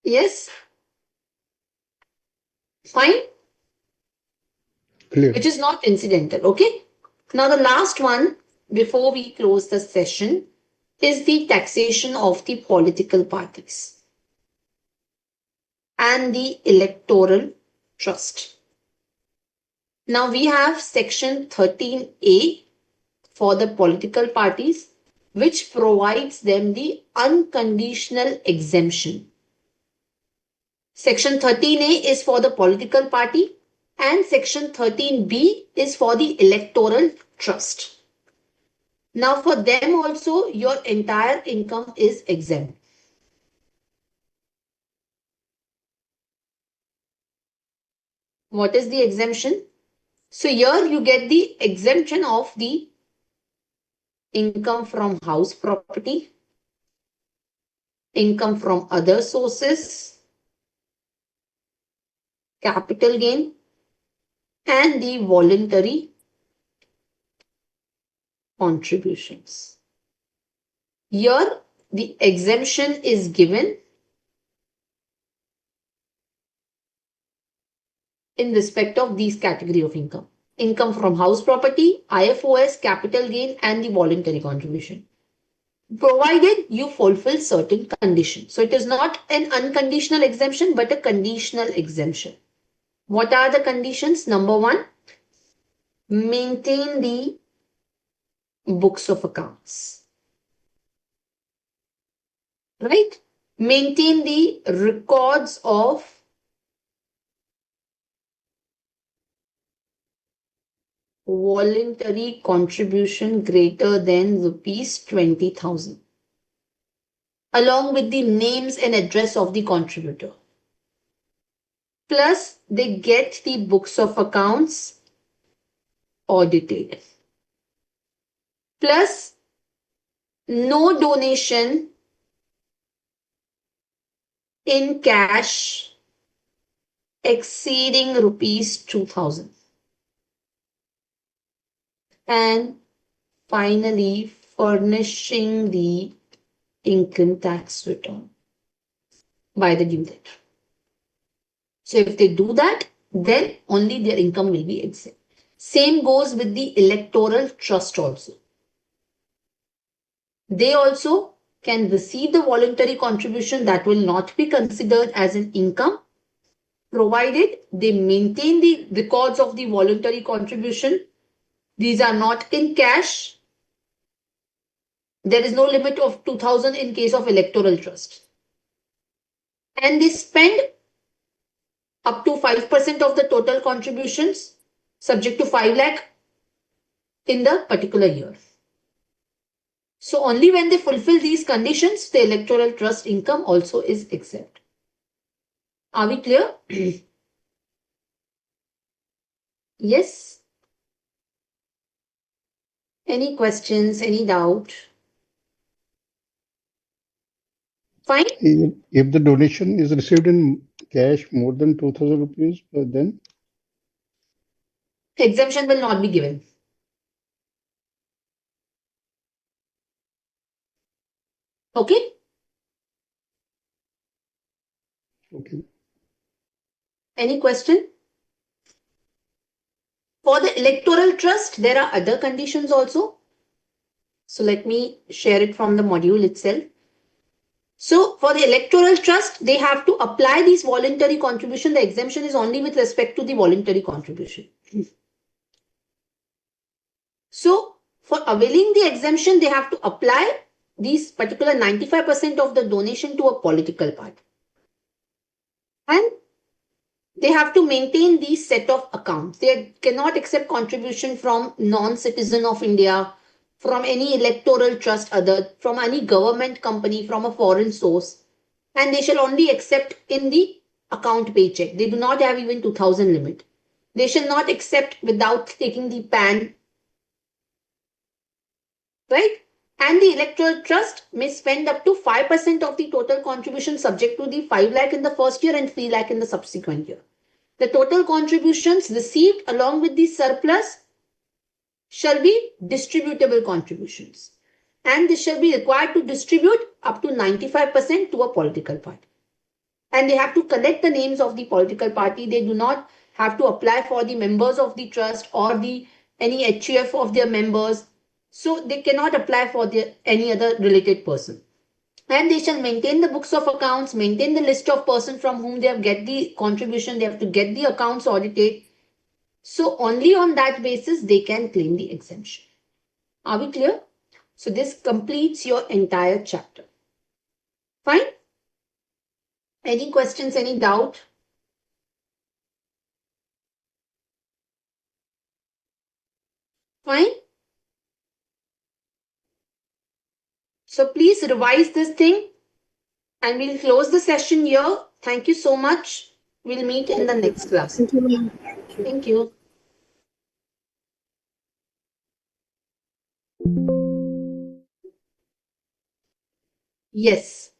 Yes? Fine? Clear. Which is not incidental, okay? Now the last one before we close the session is the taxation of the political parties and the electoral trust. Now we have section 13A for the political parties, which provides them the unconditional exemption. Section 13A is for the political party and section 13B is for the electoral trust. Now for them also your entire income is exempt. What is the exemption? So here you get the exemption of the income from house property, income from other sources, capital gain, and the voluntary contributions. Here the exemption is given in respect of these category of income. Income from house property, IFOS, capital gain, and the voluntary contribution. Provided you fulfill certain conditions. So it is not an unconditional exemption, but a conditional exemption. What are the conditions? Number one, maintain the books of accounts. Right? Maintain the records of voluntary contribution greater than rupees 20,000, along with the names and address of the contributor. Plus, they get the books of accounts audited. Plus, no donation in cash exceeding rupees 2,000. And finally, furnishing the income tax return by the due date. So if they do that, then only their income will be exempt. Same goes with the electoral trust also. They also can receive the voluntary contribution that will not be considered as an income, provided they maintain the records of the voluntary contribution. These are not in cash. There is no limit of 2,000 in case of electoral trust. And they spend up to 5% of the total contributions, subject to 5 lakh in the particular year. So only when they fulfill these conditions, the electoral trust income also is exempt. Are we clear? Yes? Any questions, any doubt? Fine? If the donation is received in cash more than 2,000 rupees, then Exemption will not be given. Okay? okay. Any question? For the electoral trust, there are other conditions also. So let me share it from the module itself. So for the electoral trust, they have to apply these voluntary contribution. The exemption is only with respect to the voluntary contribution. So for availing the exemption, they have to apply these particular 95% of the donation to a political party. And they have to maintain these set of accounts. They cannot accept contribution from non-citizen of India, from any electoral trust other, from any government company, from a foreign source. And they shall only accept in the account paycheck. They do not have even 2000 limit. They shall not accept without taking the PAN, right? And the electoral trust may spend up to 5% of the total contribution subject to the 5 lakh in the first year and 3 lakh in the subsequent year. The total contributions received along with the surplus shall be distributable contributions. And this shall be required to distribute up to 95% to a political party. And they have to collect the names of the political party. They do not have to apply for the members of the trust or the any HUF of their members. So they cannot apply for any other related person. And they shall maintain the books of accounts, maintain the list of person from whom they have get the contribution. They have to get the accounts audited. So only on that basis they can claim the exemption. Are we clear? So this completes your entire chapter. Fine? Any questions, any doubt? Fine? So please revise this thing and we'll close the session here. Thank you so much. We'll meet in the next class. Thank you, ma'am. Thank you. Yes.